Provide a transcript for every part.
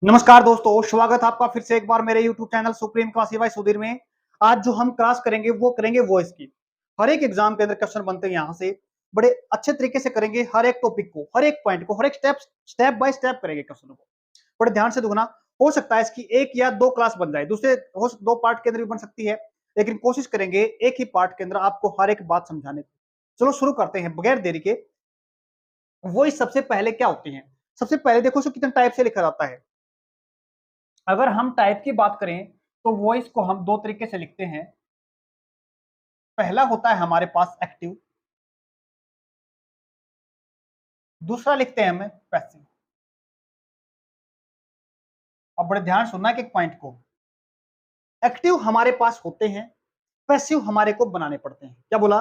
नमस्कार दोस्तों, स्वागत है आपका फिर से एक बार मेरे YouTube channel supreme classy by Sudhir में। आज जो हम क्लास करेंगे वो करेंगे वॉइस की। हर एक एग्जाम के अंदर क्वेश्चन बनते हैं यहाँ से, बड़े अच्छे तरीके से करेंगे। हर एक टॉपिक को, हर एक पॉइंट को, हर एक स्टेप बाय स्टेप करेंगे क्वेश्चनों को। बड़े ध्यान से देखना। हो सकता है इसकी एक या दो क्लास बन जाए, दूसरे दो पार्ट के अंदर भी बन सकती है, लेकिन कोशिश करेंगे एक ही पार्ट के अंदर आपको हर एक बात समझाने की। चलो शुरू करते हैं बगैर देरी के। वॉइस सबसे पहले क्या होती है? सबसे पहले देखो उसको कितने टाइप से लिखा जाता है। अगर हम टाइप की बात करें तो वॉइस को हम दो तरीके से लिखते हैं। पहला होता है हमारे पास एक्टिव, दूसरा लिखते हैं हम पैसिव। अब बड़े ध्यान सुनना है कि एक पॉइंट को। एक्टिव हमारे पास होते हैं, पैसिव हमारे को बनाने पड़ते हैं। क्या बोला?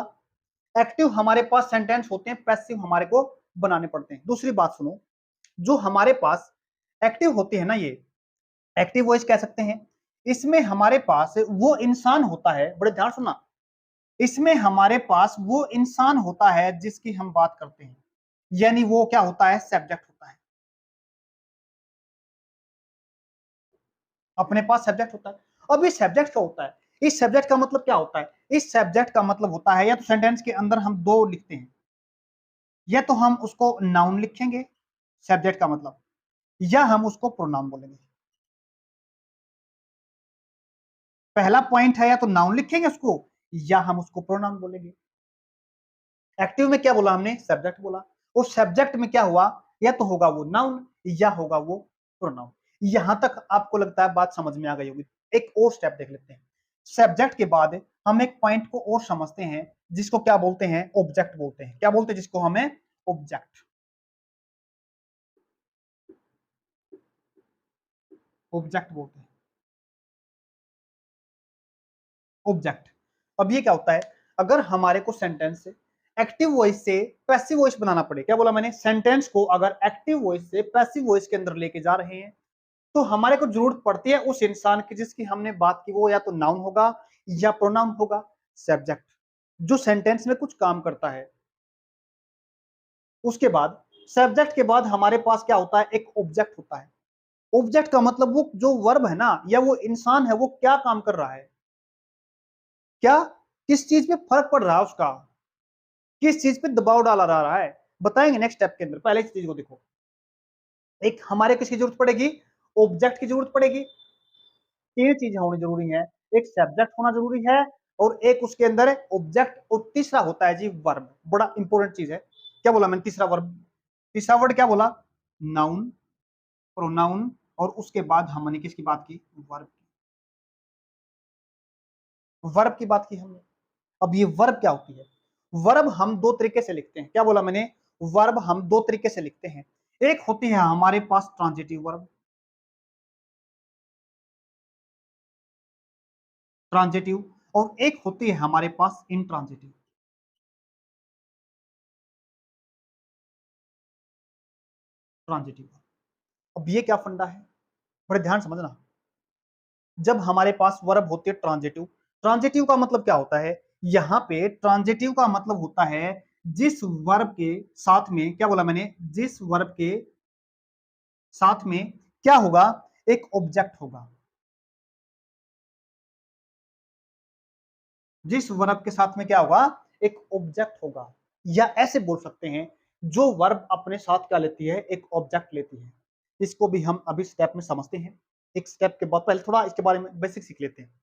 एक्टिव हमारे पास सेंटेंस होते हैं, पैसिव हमारे को बनाने पड़ते हैं। दूसरी बात सुनो, जो हमारे पास एक्टिव होती है ना, ये एक्टिव वॉइस कह सकते हैं। इसमें हमारे पास वो इंसान होता है, बड़े ध्यान सुनना, इसमें हमारे पास वो इंसान होता है जिसकी हम बात करते हैं, यानी वो क्या होता है? सब्जेक्ट होता है। अपने पास सब्जेक्ट होता है। अब इस सब्जेक्ट क्या होता है? इस सब्जेक्ट का मतलब क्या होता है? इस सब्जेक्ट का मतलब होता है, या तो सेंटेंस के अंदर हम दो लिखते हैं, या तो हम उसको नाउन लिखेंगे सब्जेक्ट का मतलब, या हम उसको प्रोनाउन बोलेंगे। पहला पॉइंट है, या तो नाउन लिखेंगे उसको, या हम उसको प्रोनाउन बोलेंगे। एक्टिव में क्या बोला हमने? सब्जेक्ट बोला। उस सब्जेक्ट में क्या हुआ? या तो होगा वो नाउन, या होगा वो प्रोनाउन। यहां तक आपको लगता है बात समझ में आ गई होगी। एक और स्टेप देख लेते हैं। सब्जेक्ट के बाद हम एक पॉइंट को और समझते हैं, जिसको क्या बोलते हैं? ऑब्जेक्ट बोलते हैं। क्या बोलते हैं जिसको? हमें ऑब्जेक्ट। ऑब्जेक्ट बोलते हैं, ऑब्जेक्ट। अब ये क्या होता है? अगर हमारे को सेंटेंस से एक्टिव वॉइस से पैसिव वॉइस बनाना पड़े, क्या बोला मैंने? सेंटेंस को अगर एक्टिव वॉइस से पैसिव वॉइस के अंदर लेके जा रहे हैं, तो हमारे को जरूरत पड़ती है उस इंसान की जिसकी हमने बात की। वो या तो नाउन होगा, या प्रोनाउन होगा। सब्जेक्ट जो सेंटेंस में कुछ काम करता है। उसके बाद सब्जेक्ट के बाद हमारे पास क्या होता है? एक ऑब्जेक्ट होता है। ऑब्जेक्ट का मतलब वो जो वर्ब है ना, या वो इंसान है, वो क्या काम कर रहा है, क्या किस चीज पे फर्क पड़ रहा है उसका, किस चीज पे दबाव डाला जा रहा है, बताएंगे नेक्स्ट स्टेप के अंदर। पहले इस चीज को देखो। एक हमारे किसकी जरूरत पड़ेगी? ऑब्जेक्ट की जरूरत पड़ेगी। तीन चीजें होनी जरूरी है। एक सब्जेक्ट होना जरूरी है, और एक उसके अंदर ऑब्जेक्ट, और तीसरा होता है जी वर्ब। बड़ा इंपॉर्टेंट चीज है। क्या बोला मैंने? तीसरा वर्ब। तीसरा वर्ड क्या बोला? नाउन, प्रोनाउन, और उसके बाद हमने किसकी बात की? वर्ब की। वर्ब की बात की हमने। अब ये वर्ब क्या होती है? वर्ब हम दो तरीके से लिखते हैं। क्या बोला मैंने? वर्ब हम दो तरीके से लिखते हैं। एक होती है हमारे पास ट्रांजिटिव वर्ब, ट्रांजिटिव, और एक होती है हमारे पास इंट्रांजिटिव, ट्रांजिटिव। अब ये क्या फंडा है? बड़े ध्यान समझना। जब हमारे पास वर्ब होती है ट्रांजिटिव, ट्रांजिटिव का मतलब क्या होता है? यहां पे ट्रांजिटिव का मतलब होता है जिस वर्ब के साथ में, क्या बोला मैंने? जिस वर्ब के साथ में क्या होगा? एक ऑब्जेक्ट होगा। जिस वर्ब के साथ में क्या होगा? एक ऑब्जेक्ट होगा। या ऐसे बोल सकते हैं, जो वर्ब अपने साथ क्या लेती है? एक ऑब्जेक्ट लेती है। इसको भी हम अभी स्टेप में समझते हैं। एक स्टेप के बाद पहले थोड़ा इसके बारे में बेसिक सीख लेते हैं।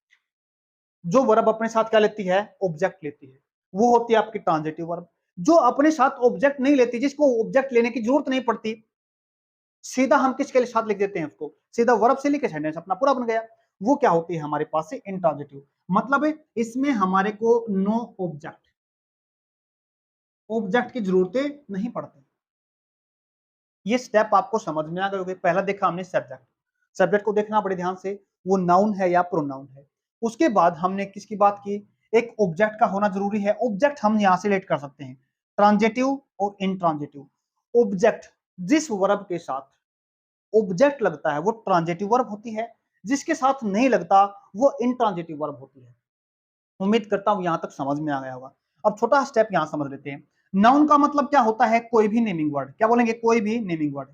जो वर्ब अपने साथ क्या लेती है? ऑब्जेक्ट लेती है, वो होती है आपकी ट्रांजिटिव वर्ब। जो अपने साथ ऑब्जेक्ट नहीं लेती, जिसको ऑब्जेक्ट लेने की जरूरत नहीं पड़ती, सीधा हम किसके साथ लिख देते हैं? उसको सीधा वर्ब से लिखे सेंटेंस अपना पूरा बन गया। वो क्या होती है हमारे पास से? इंट्रांजिटिव। मतलब इसमें हमारे को नो ऑब्जेक्ट, ऑब्जेक्ट की जरूरतें नहीं पड़ती। ये स्टेप आपको समझ में आ गए होंगे। पहला देखा हमने सब्जेक्ट। सब्जेक्ट को देखना बड़े ध्यान से, वो नाउन है या प्रोनाउन है। उसके बाद हमने किसकी बात की? एक ऑब्जेक्ट का होना जरूरी है। ऑब्जेक्ट हम यहां से लेट कर सकते हैं, ट्रांजिटिव और इंट्रांजिटिव। ऑब्जेक्ट जिस वर्ब के साथ ऑब्जेक्ट लगता है वो ट्रांजिटिव वर्ब होती है, जिसके साथ नहीं लगता वो इंट्रांजिटिव वर्ब होती है। उम्मीद करता हूं यहां तक समझ में आ गया होगा। अब छोटा स्टेप यहां समझ लेते हैं। नाउन का मतलब क्या होता है? कोई भी नेमिंग वर्ड। क्या बोलेंगे? कोई भी नेमिंग वर्ड।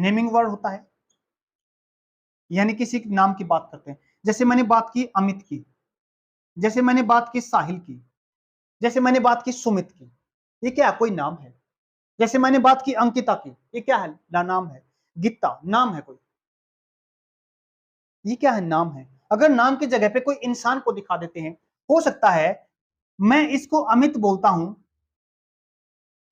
नेमिंग वर्ड होता है, यानी किसी नाम की बात करते हैं। जैसे मैंने बात की अमित की, जैसे मैंने बात की साहिल की, जैसे मैंने बात की सुमित की, ये क्या कोई नाम है। जैसे मैंने बात की अंकिता की, ये क्या है नाम है। गीता नाम है कोई, ये क्या है नाम है। अगर नाम की जगह पे कोई इंसान को दिखा देते हैं, हो सकता है मैं इसको अमित बोलता हूं,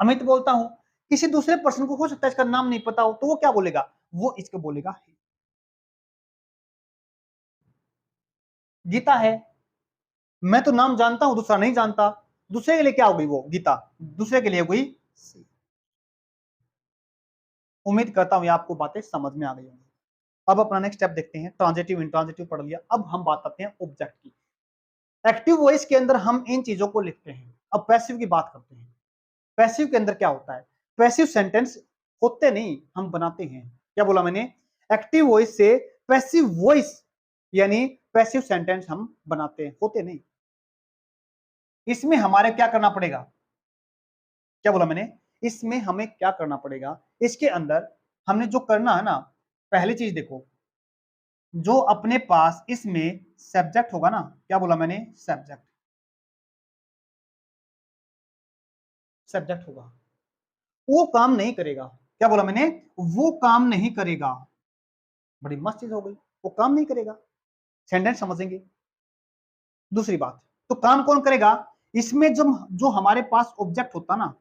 अमित बोलता हूं, किसी दूसरे पर्सन को हो सकता है इसका नाम नहीं पता हो, तो वो क्या बोलेगा, वो इसको बोलेगा गीता है। मैं तो नाम जानता हूं, दूसरा नहीं जानता, दूसरे के लिए क्या हो गई वो गीता, दूसरे के लिए हो गई। उम्मीद करता हूं ये आपको बातें समझ में आ गई होंगी। अब अपना नेक्स्ट स्टेप देखते हैं। ट्रांजिटिव इंट्रांजिटिव पढ़ लिया, अब हम बात करते हैं ऑब्जेक्ट की। एक्टिव वॉइस के अंदर हम इन चीजों को लिखते हैं। अब पैसिव की बात करते हैं। पैसिव के अंदर क्या होता है, पैसिव सेंटेंस होते नहीं, हम बनाते हैं। क्या बोला मैंने, एक्टिव वॉइस से पैसिव वॉइस यानी पैसिव सेंटेंस हम बनाते हैं, होते नहीं। इसमें हमारे क्या करना पड़ेगा, क्या बोला मैंने, इसमें हमें क्या करना पड़ेगा, इसके अंदर हमने जो करना है ना, पहली चीज देखो, जो अपने पास इसमें सब्जेक्ट होगा ना, क्या बोला मैंने, सब्जेक्ट, सब्जेक्ट होगा, वो काम नहीं करेगा। क्या बोला मैंने, वो काम नहीं करेगा। बड़ी मस्त चीज हो गई, वो काम नहीं करेगा, सेंटेंस समझेंगे। दूसरी बात, तो काम कौन करेगा, इसमें जो जो हमारे पास ऑब्जेक्ट होता ना,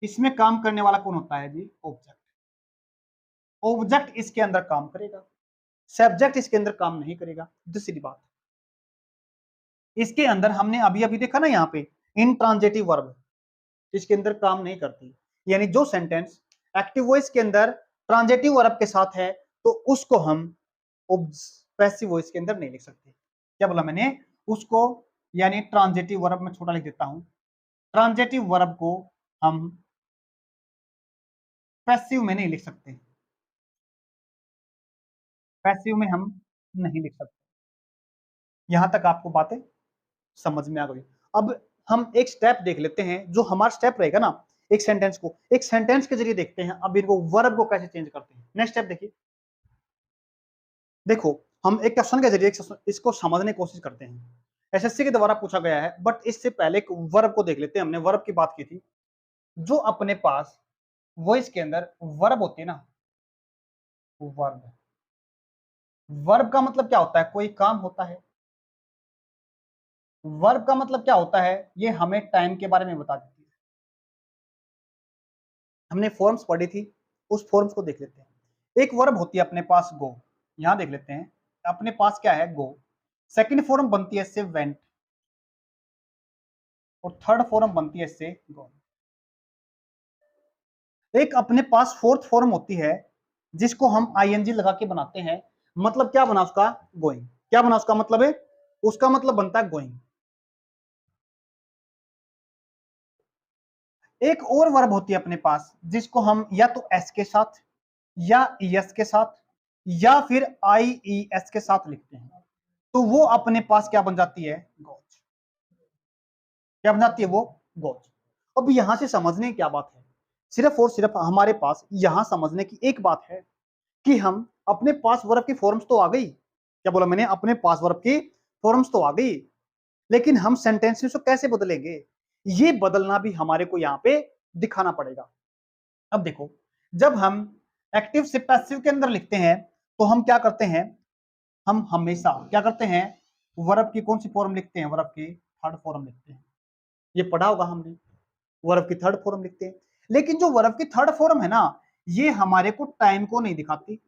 इसमें काम करने वाला कौन होता है जी, ऑब्जेक्ट। ऑब्जेक्ट इसके अंदर काम करेगा, सब्जेक्ट इसके अंदर काम नहीं करेगा। दूसरी बात, इसके अंदर हमने अभी अभी देखा ना, यहाँ पे इंट्रांजिटिव वर्ब इसके अंदर काम नहीं करती, यानी जो सेंटेंस एक्टिव वॉइस के अंदर ट्रांजिटिव वर्ब के साथ है, तो उसको हम पैसिव वॉइस के अंदर नहीं लिख सकते। क्या बोला मैंने, उसको, यानी ट्रांजिटिव वर्ब में छोटा लिख देता हूं, ट्रांजिटिव वर्ब को हम पैसिव में नहीं लिख सकते, पैसिव में हम नहीं लिख सकते। यहां तक आपको बातें समझ में आ गई। अब हम एक स्टेप देख लेते हैं, जो हमारा स्टेप रहेगा ना, एक सेंटेंस को एक सेंटेंस के जरिए देखते हैं, अब इनको वर्ब को कैसे चेंज करते हैं। नेक्स्ट स्टेप देखिए, देखो हम एक क्वेश्चन के जरिए इसको समझने की कोशिश करते हैं। एसएससी के द्वारा पूछा गया है, बट इससे पहले एक वर्ब को देख लेते हैं। हमने वर्ब की बात की थी, जो अपने पास वॉइस के अंदर वर्ब होती है ना, वर्ब, वर्ब का मतलब क्या होता है, कोई काम होता है। वर्ब का मतलब क्या होता है, ये हमें टाइम के बारे में बता देती है। हमने फॉर्म्स पढ़ी थी, उस फॉर्म्स को देख लेते हैं। एक वर्ब होती है अपने पास गो, यहां देख लेते हैं, अपने पास क्या है, गो। सेकंड फॉर्म बनती है इससे वेंट, और थर्ड फॉर्म बनती है इससे गो। एक अपने पास फोर्थ फॉर्म होती है, जिसको हम आईएनजी लगा के बनाते हैं। मतलब क्या बना उसका, गोइंग। क्या बना उसका मतलब है, उसका मतलब बनता है गोइंग। एक और वर्ब होती है अपने पास, जिसको हम या तो एस के साथ, या ईएस के साथ, या फिर आईईएस के साथ लिखते हैं, तो वो अपने पास क्या बन जाती है, गोज। क्या बन जाती है वो, गोज। अब यहां से समझने की क्या बात है, सिर्फ और सिर्फ हमारे पास यहां समझने की एक बात है, कि हम अपने पास वर्ब की फॉर्म्स तो आ गई। क्या बोला मैंने, अपने पास वर्ब की फॉर्म्स तो आ गई, लेकिन हम सेंटेंसेस को कैसे बदलेंगे, ये बदलना भी हमारे को यहाँ पे दिखाना पड़ेगा। अब देखो, जब हम एक्टिव से पैसिव के अंदर लिखते हैं, तो हम क्या करते हैं, हम हमेशा क्या करते हैं, वर्ब की कौन सी फॉर्म लिखते हैं, वर्ब की थर्ड फॉर्म लिखते हैं। ये पढ़ा होगा हमने, वर्ब की थर्ड फॉर्म लिखते हैं। लेकिन जो वर्ब की थर्ड फॉर्म है ना, ये हमारे को टाइम को नहीं दिखाती।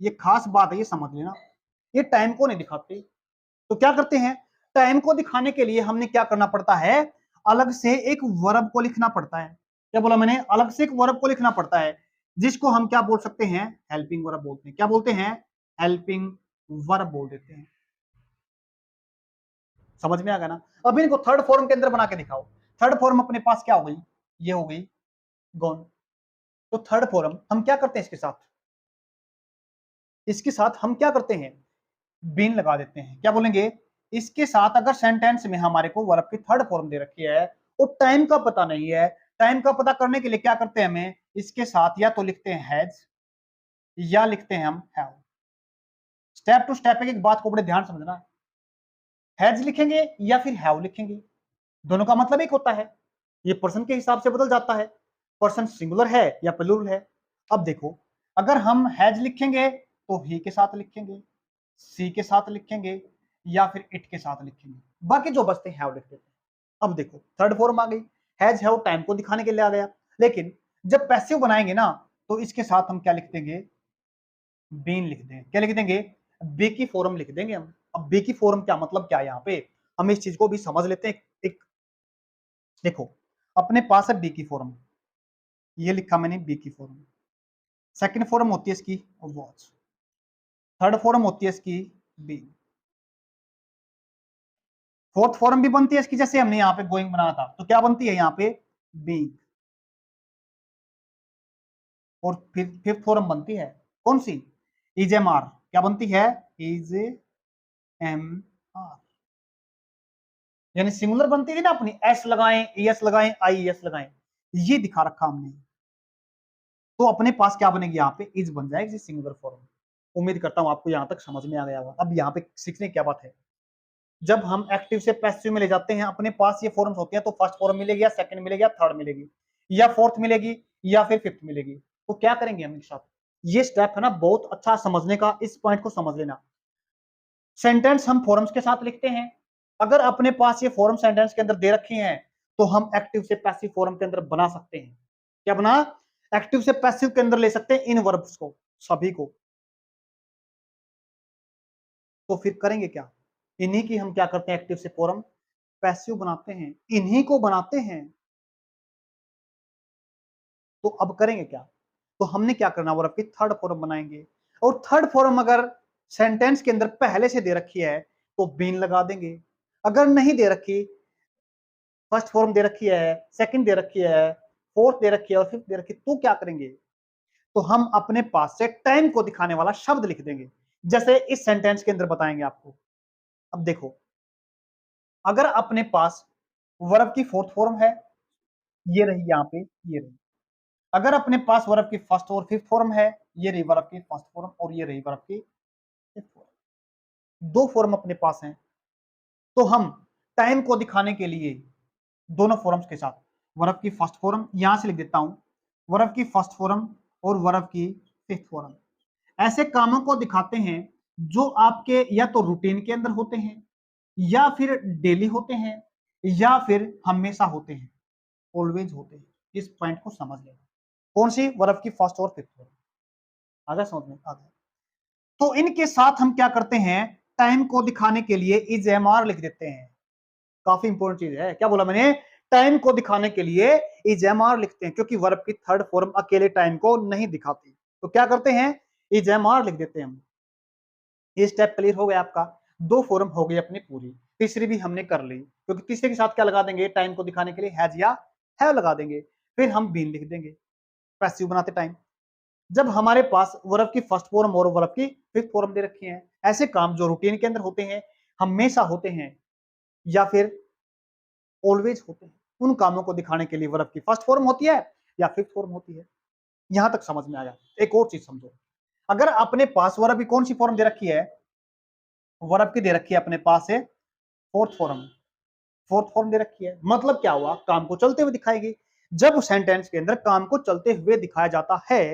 ये खास बात है, ये समझ लेना, ये टाइम को नहीं दिखाती। तो क्या करते हैं, टाइम को दिखाने के लिए हमने क्या करना पड़ता है, अलग से एक वर्ब को लिखना पड़ता है। क्या बोला मैंने, अलग से एक वर्ब को लिखना पड़ता है, जिसको हम क्या बोल सकते हैं, हेल्पिंग वर्ब बोलते हैं। क्या बोलते हैं, हेल्पिंग वर्ब बोल देते हैं। समझ में आ गया ना। अब इनको थर्ड फॉर्म के अंदर बना के दिखाओ। थर्ड फॉर्म अपने पास क्या हो गई, ये हो गई गॉन। तो थर्ड फॉर्म हम क्या करते हैं, इसके साथ हम क्या करते हैं, बीन लगा देते हैं। क्या बोलेंगे, इसके साथ अगर सेंटेंस में हमारे को वर्ब की थर्ड फॉर्म दे रखी है, और टाइम का पता नहीं है, टाइम का पता करने के लिए क्या करते हैं, हमें इसके साथ या तो लिखते हैं हैज या लिखते हैं हम हैव। स्टेप टू स्टेप एक बात को बड़े ध्यान समझना है, हैज लिखेंगे या फिर हैव लिखेंगे, दोनों का मतलब एक होता है। ये पर्सन के हिसाब से बदल जाता है, पर्सन सिंगुलर है या प्लूरल है। अब देखो, अगर हम हैज लिखेंगे तो ही के साथ लिखेंगे, सी के साथ लिखेंगे या फिर इट के साथ लिखेंगे, बाकी जो बचते हैं हैव लिख देते हैं। अब देखो थर्ड फॉर्म आ गई, हैज हैव टाइम को दिखाने के लिए आ गया, लेकिन जब पैसिव बनाएंगे ना तो इसके साथ हम क्या लिख देंगे, बीन लिख देंगे। क्या लिख देंगे, बी की फॉर्म लिख देंगे हम। अब बी की फॉर्म क्या मतलब क्या है, यहाँ पे हम इस चीज को भी समझ लेते हैं। एक देखो, अपने पास है बी की फॉर्म, ये लिखा मैंने बी की फॉर्म। सेकंड फॉर्म होती है इसकी वॉच, थर्ड फॉर्म होती है इसकी बी, फोर्थ फॉर्म भी बनती है इसकी, जैसे हमने यहाँ पे गोइंग बनाया था तो क्या बनती है यहाँ पे बीइंग। और फिर फिफ्थ फॉर्म बनती है कौन सी, इज एम आर। क्या बनती है, इज एम आर, यानी सिंगुलर बनती थी ना अपनी, एस लगाएं, एस लगाएं, आई एस लगाएं, ये दिखा रखा हमने। तो अपने पास क्या बनेगी, यहाँ पे इज बन जाएगी सिंगुलर फॉर्म। उम्मीद करता हूं आपको यहां तक समझ में आ गया होगा। अब यहाँ पे सीखने क्या बात है, जब हम एक्टिव से पैसिव में ले जाते हैं अपने पास ये फॉर्म्स होती हैं, तो फर्स्ट फॉर्म मिलेगी या सेकंड मिलेगी या थर्ड मिलेगी या फोर्थ मिलेगी या फिर फिफ्थ मिलेगी, तो क्या करेंगे हम एक साथ। ये स्टेप है ना बहुत अच्छा समझने का, इस पॉइंट को समझ लेना। सेंटेंस हम फॉर्म्स के साथ लिखते हैं, अगर अपने पास ये फॉर्म सेंटेंस के अंदर दे रखी हैं तो हम एक्टिव से पैसिव फॉर्म के अंदर बना सकते हैं। क्या बना, एक्टिव से पैसिव के अंदर ले सकते हैं इन वर्ब्स को सभी को। तो फिर करेंगे क्या, इन्हीं की हम क्या करते हैं एक्टिव से फॉर्म पैसिव बनाते हैं, इन्हीं को बनाते हैं। तो अब करेंगे क्या, तो हमने क्या करना, वर्ब की थर्ड फॉर्म बनाएंगे। और थर्ड फॉर्म अगर सेंटेंस के अंदर पहले से दे रखी है तो बीन लगा देंगे, अगर नहीं दे रखी, फर्स्ट फॉर्म दे रखी है, सेकंड दे रखी है, फोर्थ दे रखी है और फिफ्थ दे रखी है, तो क्या करेंगे, तो हम अपने पास से टाइम को दिखाने वाला शब्द लिख देंगे, जैसे इस सेंटेंस के अंदर बताएंगे आपको। अब देखो, अगर अपने पास वर्ब की फोर्थ फॉर्म है, ये रही यहाँ पे, ये रही। अगर अपने पास वर्ब की फर्स्ट और फिफ्थ फॉर्म है, ये रही वर्ब की फर्स्ट फॉर्म और ये रही वर्ब की फिफ्थ फॉर्म, दो फॉर्म अपने पास हैं, तो हम टाइम को दिखाने के लिए दोनों फॉर्म्स के साथ वर्ब की फर्स्ट फॉर्म यहां से लिख देता हूं, वर्ब की फर्स्ट फॉर्म और वर्ब की फिफ्थ फॉर्म, ऐसे कामों को दिखाते हैं जो आपके या तो रूटीन के अंदर होते हैं या फिर डेली होते हैं या फिर हमेशा होते हैं, ऑलवेज होते हैं। इस पॉइंट को समझ लेना, कौन सी, वर्ब की फर्स्ट और फिफ्थ फॉर्म। आ गया समझ में, आ गया। तो इनके साथ हम क्या करते हैं, टाइम को दिखाने के लिए इज एम आर लिख देते हैं। काफी इंपॉर्टेंट चीज है, क्या बोला मैंने, टाइम को दिखाने के लिए इज एम आर लिखते हैं, क्योंकि वर्ब की थर्ड फॉर्म अकेले टाइम को नहीं दिखाती, तो क्या करते हैं, इज एम आर लिख देते हैं हम। ये स्टेप क्लियर हो गया आपका, दो फॉर्म हो गई अपनी पूरी, तीसरी भी हमने कर ली, क्योंकि तीसरे के साथ क्या लगा देंगे, टाइम को दिखाने के लिए हैज या हैव लगा देंगे, फिर हम बीन लिख देंगे पैसिव बनाते टाइम। जब हमारे पास वर्ब की फर्स्ट फॉर्म और वर्ब की फिफ्थ फॉर्म दे रखी है, ऐसे काम जो रूटीन के अंदर होते हैं, हमेशा होते हैं या फिर ऑलवेज होते हैं, उन कामों को दिखाने के लिए वर्ब की फर्स्ट फॉर्म होती है या फिफ्थ फॉर्म होती है। यहां तक समझ में आया। एक और चीज समझो, अगर अपने पास वर्ब की कौन सी फॉर्म दे रखी है, वर्ब की दे रखी है अपने पास है फोर्थ फॉर्म, फोर्थ फॉर्म दे रखी है, मतलब क्या हुआ, काम को चलते हुए दिखाएगी। जब सेंटेंस के अंदर काम को चलते हुए दिखाया जाता है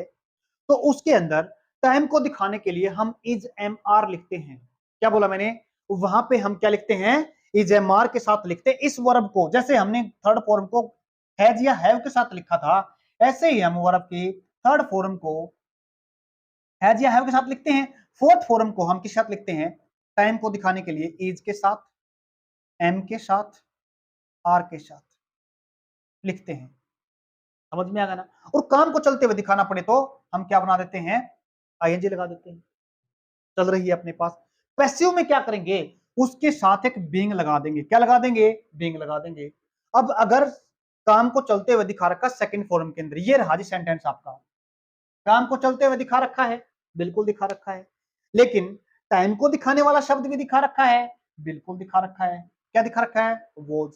तो उसके अंदर टाइम को दिखाने के लिए हम इज एम आर लिखते हैं। क्या बोला मैंने, वहां पे हम क्या लिखते हैं, इज एम आर के साथ लिखते हैं इस वर्ब को, जैसे हमने थर्ड फॉर्म को हैज या हैव के साथ लिखा था, ऐसे ही हम वर्ब की थर्ड फॉर्म को हैज या हैव के साथ लिखते हैं। फोर्थ फॉर्म को हम किस साथ लिखते हैं, टाइम को दिखाने के लिए इज के साथ, एम के साथ, आर के साथ लिखते हैं। समझ में आ गया ना। और काम को चलते हुए दिखाना पड़े तो हम क्या बना देते हैं, आईएनजी लगा देते हैं, चल रही है अपने पास। पैसिव में क्या करेंगे, उसके साथ एक बीइंग लगा देंगे, क्या लगा देंगे, बीइंग लगा देंगे। अब अगर काम को चलते हुए दिखा रखा सेकंड फॉर्म के अंदर, ये रहा जी सेंटेंस आपका, काम को चलते हुए दिखा रखा है, बिल्कुल दिखा रखा है, लेकिन टाइम को दिखाने वाला शब्द भी दिखा रखा है, बिल्कुल दिखा रखा है। क्या दिखा रखा है, वॉज,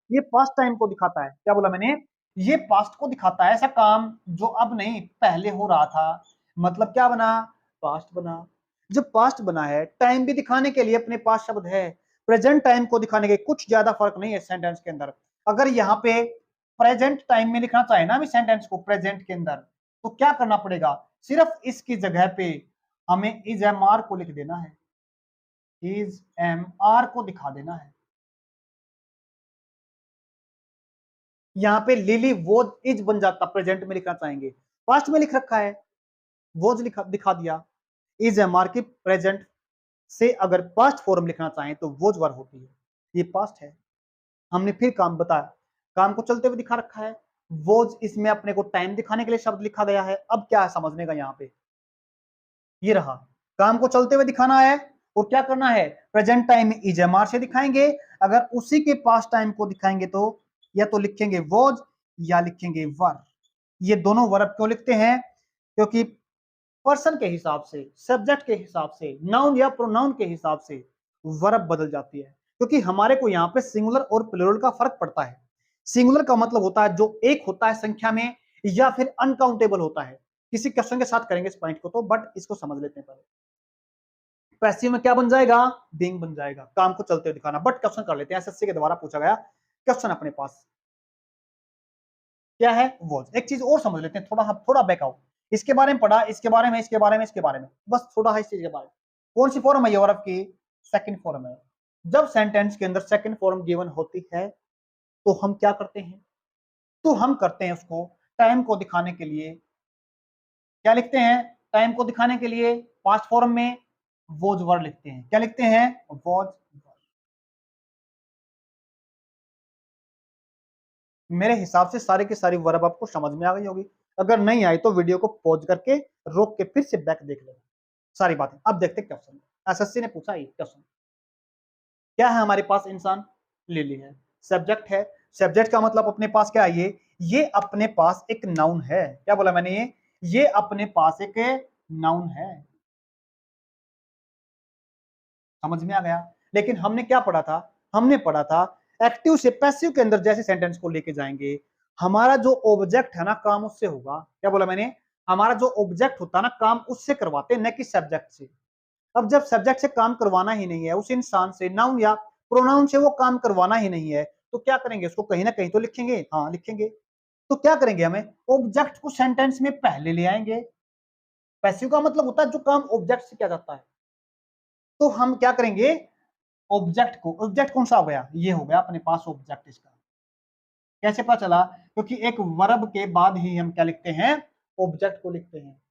ये पास्ट टाइम को दिखाता है। क्या बोला मैंने, ये पास्ट को दिखाता है, ऐसा काम जो अब नहीं पहले हो रहा था। मतलब क्या बना, पास्ट बना। जब पास्ट बना है, टाइम भी दिखाने के लिए अपने पास शब्द है, प्रेजेंट टाइम को दिखाने के कुछ ज्यादा फर्क नहीं है सेंटेंस के अंदर। अगर यहाँ पे प्रेजेंट टाइम में लिखना चाहे ना अभी सेंटेंस को प्रेजेंट के अंदर, तो क्या करना पड़ेगा, सिर्फ इसकी जगह पे हमें इज एम आर को लिख देना है, इज एम आर को दिखा देना है। यहाँ पे लिली वो इज बन जाता, प्रेजेंट में लिखना चाहेंगे, पास्ट में लिख रखा है, वो लिखा दिखा दिया। इज एम आर की प्रेजेंट से अगर पास्ट फॉर्म लिखना चाहें तो वो वर्ब होती है, ये पास्ट है। हमने फिर काम बताया, काम को चलते हुए दिखा रखा है, वो इसमें अपने को टाइम दिखाने के लिए शब्द लिखा गया है। अब क्या है समझने का, यहाँ पे ये रहा, काम को चलते हुए दिखाना है और क्या करना है, प्रेजेंट टाइम में इज एम आर से दिखाएंगे। अगर उसी के पास्ट टाइम को दिखाएंगे तो या तो लिखेंगे वॉज या लिखेंगे वर। ये दोनों वर्ब क्यों लिखते हैं, क्योंकि पर्सन के हिसाब से, सब्जेक्ट के हिसाब से, नाउन या प्रोनाउन के हिसाब से वर्ब बदल जाती है। क्योंकि हमारे को यहाँ पे सिंगुलर और प्लूरल का फर्क पड़ता है। सिंगुलर का मतलब होता है जो एक होता है संख्या में, या फिर अनकाउंटेबल होता है। किसी क्वेश्चन के साथ करेंगे इस पॉइंट को तो, बट इसको समझ लेते हैं पहले। पैसिव में क्या बन जाएगा, बीइंग बन जाएगा, काम को चलते हुए दिखाना। बट क्वेश्चन कर लेते हैं, एसएससी के द्वारा पूछा गया क्वेश्चन अपने पास क्या है, वॉज। एक चीज और समझ लेते हैं, थोड़ा बैक आउट, इसके बारे में पढ़ा, इसके बारे में, इसके बारे में, इसके बारे में, बस थोड़ा है इस चीज के बारे में। कौन सी फॉर्म है ये वर्ब की, सेकंड फॉर्म है। जब सेंटेंस के अंदर सेकंड फॉर्म गिवन होती है तो हम क्या करते हैं, तो हम करते हैं उसको टाइम को दिखाने के लिए क्या लिखते हैं, टाइम को दिखाने के लिए पास्ट फॉर्म में वॉज वर्ब लिखते हैं। क्या लिखते हैं, वॉज। मेरे हिसाब से सारी की सारी वर्ब आपको समझ में आ गई होगी। अगर नहीं आई तो वीडियो को पॉज करके रोक के फिर से बैक देख लेना सारी बातें। अब देखते क्वेश्चन, एसएससी ने पूछा ये क्वेश्चन, क्या है हमारे पास, इंसान लिली है, सब्जेक्ट है। सब्जेक्ट का मतलब अपने पास क्या है, ये अपने पास एक नाउन है। क्या बोला मैंने, ये अपने पास एक नाउन है। समझ में आ गया। लेकिन हमने क्या पढ़ा था, हमने पढ़ा था एक्टिव से पैसिव के अंदर जैसे सेंटेंस को लेके जाएंगे, हमारा जो ऑब्जेक्ट है ना काम उससे होगा। क्या बोला मैंने, हमारा जो ऑब्जेक्ट होता है ना काम उससे करवाते हैं, न कि सब्जेक्ट से। अब जब सब्जेक्ट से काम करवाना ही नहीं है, उस इंसान से नाउन या प्रोनाउन से वो काम करवाना ही नहीं है, तो क्या करेंगे, उसको कहीं ना कहीं तो लिखेंगे। हाँ लिखेंगे। तो क्या करेंगे, हमें ऑब्जेक्ट को सेंटेंस में पहले ले आएंगे। पैसिव का मतलब होता है जो काम ऑब्जेक्ट से किया जाता है। तो हम क्या करेंगे, ऑब्जेक्ट को, ऑब्जेक्ट कौन सा हो गया, ये हो गया अपने पास ऑब्जेक्ट इसका। कैसे पता चला, क्योंकि एक वर्ब के बाद ही हम क्या लिखते हैं, ऑब्जेक्ट को लिखते हैं।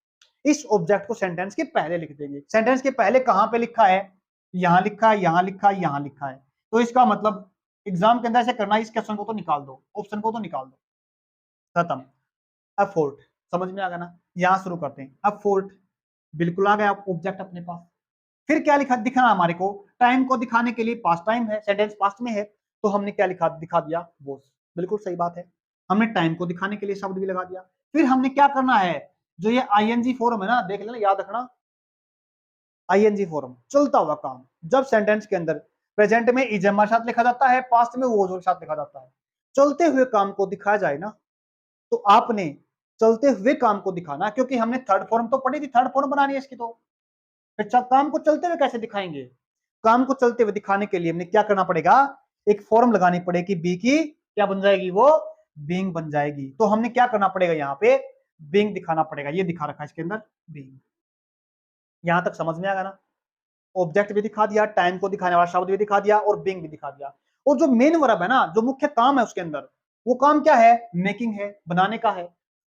इस ऑब्जेक्ट को सेंटेंस के पहले लिख देंगे। सेंटेंस के पहले कहां पे लिखा है, यहां लिखा है, यहां लिखा है, यहां लिखा है। तो इसका मतलब एग्जाम के अंदर ऐसे करना, इस क्वेश्चन को तो निकाल दो, ऑप्शन को तो निकाल दो, खत्म। अफोर्ट, समझ में आ गया ना। यहां शुरू करते हैं, अफोर्ट बिल्कुल आ गया ऑब्जेक्ट अपने पास। फिर क्या लिखा दिखाना हमारे को, टाइम को दिखाने के लिए पास्ट टाइम है, सेंटेंस पास्ट में है, तो हमने क्या लिखा, दिखा दिया वो। बिल्कुल सही बात है, हमने टाइम को दिखाने के लिए शब्द भी लगा दिया। फिर हमने क्या करना है, जो ये आईएनजी फॉर्म है ना, देख लेना, याद रखना, आईएनजी फॉर्म चलता हुआ काम। जब सेंटेंस के अंदर प्रेजेंट में इज एम साथ लिखा जाता है, पास्ट में वो साथ लिखा जाता है, चलते हुए काम को दिखाया जाए ना, तो आपने चलते हुए काम को दिखाना। क्योंकि हमने थर्ड फॉर्म तो पढ़ी थी, थर्ड फॉर्म बनानी है इसकी, तो फिर काम को चलते हुए कैसे दिखाएंगे। काम को चलते हुए दिखाने के लिए हमने क्या करना पड़ेगा, एक फॉर्म लगानी पड़ेगी, बी की क्या बन जाएगी, वो बीइंग बन जाएगी। तो हमने क्या करना पड़ेगा, यहाँ पे बीइंग दिखाना पड़ेगा। ये दिखा रखा है इसके अंदर बीइंग। यहां तक समझ में आ गया ना। ऑब्जेक्ट भी दिखा दिया, टाइम को दिखाने वाला शब्द भी दिखा दिया और बीइंग भी दिखा दिया। और जो मेन वर्ब है ना, जो मुख्य काम है उसके अंदर, वो काम क्या है, मेकिंग है, बनाने का है।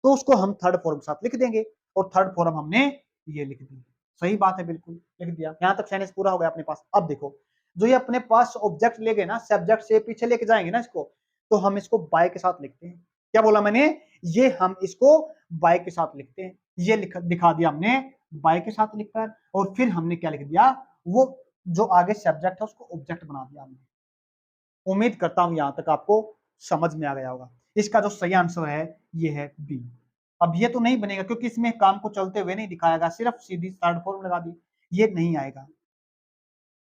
तो उसको हम थर्ड फॉर्म के साथ लिख देंगे, और थर्ड फॉर्म हमने ये लिख दी। सही बात है, बिल्कुल लिख दिया। यहां तक सेंटेंस पूरा हो गया अपने पास। अब देखो, जो ये अपने पास ऑब्जेक्ट ले गए ना, सब्जेक्ट से पीछे लेके जाएंगे ना इसको, तो हम इसको बाय के साथ लिखते हैं। क्या बोला मैंने, ये हम इसको बाय के साथ लिखते हैं। ये दिखा दिया हमने बाय के साथ लिखकर, और फिर हमने क्या लिख दिया, वो जो आगे सब्जेक्ट है उसको ऑब्जेक्ट बना दिया हमने। उम्मीद करता हूं यहां तक आपको समझ में आ गया होगा। इसका जो सही आंसर है ये है बी। अब ये तो नहीं बनेगा क्योंकि इसमें काम को चलते हुए नहीं दिखाएगा, सिर्फ सीधी थर्ड फॉर्म लगा दी, ये नहीं आएगा।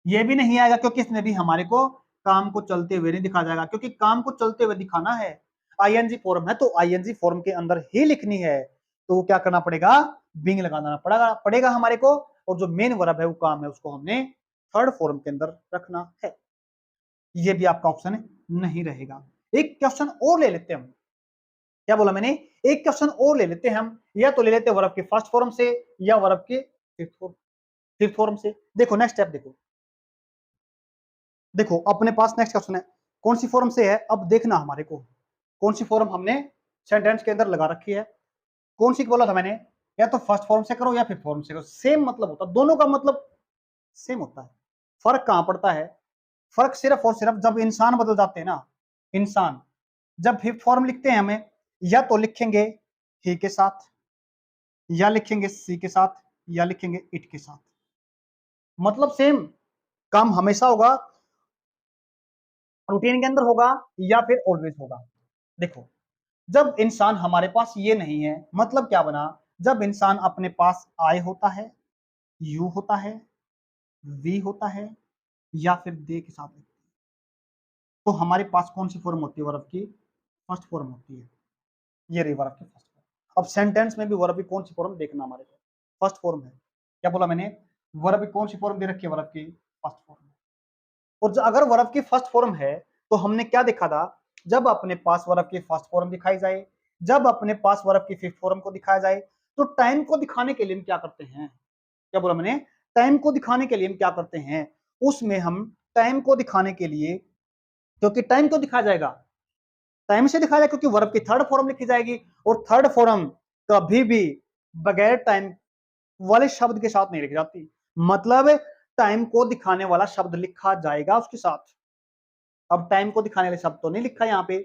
ये भी नहीं आएगा क्योंकि इसमें भी हमारे को काम को चलते हुए नहीं दिखा जाएगा, क्योंकि काम को चलते हुए दिखाना है। आईएनजी फॉर्म है तो आईएनजी फॉर्म के अंदर ही लिखनी है, तो क्या करना पड़ेगा, बीइंग लगाना पड़ेगा हमारे को, और जो मेन वर्ब है वो काम है उसको हमने थर्ड फॉर्म के अंदर रखना है। ये भी आपका ऑप्शन नहीं रहेगा। एक क्वेश्चन और ले लेते हैं हम, क्या बोला मैंने, एक क्वेश्चन और ले लेते हैं हम, या तो ले लेते हैं वर्ब के फर्स्ट फॉर्म से या वर्ब के फिफ्थ फॉर्म से। देखो नेक्स्ट स्टेप देखो, देखो अपने पास नेक्स्ट क्वेश्चन है, कौन सी फॉर्म से है, अब देखना हमारे को कौन सी फॉर्म हमने सेंटेंस के अंदर लगा रखी है। कौन सी बोला था मैंने, या तो फर्स्ट फॉर्म से करो या फिफ्थ फॉर्म से करो, सेम मतलब होता है, दोनों का मतलब सेम होता है। फर्क कहां पड़ता है, फर्क सिर्फ और सिर्फ जब इंसान बदल जाते हैं ना, इंसान जब फिफ्थ फॉर्म लिखते हैं हमें, या तो लिखेंगे ही के साथ, या लिखेंगे सी के साथ, या लिखेंगे इट के साथ, मतलब सेम काम हमेशा होगा, रूटीन के अंदर होगा या फिर ऑलवेज होगा। देखो जब इंसान हमारे पास ये नहीं है, मतलब क्या बना, जब इंसान अपने पास आई होता है, यू होता है, वी होता है, या फिर दे के साथ लिखते हैं, तो हमारे पास कौन सी फॉर्म होती है वर्ब की, फर्स्ट फॉर्म होती है। ये रही वर्ब की फर्स्ट फॉर्म। अब सेंटेंस में भी वर्ब की कौन सी फॉर्म देखना हमारे को, फर्स्ट फॉर्म है। क्या बोला मैंने, वर्ब की कौन सी फॉर्म दे रखी है, वर्ब की फर्स्ट फॉर्म। और अगर वर्ब की फर्स्ट फॉर्म है तो हमने क्या देखा था, जब अपने पास वर्ब की फर्स्ट फॉर्म दिखाई जाए, जब अपने पास वर्ब की फिफ्थ फॉर्म को दिखाया जाए, तो टाइम को दिखाने के लिए हम क्या करते हैं, क्या बोला मैंने, टाइम को दिखाने के लिए हम क्या करते हैं, उसमें हम टाइम को दिखाने के लिए, क्योंकि टाइम को दिखाया जाएगा, टाइम से दिखाया जाएगा क्योंकि वर्ब की थर्ड फॉर्म लिखी जाएगी, और थर्ड फॉर्म कभी भी बगैर टाइम वाले शब्द के साथ नहीं लिखी जाती, मतलब टाइम को दिखाने वाला शब्द लिखा जाएगा उसके साथ। अब टाइम को दिखाने वाले शब्द तो नहीं लिखा यहाँ पे,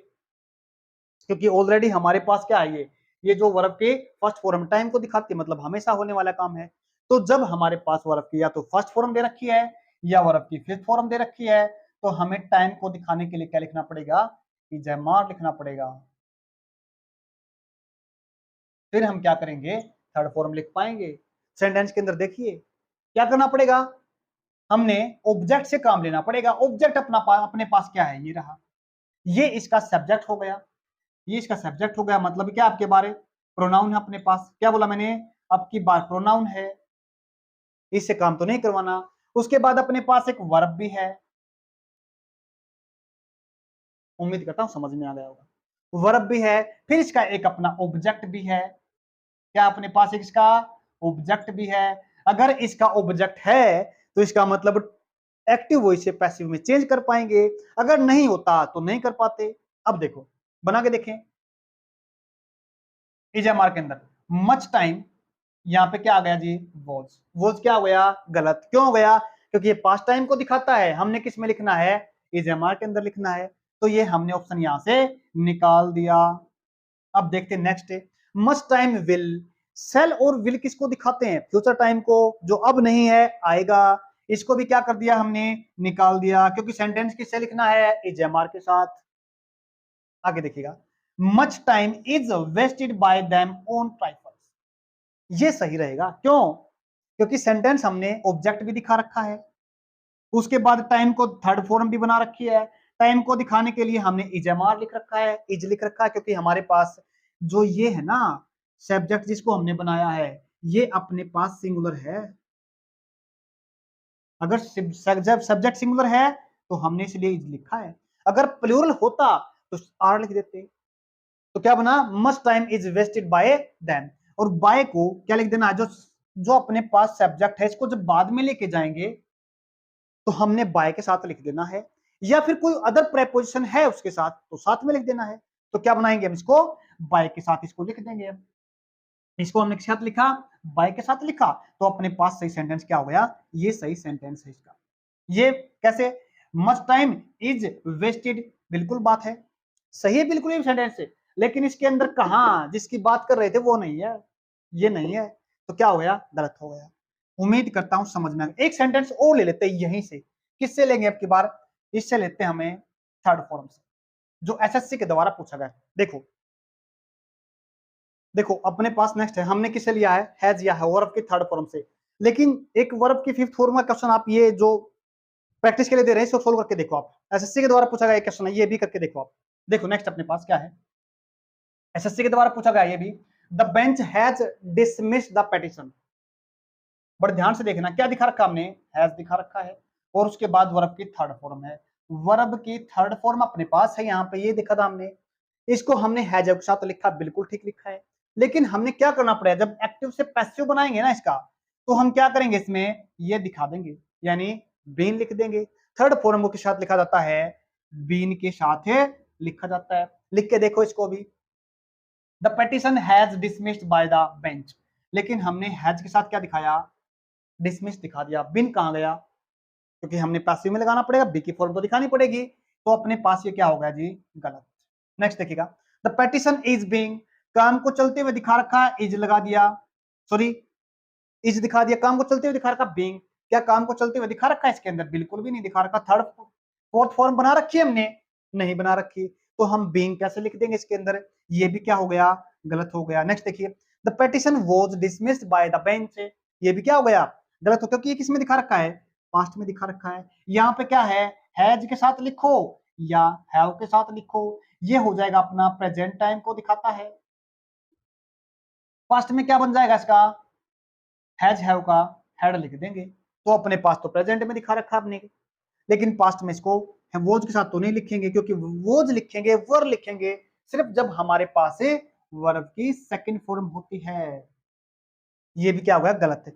क्योंकि ऑलरेडी हमारे पास क्या है, ये जो वर्ब के फर्स्ट फॉर्म टाइम को दिखाती है, मतलब हमेशा होने वाला काम है। तो जब हमारे पास वर्ब की या तो फर्स्ट फॉर्म दे रखी है या वर्ब की फिफ्थ फॉर्म दे रखी है, तो हमें टाइम को दिखाने के लिए क्या लिखना पड़ेगा, इजमार लिखना पड़ेगा। फिर हम क्या करेंगे, थर्ड फॉर्म लिख पाएंगे। सेंटेंस के अंदर देखिए क्या करना पड़ेगा, हमने ऑब्जेक्ट से काम लेना पड़ेगा। ऑब्जेक्ट अपने पास क्या है, ये रहा, ये इसका सब्जेक्ट हो गया, ये इसका सब्जेक्ट हो गया, मतलब क्या आपके बारे, प्रोनाउन है अपने पास। क्या बोला मैंने, आपकी बात प्रोनाउन है, इससे काम तो नहीं करवाना। उसके बाद अपने पास एक वर्ब भी है, उम्मीद करता हूं समझ में आ गया होगा, वर्ब भी है, फिर इसका एक अपना ऑब्जेक्ट भी है। क्या अपने पास एक इसका ऑब्जेक्ट भी है, अगर इसका ऑब्जेक्ट है तो इसका मतलब एक्टिव वॉइस से पैसिव में चेंज कर पाएंगे, अगर नहीं होता तो नहीं कर पाते। अब देखो बना के देखें, इजमार के अंदर मच टाइम, यहाँ पे क्या आ गया जी, वॉज क्या हो गया, गलत क्यों हो गया, क्योंकि ये पास्ट टाइम को दिखाता है, हमने किस में लिखना है, इजमार के अंदर लिखना है, तो ये हमने ऑप्शन यहां से निकाल दिया। अब देखते हैं next, much time will, shall और विल किसको दिखाते हैं, फ्यूचर टाइम को, जो अब नहीं है आएगा, इसको भी क्या कर दिया हमने, निकाल दिया, क्योंकि सेंटेंस किससे लिखना है, इजमार के साथ। आगे देखिएगा, much time is wasted by them on trifles, ये सही रहेगा, क्यों, क्योंकि सेंटेंस हमने ऑब्जेक्ट भी दिखा रखा है, उसके बाद टाइम को थर्ड फॉर्म भी बना रखी है, टाइम को दिखाने के लिए हमने इजमार लिख रखा है, इज लिख रखा है, क्योंकि हमारे पास जो ये है ना सब्जेक्ट जिसको हमने बनाया है, ये अपने पास सिंगुलर है, अगर सब्जेक्ट सिंगुलर है तो हमने इसलिए इज लिखा है, अगर प्लूरल होता तो आर लिख देते। तो क्या बना, much time is wasted by them, और बाय को क्या लिख देना, जो जो अपने पास सब्जेक्ट है इसको जब बाद में लेके जाएंगे तो हमने बाय के साथ लिख देना है, या फिर कोई अदर प्रेपोजिशन है उसके साथ तो साथ में लिख देना है। तो क्या बनाएंगे हम इसको, बाय के साथ इसको लिख देंगे, इसको हमने किसके साथ लिखा, बाय के साथ लिखा, तो अपने पास सही सेंटेंस क्या हो गया, ये सही सेंटेंस है इसका। ये कैसे, मच टाइम इज वेस्टेड, बिल्कुल बात है, सही है, बिल्कुल ये सेंटेंस है, लेकिन इसके अंदर कहा जिसकी बात कर रहे थे वो नहीं है, ये नहीं है, तो क्या हो गया, गलत हो गया। उम्मीद करता हूं समझ में आ गया। एक सेंटेंस और ले लेते हैं यहीं से, किससे लेंगे अब की बार, इससे लेते हैं हमें थर्ड फॉर्म से, जो एसएससी के द्वारा पूछा गया। देखो देखो अपने पास नेक्स्ट है, हमने किसे लिया है, हैज या है, वर्ब की थर्ड फॉर्म से, लेकिन एक वर्ब की फिफ्थ फॉर्म का क्वेश्चन आप ये जो प्रैक्टिस के लिए दे रहे हैं इसको सोल्व करके देखो आप, एसएससी के द्वारा पूछा गया क्वेश्चन है, ये भी करके देखो आप। देखो नेक्स्ट अपने पास क्या है, एसएससी के द्वारा पूछा गया ये भी। The bench has dismissed the petition. बड़े ध्यान से देखना क्या दिखा रखा हमने, हैज दिखा रखा है और उसके बाद वर्ब की थर्ड फॉर्म है। वर्ब की थर्ड फॉर्म अपने पास है, यहाँ पे ये दिखा था हमने, इसको हमने हैज के साथ लिखा, बिल्कुल ठीक लिखा है। लेकिन हमने क्या करना पड़ेगा, जब एक्टिव से पैसिव बनाएंगे ना इसका, तो हम क्या करेंगे, इसमें ये दिखा देंगे, यानी बीन लिख देंगे। थर्ड फॉर्म के साथ लिखा जाता है, बीन के साथ है लिखा जाता है। लिख के देखो इसको भी, the petition has dismissed by the bench. लेकिन हमने हैज के साथ क्या दिखाया, डिसमिस दिखा दिया। बिन कहां गया, क्योंकि हमने पैसिव में लगाना पड़ेगा, बी की फॉर्म तो दिखानी पड़ेगी, तो अपने पास ये क्या हो गया जी, गलत। नेक्स्ट देखिएगा, द पिटीशन इज बीइंग, काम को चलते हुए दिखा रखा है, इज लगा दिया, सॉरी इज दिखा दिया, काम को चलते हुए दिखा रखा बीइंग। क्या काम को चलते हुए दिखा रखा है इसके अंदर, बिल्कुल भी नहीं दिखा रखा। थर्ड फोर्थ फॉर्म बना रखी है हमने, नहीं बना रखी, तो हम बीइंग कैसे लिख देंगे इसके अंदर, ये भी क्या हो गया, गलत हो गया। नेक्स्ट देखिए, the petition was dismissed by the bench, ये भी क्या हो गया, गलत हो, क्योंकि ये किस में दिखा रखा है, पास्ट में दिखा रखा है। यहाँ पे क्या है, हैज के साथ लिखो या हैव के साथ लिखो, ये हो जाएगा अपना प्रेजेंट टाइम को दिखाता है। पास्ट में क्या बन जाएगा इसका, हैज हैव का हैड लिख देंगे, तो अपने पास तो प्रेजेंट में दिखा रखा आपने। लेकिन पास्ट में इसको वोज के साथ तो नहीं लिखेंगे, क्योंकि वोज लिखेंगे, वर लिखेंगे सिर्फ जब हमारे पास से वर्ब की सेकंड फॉर्म होती है। ये भी क्या होगा, गलत है।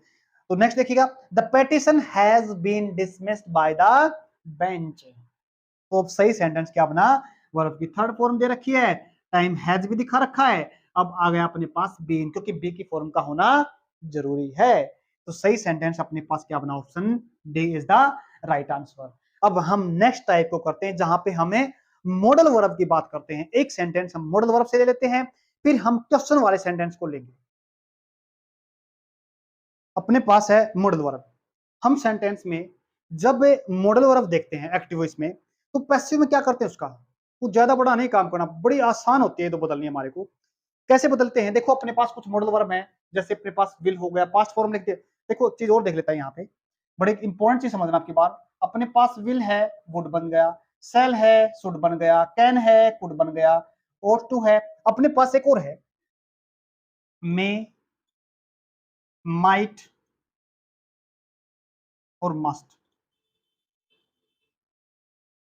तो नेक्स्ट देखिएगा, the petition has been dismissed by the bench. तो सही सेंटेंस क्या बना, वर्ब की थर्ड फॉर्म दे रखी है, टाइम हैज भी दिखा रखा है, अब आ गया अपने पास बीन, क्योंकि बी की फॉर्म का होना जरूरी है। तो सही सेंटेंस अपने पास क्या बना, option D is the right answer. अब हम नेक्स्ट टाइप को करते हैं, जहां पे हमें मॉडल वर्ब की बात करते हैं। एक सेंटेंस हम मॉडल वर्ब से ले लेते हैं, फिर हम क्वेश्चन वाले सेंटेंस को लेंगे। अपने पास है मॉडल वर्ब। हम सेंटेंस में जब मॉडल वर्ब देखते हैं एक्टिव वॉइस में, तो पैसिव में क्या करते हैं उसका, कुछ ज्यादा बड़ा नहीं काम करना, बड़ी आसान होती है तो बदलनी हमारे को। कैसे बदलते हैं, देखो अपने पास कुछ मॉडल वर्ब है, जैसे अपने पास विल हो गया, पास्ट फॉर्म लिख दे। देखो चीज और देख लेता है यहाँ पे, बड़े इंपॉर्टेंट चीज समझना आपकी बात। अपने पास विल है, वुड बन गया, सेल है, शुड बन गया, कैन है, कुड बन गया, और टू है। अपने पास एक और है, मे, माइट और मस्ट,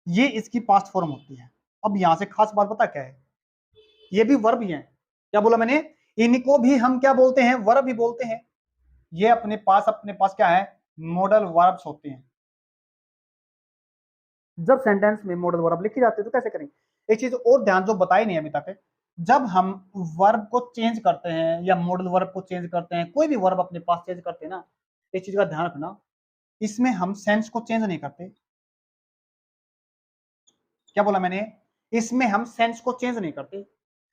ये इसकी पास्ट फॉर्म होती है। अब यहां से खास बात पता क्या है, ये भी वर्ब ही है। क्या बोला मैंने, इनको भी हम क्या बोलते हैं, वर्ब ही बोलते हैं। ये अपने पास क्या है, मॉडल वर्ब्स होते हैं। जब सेंटेंस में मॉडल वर्ब लिखी जाती है तो कैसे करेंगे, एक चीज और ध्यान जो बताई नहीं अभी तक, जब हम वर्ब को चेंज करते हैं या मॉडल वर्ब को चेंज करते हैं, कोई भी वर्ब अपने पास चेंज करते हैं ना, एक चीज का ध्यान रखना, इसमें हम सेंस को चेंज नहीं करते। क्या बोला मैंने, इसमें हम सेंस को चेंज नहीं करते,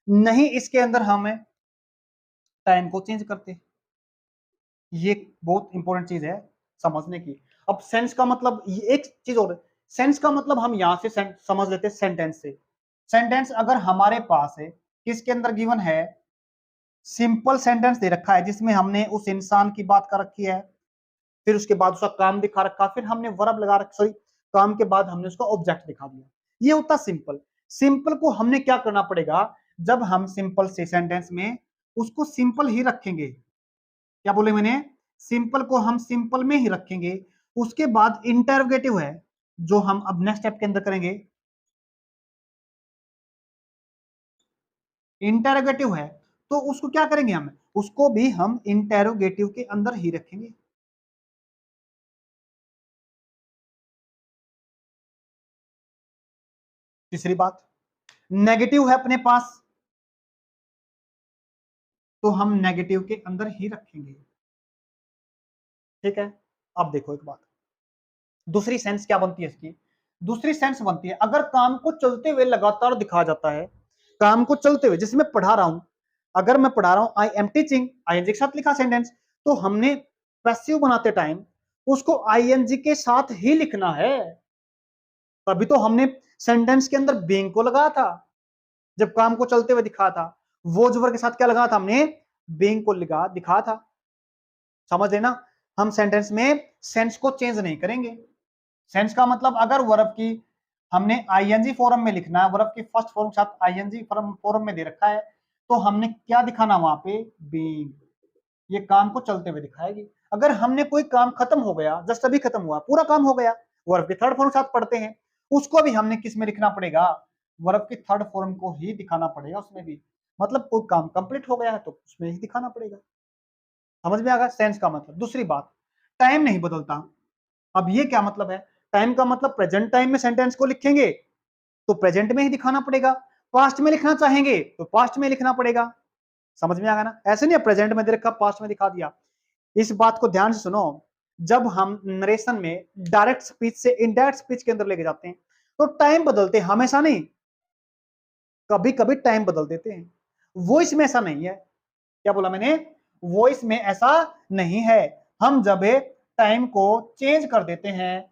नहीं इसके अंदर हम टाइम को चेंज करते। ये बहुत इंपॉर्टेंट चीज है समझने की। अब सेंस का मतलब, ये एक चीज और, सेंस का मतलब हम यहां से समझ लेते हैं सेंटेंस से। सेंटेंस अगर हमारे पास है, किसके अंदर गिवन है, सिंपल सेंटेंस दे रखा है जिसमें हमने उस इंसान की बात कर रखी है, फिर उसके बाद उसका काम दिखा रखा, फिर हमने वर्ब लगा रखा, सॉरी काम के बाद हमने उसका ऑब्जेक्ट दिखा दिया, ये होता सिंपल। सिंपल को हमने क्या करना पड़ेगा, जब हम सिंपल से सेंटेंस में उसको सिंपल ही रखेंगे, क्या बोले मैंने, सिंपल को हम सिंपल में ही रखेंगे। उसके बाद इंटरोगेटिव है जो हम अब नेक्स्ट स्टेप के अंदर करेंगे, इंटरोगेटिव है तो उसको क्या करेंगे, हम उसको भी हम इंटरोगेटिव के अंदर ही रखेंगे। तीसरी बात, नेगेटिव है अपने पास, तो हम नेगेटिव के अंदर ही रखेंगे। ठीक है, अब देखो एक बात, दूसरी सेंस क्या बनती है इसकी, दूसरी सेंस बनती है अगर काम को चलते हुए लगातार दिखाया जाता है, काम को चलते हुए, जैसे मैं पढ़ा रहा हूं, अगर मैं पढ़ा रहा हूं आई एम टीचिंग, आईएनजी के साथ लिखा सेंटेंस, तो हमने पैसिव बनाते टाइम उसको आईएनजी के साथ ही लिखना है। तभी तो हमने सेंटेंस के अंदर बीइंग को लगाया था, जब काम को चलते हुए दिखाया था, वोज वर्ब के साथ क्या लगाया था हमने, बीइंग को लगा दिखाया था। समझ लेना, हम सेंटेंस में सेंस को चेंज नहीं करेंगे। सेंस का मतलब अगर वर्ब की हमने आईएनजी फॉर्म में लिखना है, वर्ब की फर्स्ट फॉर्म के साथ आईएनजी फॉर्म में दे रखा है, तो हमने क्या दिखाना वहां पे, बीइंग। ये काम को चलते हुए दिखाएगी। अगर हमने कोई काम खत्म हो गया, जस्ट अभी खत्म हुआ, पूरा काम हो गया, वर्ब के थर्ड फॉर्म के साथ पढ़ते हैं, उसको भी हमने किस में लिखना पड़ेगा, वर्ब के थर्ड फॉर्म को ही दिखाना पड़ेगा उसमें भी। मतलब कोई काम कंप्लीट हो गया है तो उसमें ही दिखाना पड़ेगा। समझ में आ गया सेंस का मतलब। दूसरी बात, टाइम नहीं बदलता। अब ये क्या मतलब है, टाइम का मतलब प्रेजेंट टाइम में सेंटेंस को लिखेंगे तो प्रेजेंट में ही दिखाना पड़ेगा, पास्ट में लिखना चाहेंगे तो पास्ट में लिखना पड़ेगा। समझ में आ गया ना, ऐसे नहीं प्रेजेंट में दे रखा पास्ट में दिखा दिया। इस बात को ध्यान से सुनो, जब हम नरेशन में डायरेक्ट स्पीच से इनडायरेक्ट स्पीच के अंदर लेके जाते हैं तो टाइम बदलते हैं, हमेशा नहीं, कभी कभी टाइम बदल देते हैं। वॉइस में ऐसा नहीं है। क्या बोला मैंने, वॉइस में ऐसा नहीं है। हम जब टाइम को चेंज कर देते हैं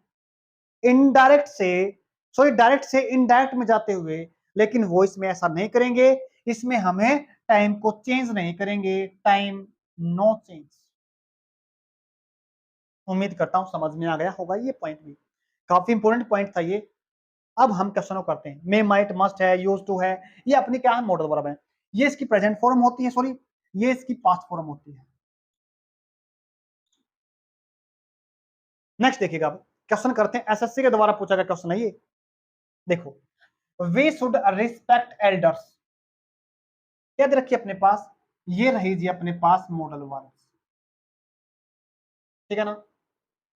इनडायरेक्ट से, सॉरी डायरेक्ट से इनडायरेक्ट में जाते हुए, लेकिन वॉइस में ऐसा नहीं करेंगे। इसमें हमें टाइम को चेंज नहीं करेंगे, टाइम नो चेंज। उम्मीद करता हूं समझ में आ गया होगा ये पॉइंट भी, काफी इंपोर्टेंट पॉइंट था ये। अब हम क्वेश्चन करते हैं, मे माइट मस्ट है यूज टू है, ये अपनी क्या है, मॉडल वर्ब है। ये इसकी प्रेजेंट फॉर्म होती है, सॉरी ये इसकी पास्ट फॉर्म होती है। नेक्स्ट देखिएगा, अब क्वेश्चन करते हैं, एसएससी के द्वारा पूछा गया क्वेश्चन है ये। देखो, वी शुड रिस्पेक्ट एल्डर्स, क्या दे रखी है अपने पास, ये रही जी अपने पास मॉडल वर्ब। ठीक है ना,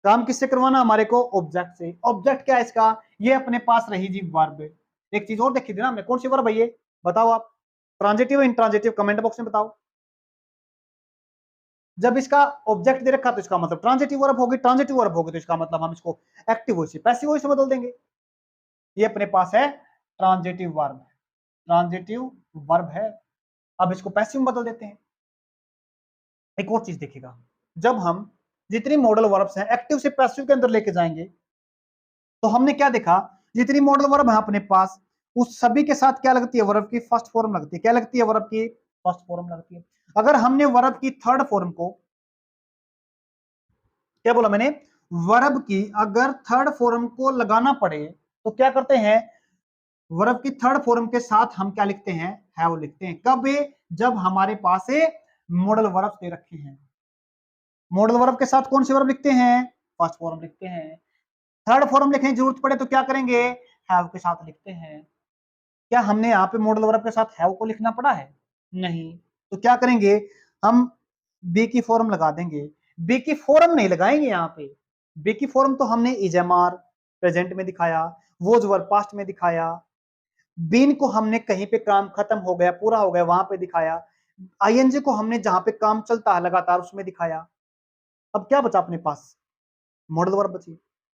काम किससे करवाना, हमारे को ऑब्जेक्ट से। ऑब्जेक्ट क्या है इसका, ये अपने पास रही जी वर्ब। एक चीज और देखी थी ना हमने, कौन सी वर्ब है ये, बताओ आप, ट्रांजिटिव इंट्रांजिटिव, कमेंट बॉक्स में बताओ। जब इसका ऑब्जेक्ट दे रखा तो इसका मतलब ट्रांजिटिव वर्ब होगी, ट्रांजिटिव वर्ब होगी तो इसका मतलब हम इसको एक्टिव वॉइस से पैसिव वॉइस से बदल देंगे। ये अपने पास है ट्रांजिटिव वर्ब, ट्रांजिटिव वर्ब है। अब इसको पैसिव में बदल देते हैं। एक और चीज देखिएगा, जब हम जितनी मॉडल वर्ब्स हैं एक्टिव से पैसिव के अंदर लेके जाएंगे तो हमने क्या देखा, जितनी मॉडल वर्ब है अपने पास उस सभी के साथ क्या लगती है, वर्ब की फर्स्ट फॉर्म लगती है। क्या लगती है, वर्ब की फर्स्ट फॉर्म लगती है। अगर हमने वर्ब की थर्ड फॉर्म को, क्या बोला मैंने, वर्ब की अगर थर्ड फॉर्म को लगाना पड़े तो क्या करते हैं, वर्ब की थर्ड फॉर्म के साथ हम क्या लिखते हैं, हैव लिखते हैं। कब, जब हमारे पास मॉडल वर्ब दे रखे हैं। मॉडल वर्ब के साथ कौन सी वर्ब लिखते हैं, फर्स्ट फॉर्म लिखते हैं। थर्ड फॉर्म लिखने की जरूरत पड़े तो क्या करेंगे, हैव के साथ लिखते हैं। क्या हमने यहाँ पे मॉडल वर्ब के साथ हैव को लिखना पड़ा है, नहीं। तो क्या करेंगे, हम बी की फॉर्म लगा देंगे। बी की फॉर्म नहीं लगाएंगे यहाँ पे, बी की फॉर्म तो हमने इजमार प्रेजेंट में दिखाया, वोज वर्ब पास्ट में दिखाया, बीन को हमने कहीं पे काम खत्म हो गया पूरा हो गया वहां पे दिखाया, आईएनजी को हमने जहां पे काम चलता है लगातार उसमें दिखाया। अब क्या बचा अपने पास, मॉडल वर्ब बची।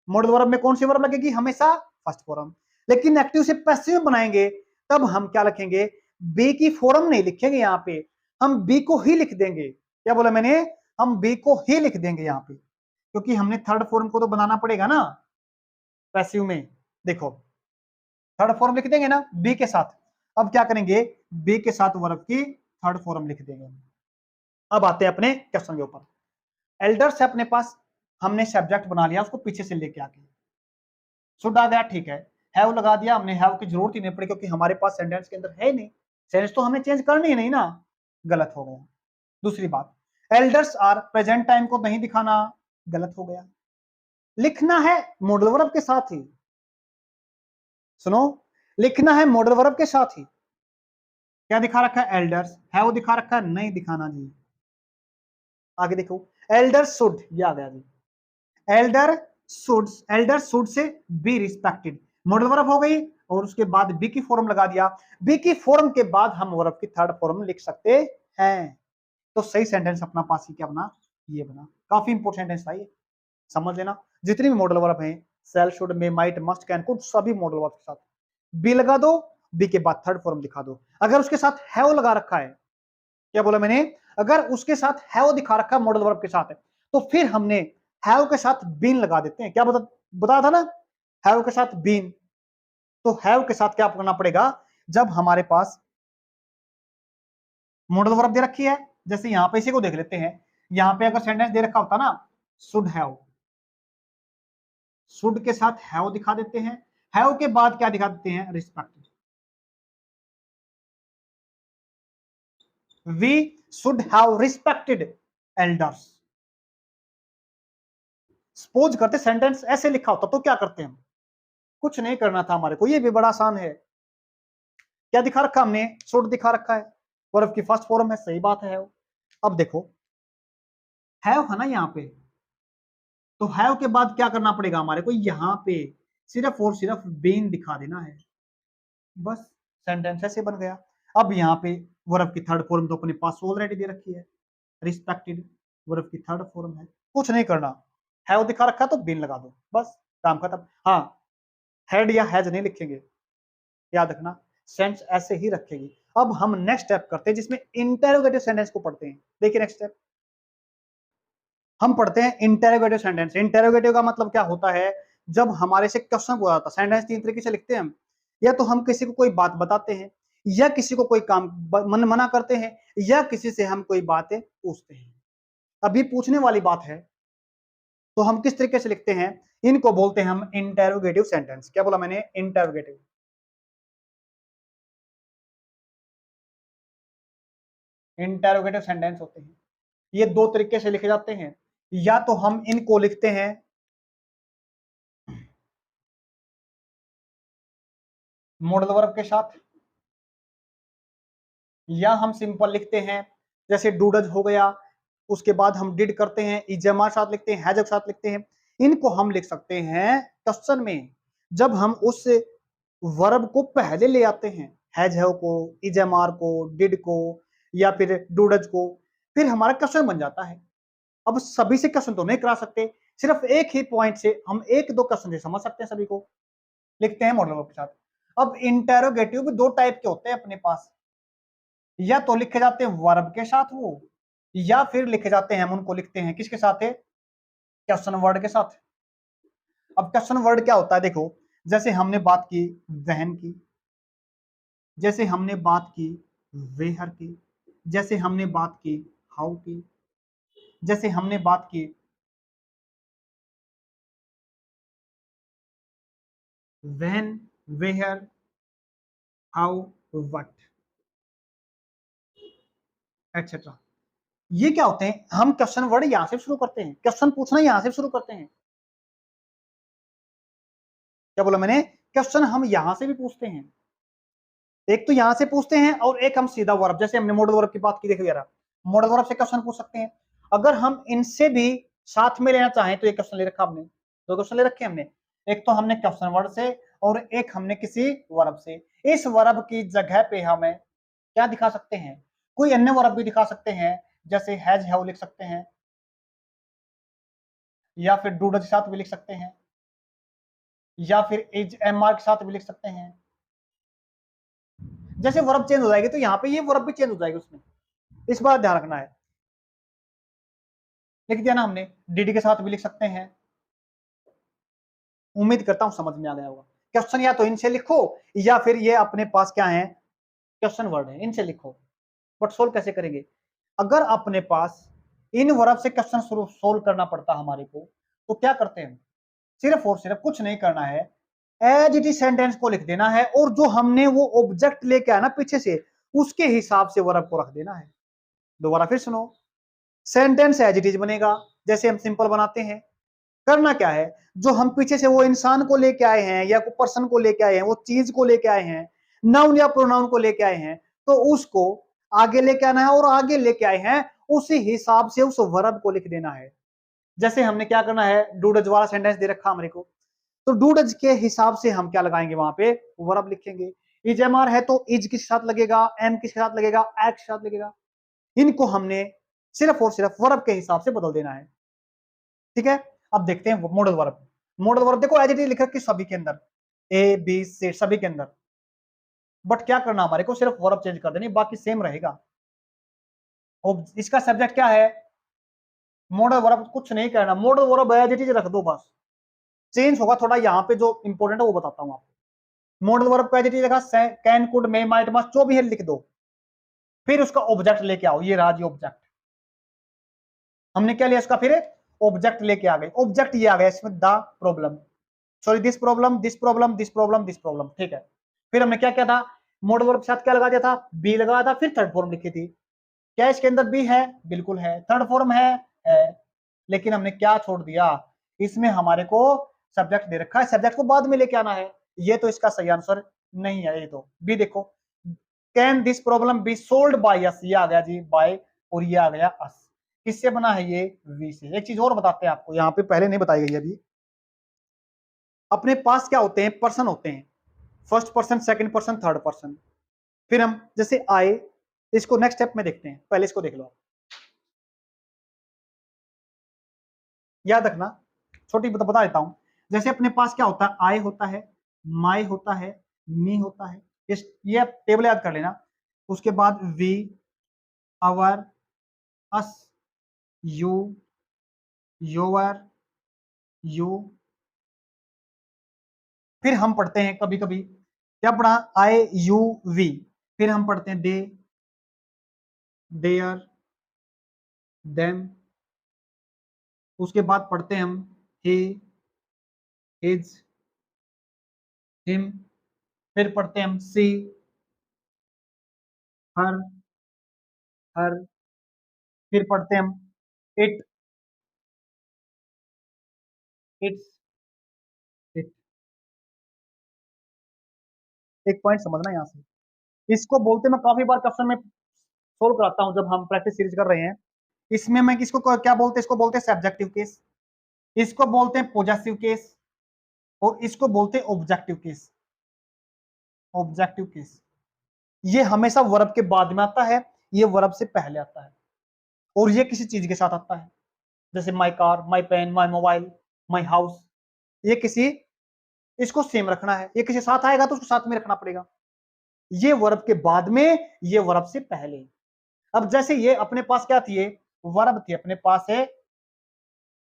मॉडल वर्ब में कौन सी वर्ब लगेगी, हमेशा फर्स्ट फॉर्म। लेकिन एक्टिव से पैसिव बनाएंगे तब हम क्या लिखेंगे, बी की फॉर्म नहीं लिखेंगे यहाँ पे, हम बी को ही लिख देंगे। क्या बोला मैंने, हम बी को ही लिख देंगे यहाँ पे, क्योंकि हमने थर्ड फॉर्म को तो बनाना पड़ेगा ना पैसिव में। देखो, थर्ड फॉर्म लिख देंगे ना बी के साथ। अब क्या करेंगे, बी के साथ वर्ब की थर्ड फॉर्म लिख देंगे। अब आते हैं अपने क्वेश्चन के ऊपर। एल्डर्स है अपने पास, हमने सब्जेक्ट बना लिया उसको पीछे से लेके आके, शुड आ गया, ठीक है। हैव लगा दिया हमने, हैव की जरूरत ही नहीं पड़ी क्योंकि हमारे पास सेंटेंस के अंदर है ही नहीं, सेंटेंस तो हमें चेंज करनी ही नहीं ना, गलत हो गया। दूसरी बात, एल्डर्स आर प्रेजेंट टाइम को नहीं दिखाना, गलत हो गया। लिखना है मॉडल वर्ब के साथ ही, सुनो, लिखना है मॉडल वर्ब के साथ ही। क्या दिखा रखा है, एल्डर्स, हैव दिखा रखा है, नहीं दिखाना जी। आगे देखो, एल्डर शुड, ये आ गया जी, एल्डर शुड, एल्डर शुड से बी रिस्पेक्टेड, मॉडल वर्ब हो गई और उसके बाद बी की फॉर्म लगा दिया। बी की फॉर्म के बाद हम वर्ब की थर्ड फॉर्म लिख सकते हैं। तो सही सेंटेंस अपना पास ही क्या बना, ये बना। काफी इंपोर्टेंट सेंटेंस था ये, समझ लेना। जितनी भी मॉडल वर्ब है, shall, should, may, might, must, can, could, सभी मॉडल वर्ब के साथ बी लगा दो, बी के बाद थर्ड फॉर्म दिखा दो। अगर उसके साथ हैव लगा रखा है, क्या बोला मैंने, अगर उसके साथ हैव दिखा रखा है मॉडल वर्ब के साथ है तो फिर हमने हैव के साथ बीन लगा देते हैं। क्या बताया था ना, हैव के साथ बीन। तो हैव के साथ क्या करना पड़ेगा, जब हमारे पास मॉडल वर्ब दे रखी है, जैसे यहां पे इसी को देख लेते हैं, यहां पे अगर सेंटेंस दे रखा होता ना, शुड हैव, शुड के साथ हैव दिखा देते हैं, हैव के बाद क्या दिखा देते हैं, respect. We should have respected elders. Suppose करते सेंटेंस ऐसे लिखा होता तो क्या करते हम? कुछ नहीं करना था हमारे को, ये भी बड़ा आसान है। क्या दिखा रखा हमने? शुड दिखा रखा है, वर्ब की फर्स्ट फॉर्म है, सही बात है। अब देखो हैव है ना यहाँ पे, तो हैव के बाद क्या करना पड़ेगा हमारे को? यहाँ पे सिर्फ और सिर्फ बीन दिखा देना है, बस सेंटेंस ऐसे बन गया। अब यहाँ पे वर्ब की थर्ड फॉर्म तो अपने पास ऑलरेडी दे रखी है, रिस्पेक्टेड, वर्ब की थर्ड फॉर्म है, कुछ नहीं करना। हैव दिखा रखा तो बीन लगा दो, बस काम खत्म। हाँ, हैड या हैज नहीं लिखेंगे, याद रखना, सेंस ऐसे ही रखेगी। अब हम नेक्स्ट स्टेप करते हैं जिसमें इंटेरोगेटिव सेंटेंस को पढ़ते हैं। देखिए नेक्स्ट स्टेप हम पढ़ते हैं इंटेरोगेटिव सेंटेंस। इंटेरोगेटिव का मतलब क्या होता है? जब हमारे से क्वेश्चन पूछा जाता है। सेंटेंस तीन तरीके से लिखते हैं हम, या तो हम किसी को कोई बात बताते हैं, या किसी को कोई काम मना करते हैं, या किसी से हम कोई बातें पूछते हैं। अभी पूछने वाली बात है तो हम किस तरीके से लिखते हैं? इनको बोलते हैं हम इंटेरोगेटिव सेंटेंस। क्या बोला मैंने? इंटेरोगेटिव। इंटेरोगेटिव सेंटेंस होते हैं, ये दो तरीके से लिखे जाते हैं। या तो हम इनको लिखते हैं मॉडल वर्ब के साथ, या हम सिंपल लिखते हैं जैसे डूडज हो गया, उसके बाद हम डिड करते हैं, इजमा साथ लिखते हैं, हैज के साथ लिखते हैं। इनको हम लिख सकते हैं क्वेश्चन में जब हम उस वर्ब को पहले ले आते हैं, हैज है को, इजमार को, डिड को, या फिर डूडज को, फिर हमारा क्वेश्चन बन जाता है। अब सभी से क्वेश्चन तो नहीं करा सकते, सिर्फ एक ही पॉइंट से हम एक दो क्वेश्चन से समझ सकते हैं, सभी को लिखते हैं मॉडल वर्ब के साथ। अब इंटेरोगेटिव भी दो टाइप के होते हैं अपने पास, या तो लिखे जाते हैं वर्ब के साथ वो, या फिर लिखे जाते हैं, हम उनको लिखते हैं किसके साथ है? क्वेश्चन वर्ड के साथ। अब क्वेश्चन वर्ड क्या होता है? देखो, जैसे हमने बात की वहन की, जैसे हमने बात की वेहर की, जैसे हमने बात की हाउ की, जैसे हमने बात की when, where, how, what, etcetera. ये क्या होते हैं? हम क्वेश्चन वर्ड यहां से शुरू करते हैं, क्वेश्चन पूछना यहां से शुरू करते हैं। क्या बोला मैंने? क्वेश्चन हम यहां से भी पूछते हैं, एक तो यहां से पूछते हैं और एक हम सीधा वर्ब, जैसे हमने मॉडल वर्ब की बात की, देखो यार मॉडल वर्ब से क्वेश्चन पूछ सकते हैं। अगर हम इनसे भी साथ में लेना चाहें तो एक क्वेश्चन ले रखा हमने, दो क्वेश्चन ले रखे हमने, एक तो हमने क्वेश्चन वर्ड से और एक हमने किसी वर्ब से। इस वर्ब की जगह पे हमें क्या दिखा सकते हैं? कोई अन्य वर्ब भी दिखा सकते हैं, जैसे हैज हैव लिख सकते हैं, या फिर डूड के साथ भी लिख सकते हैं, या फिर इज एम आर के साथ भी लिख सकते हैं। जैसे वर्ब चेंज हो जाएगी तो यहाँ पे ये वर्ब भी चेंज हो जाएगी उसमें, इस बात ध्यान रखना है। लिख दिया ना हमने, डीडी के साथ भी लिख सकते हैं। उम्मीद करता हूं समझ में आ गया होगा। क्वेश्चन या तो इनसे लिखो, या फिर ये अपने पास क्या है? क्वेश्चन वर्ड है, इनसे लिखो। बट सोल्व कैसे करेंगे? अगर अपने पास इन वर्ब से क्वेश्चन सोल्व करना पड़ता हमारे को, तो क्या करते हैं? सिर्फ और सिर्फ कुछ नहीं करना है, एज इट इज सेंटेंस को लिख देना है, और जो हमने वो ऑब्जेक्ट लेके आया ना पीछे से, उसके हिसाब से वर्ब को रख देना है। दोबारा फिर सुनो, सेंटेंस एज इट इज बनेगा जैसे हम सिंपल बनाते हैं। करना क्या है? जो हम पीछे से वो इंसान को लेके आए हैं, या को पर्सन को लेके आए हैं, वो चीज को लेके आए हैं, नाउन या प्रोनाउन को लेके आए हैं, तो उसको आगे लेके आना है, और आगे लेके आए हैं उसी हिसाब से उस वर्ब को लिख देना है। जैसे हमने क्या करना है, डूडज वाला सेंटेंस दे रखा हमारे को, तो डूडज के हिसाब से हम क्या लगाएंगे? वहां पे वर्ब लिखेंगे। इज एम आर है तो इज किसके साथ लगेगा, एम किसके साथ लगेगा, एक्स के साथ लगेगा। इनको हमने सिर्फ और सिर्फ वर्ब के हिसाब से बदल देना है। ठीक है, अब देखते हैं मॉडल वर्ब। मॉडल वर्ब देखो एज इट इज लिख रखी सभी के अंदर, ए बी सी सभी के अंदर, बट क्या करना हमारे को? सिर्फ वर्ब चेंज कर देनी, बाकी सेम रहेगा। इसका सब्जेक्ट क्या है? Modal verb. कुछ नहीं करना, modal verb as it is रख दो बस, चेंज होगा थोड़ा यहाँ पे जो इंपॉर्टेंट है वो बताता हूँ आपको। मॉडल वर्ब का एज इट इज रखा, can could may might must जो भी है लिख दो, फिर उसका ऑब्जेक्ट लेके आओ। ये रहा जी ऑब्जेक्ट, हमने क्या लिया इसका? फिर ऑब्जेक्ट लेके आ गए। ऑब्जेक्ट ये आ गया इसमें, the problem, sorry this problem, this problem, this problem, this problem. ठीक है, फिर हमने क्या किया था? मॉडल वर्ब के साथ क्या लगा दिया था? बी लगाया था, फिर थर्ड फॉर्म लिखी थी। क्या इसके अंदर बी है? बिल्कुल है। थर्ड फॉर्म है। लेकिन हमने क्या छोड़ दिया, इसमें हमारे को सब्जेक्ट दे रखा है, सब्जेक्ट को बाद में लेके आना है। ये तो इसका सही आंसर नहीं है। ये तो बी देखो, can this problem be solved by us, ये आ गया जी बाय, और ये आ गया अस। किससे बना है ये? वी से। एक चीज और बताते हैं आपको, यहाँ पे पहले नहीं बताई गई अभी। अपने पास क्या होते हैं? पर्सन होते हैं, first person, second person, third person. फिर हम जैसे आए, इसको नेक्स्ट स्टेप में देखते हैं, पहले इसको देख लो। याद रखना, छोटी बता देता हूं। जैसे अपने पास क्या होता है? आई होता है, माई होता है, मी होता है। ये टेबल याद कर लेना। उसके बाद we, our, us, you, your, you. फिर हम पढ़ते हैं कभी कभी, क्या पढ़ा? I, you, we. फिर हम पढ़ते हैं दे, देयर, देम। उसके बाद पढ़ते हैं हम ही, हिज, हिम। फिर पढ़ते हैं हम सी, हर, हर। फिर पढ़ते हैं हम इट, इट्स, इट। एक पॉइंट समझना यहाँ से, इसको बोलते, मैं काफी बार क्वेश्चन में सोल्व कराता हूँ जब हम प्रैक्टिस सीरीज कर रहे हैं। इसमें मैं किसको क्या बोलते हैं? इसको बोलते हैं सब्जेक्टिव केस, इसको बोलते हैं पॉजेसिव केस, और इसको बोलते हैं ऑब्जेक्टिव केस। ऑब्जेक्टिव केस ये हमेशा वर्ब के बाद में आता है, ये वर्ब से पहले आता है, और ये किसी चीज के साथ आता है। जैसे my car, my pen, my mobile, my house. ये किसी, इसको सेम रखना है, ये किसी साथ आएगा तो उसको साथ में रखना पड़ेगा। ये वर्ब के बाद में, ये वर्ब से पहले। अब जैसे ये अपने पास क्या थी? ये वर्ब थी अपने पास है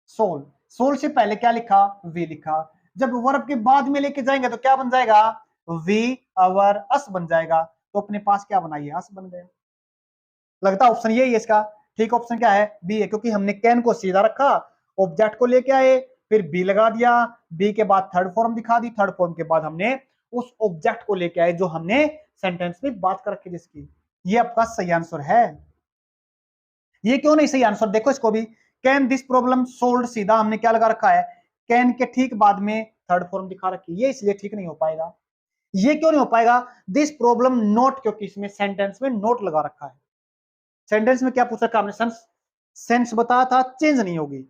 सोल, सोल से पहले क्या लिखा? वी लिखा। जब वर्ब के बाद में लेके जाएंगे तो क्या बन जाएगा? वी, अवर, अस बन जाएगा। तो अपने पास क्या बना? ये अस बन गया। लगता ऑप्शन यही है इसका। ठीक ऑप्शन क्या है? बी है, क्योंकि हमने कैन को सीधा रखा, ऑब्जेक्ट को लेके आए, फिर बी लगा दिया, बी के बाद थर्ड फॉर्म दिखा दी, थर्ड फॉर्म के बाद हमने उस ऑब्जेक्ट को लेके आए जो हमने सेंटेंस में बात कर रखी जिसकी। ये आपका सही आंसर है। ये क्यों नहीं सही आंसर? देखो इसको भी, कैन दिस प्रॉब्लम सोल्व, सीधा हमने क्या लगा रखा है? कैन के ठीक बाद में थर्ड फॉर्म दिखा रखी है, ये इसलिए ठीक नहीं हो पाएगा। ये क्यों नहीं हो पाएगा? दिस प्रॉब्लम नोट, क्योंकि इसमें सेंटेंस में नोट लगा रखा है। सेंटेंस में क्या पूछ रखा हमने? सेंस बताया था, चेंज नहीं होगी।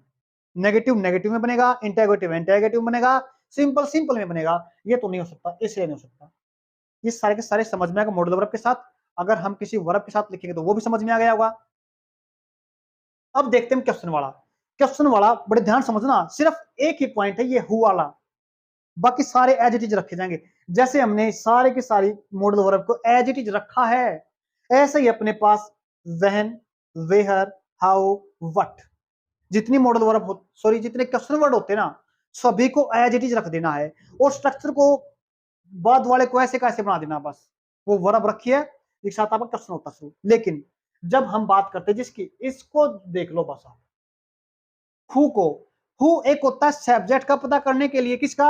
नेगेटिव नेगेटिव में बनेगा, इंटेरोगेटिव इंटेरोगेटिव बनेगा, सिंपल सिंपल में बनेगा। ये तो नहीं हो सकता, इसलिए नहीं हो सकता। ये सारे के सारे समझ में आएगा मॉडल वर्ब के साथ। अगर हम किसी वर्ब के साथ लिखेंगे तो वो भी समझ में आ गया होगा। अब देखते हैं क्वेश्चन वाला। क्वेश्चन वाला बड़े ध्यान समझना, सिर्फ एक ही पॉइंट है ये हु वाला, बाकी सारे एज इट इज रखे जाएंगे। जैसे हमने सारे के सारी मॉडल वर्ब को एज इट इज रखा है, ऐसे ही अपने पास व्हेन, वेयर, हाउ, व्हाट, जितनी मॉडल वर्ब हो, सॉरी जितने क्वेश्चन वर्ड होते हैं ना, सभी को एज इट इज रख देना है, और स्ट्रक्चर को बाद वाले को ऐसे कैसे बना देना, बस वो वर्ब रखी है, एक साथ आपका क्वेश्चन होता शुरू। लेकिन जब हम बात करते हैं जिसकी, इसको देख लो बस आप, हु को, हु एक होता है सब्जेक्ट का पता करने के लिए, किसका?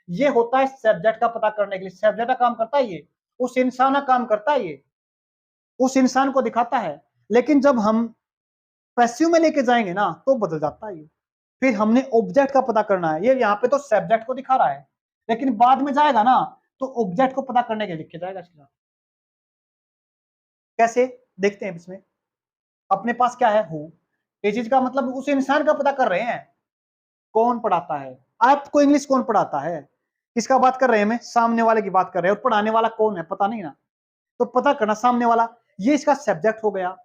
ये होता है सब्जेक्ट का पता करने के लिए, सब्जेक्ट का काम करता है ये, उस इंसान का काम करता है ये, उस इंसान को दिखाता है। लेकिन जब हम पैसिव में लेके जाएंगे ना तो बदल जाता है ये। फिर हमने ऑब्जेक्ट का पता करना है, ये यहाँ पे तो सब्जेक्ट को दिखा रहा है, लेकिन बाद में जाएगा ना तो ऑब्जेक्ट को पता करने के लिए लिखे जाएगा इसके साथ। कैसे? देखते हैं इसमें। अपने पास क्या है? हु। ये चीज का मतलब उस इंसान का पता कर रहे हैं, कौन पढ़ाता है आपको इंग्लिश, कौन पढ़ाता है, किसका बात कर रहे हैं? मैं सामने वाले की बात कर रहे हैं, और पढ़ाने वाला कौन है पता नहीं ना, तो पता करना सामने वाला। ये इसका सब्जेक्ट हो गया,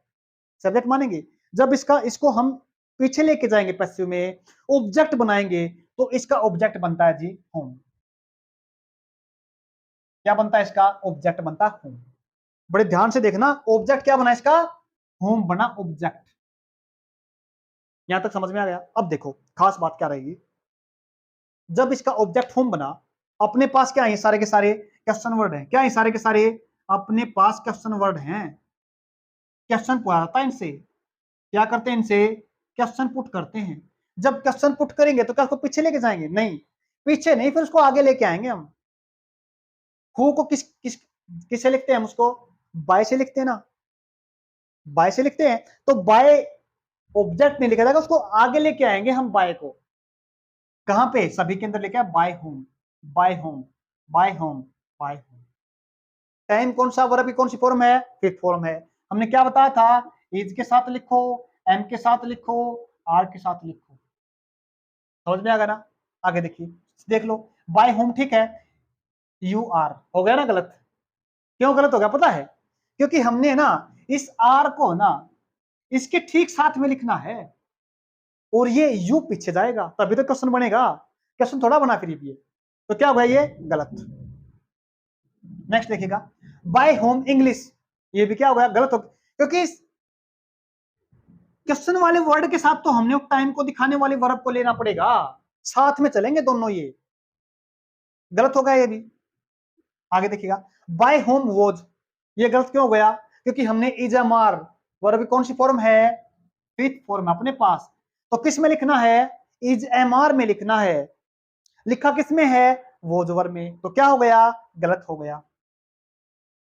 सब्जेक्ट मानेंगे। जब इसका, इसको हम पीछे लेके जाएंगे पैसिव में, ऑब्जेक्ट बनाएंगे, तो इसका ऑब्जेक्ट बनता है जी होम। क्या बनता है इसका? ऑब्जेक्ट बनता है होम। बड़े ध्यान से देखना, ऑब्जेक्ट क्या बना इसका? होम बना ऑब्जेक्ट। यहां तक समझ में आ गया? अब देखो खास बात क्या रहेगी, जब इसका ऑब्जेक्ट होम बना, अपने पास क्या है? सारे के सारे क्वेश्चन वर्ड हैं। क्या है? सारे के सारे अपने पास क्वेश्चन वर्ड हैं। क्वेश्चन पूछा था इनसे, क्या करते हैं? इनसे क्वेश्चन पुट करते हैं। जब क्वेश्चन पुट करेंगे तो क्या उसको पीछे लेके जाएंगे? नहीं, पीछे नहीं, फिर उसको आगे लेके आएंगे हम। हु को किस किस किससे लिखते हैं हम? उसको बाय से लिखते हैं ना। बाय से लिखते हैं, तो बाय ऑब्जेक्ट नहीं लिखा जाएगा, उसको आगे लेके आएंगे हम बाय को। कहां पे? सभी के अंदर लेके आए, by home, by home, by home, by home. Time कौन सा वर्ब की कौन सी फॉर्म है? फिफ्थ फॉर्म है। हमने क्या बताया था? इज के साथ लिखो, एम के साथ लिखो, आर के साथ लिखो। समझ में आ गया ना? आगे देखिए, देख लो, बाय होम ठीक है, यू आर हो गया ना गलत? क्यों गलत हो गया पता है? क्योंकि हमने ना इस आर को ना इसके ठीक साथ में लिखना है, और ये यू पीछे जाएगा, तभी तो क्वेश्चन बनेगा। क्वेश्चन थोड़ा बना फिर ये, तो क्या होगा? ये गलत। नेक्स्ट देखिएगा, बाय होम इंग्लिश, ये भी क्या हो गया? गलत हो, क्योंकि क्वेश्चन वाले वर्ड के साथ तो हमने टाइम को दिखाने वाले वर्ब को लेना पड़ेगा, साथ में चलेंगे दोनों, ये गलत होगा ये भी। आगे देखिएगा, बाय होम वॉज, ये गलत क्यों हो गया? क्योंकि हमने इज एम आर, वर्ब कौन सी फॉर्म है? फिफ्थ फॉर्म अपने पास, तो किस में लिखना है? इज एम आर में लिखना है। लिखा किस में है? वॉज वर्ब में, तो क्या हो गया? गलत हो गया।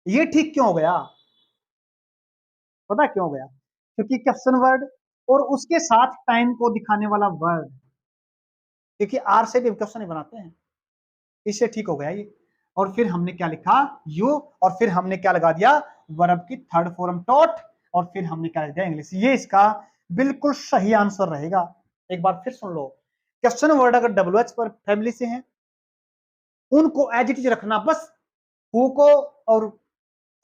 ये ठीक क्यों हो गया? पता क्यों हो गया? क्योंकि क्वेश्चन वर्ड और उसके साथ टाइम को दिखाने वाला वर्ड, क्योंकि आर से भी क्वेश्चन ही बनाते हैं, इससे ठीक हो गया ये। और फिर हमने क्या लिखा? यू, और फिर हमने क्या लगा दिया? वर्ब की थर्ड फॉर्म टॉट, और फिर हमने क्या लगा दिया? इंग्लिश। ये इसका बिल्कुल सही आंसर रहेगा। एक बार फिर सुन लो, क्वेश्चन वर्ड अगर डब्ल्यू एच पर फैमिली से हैं, उनको एज इट इज रखना, बस हु को और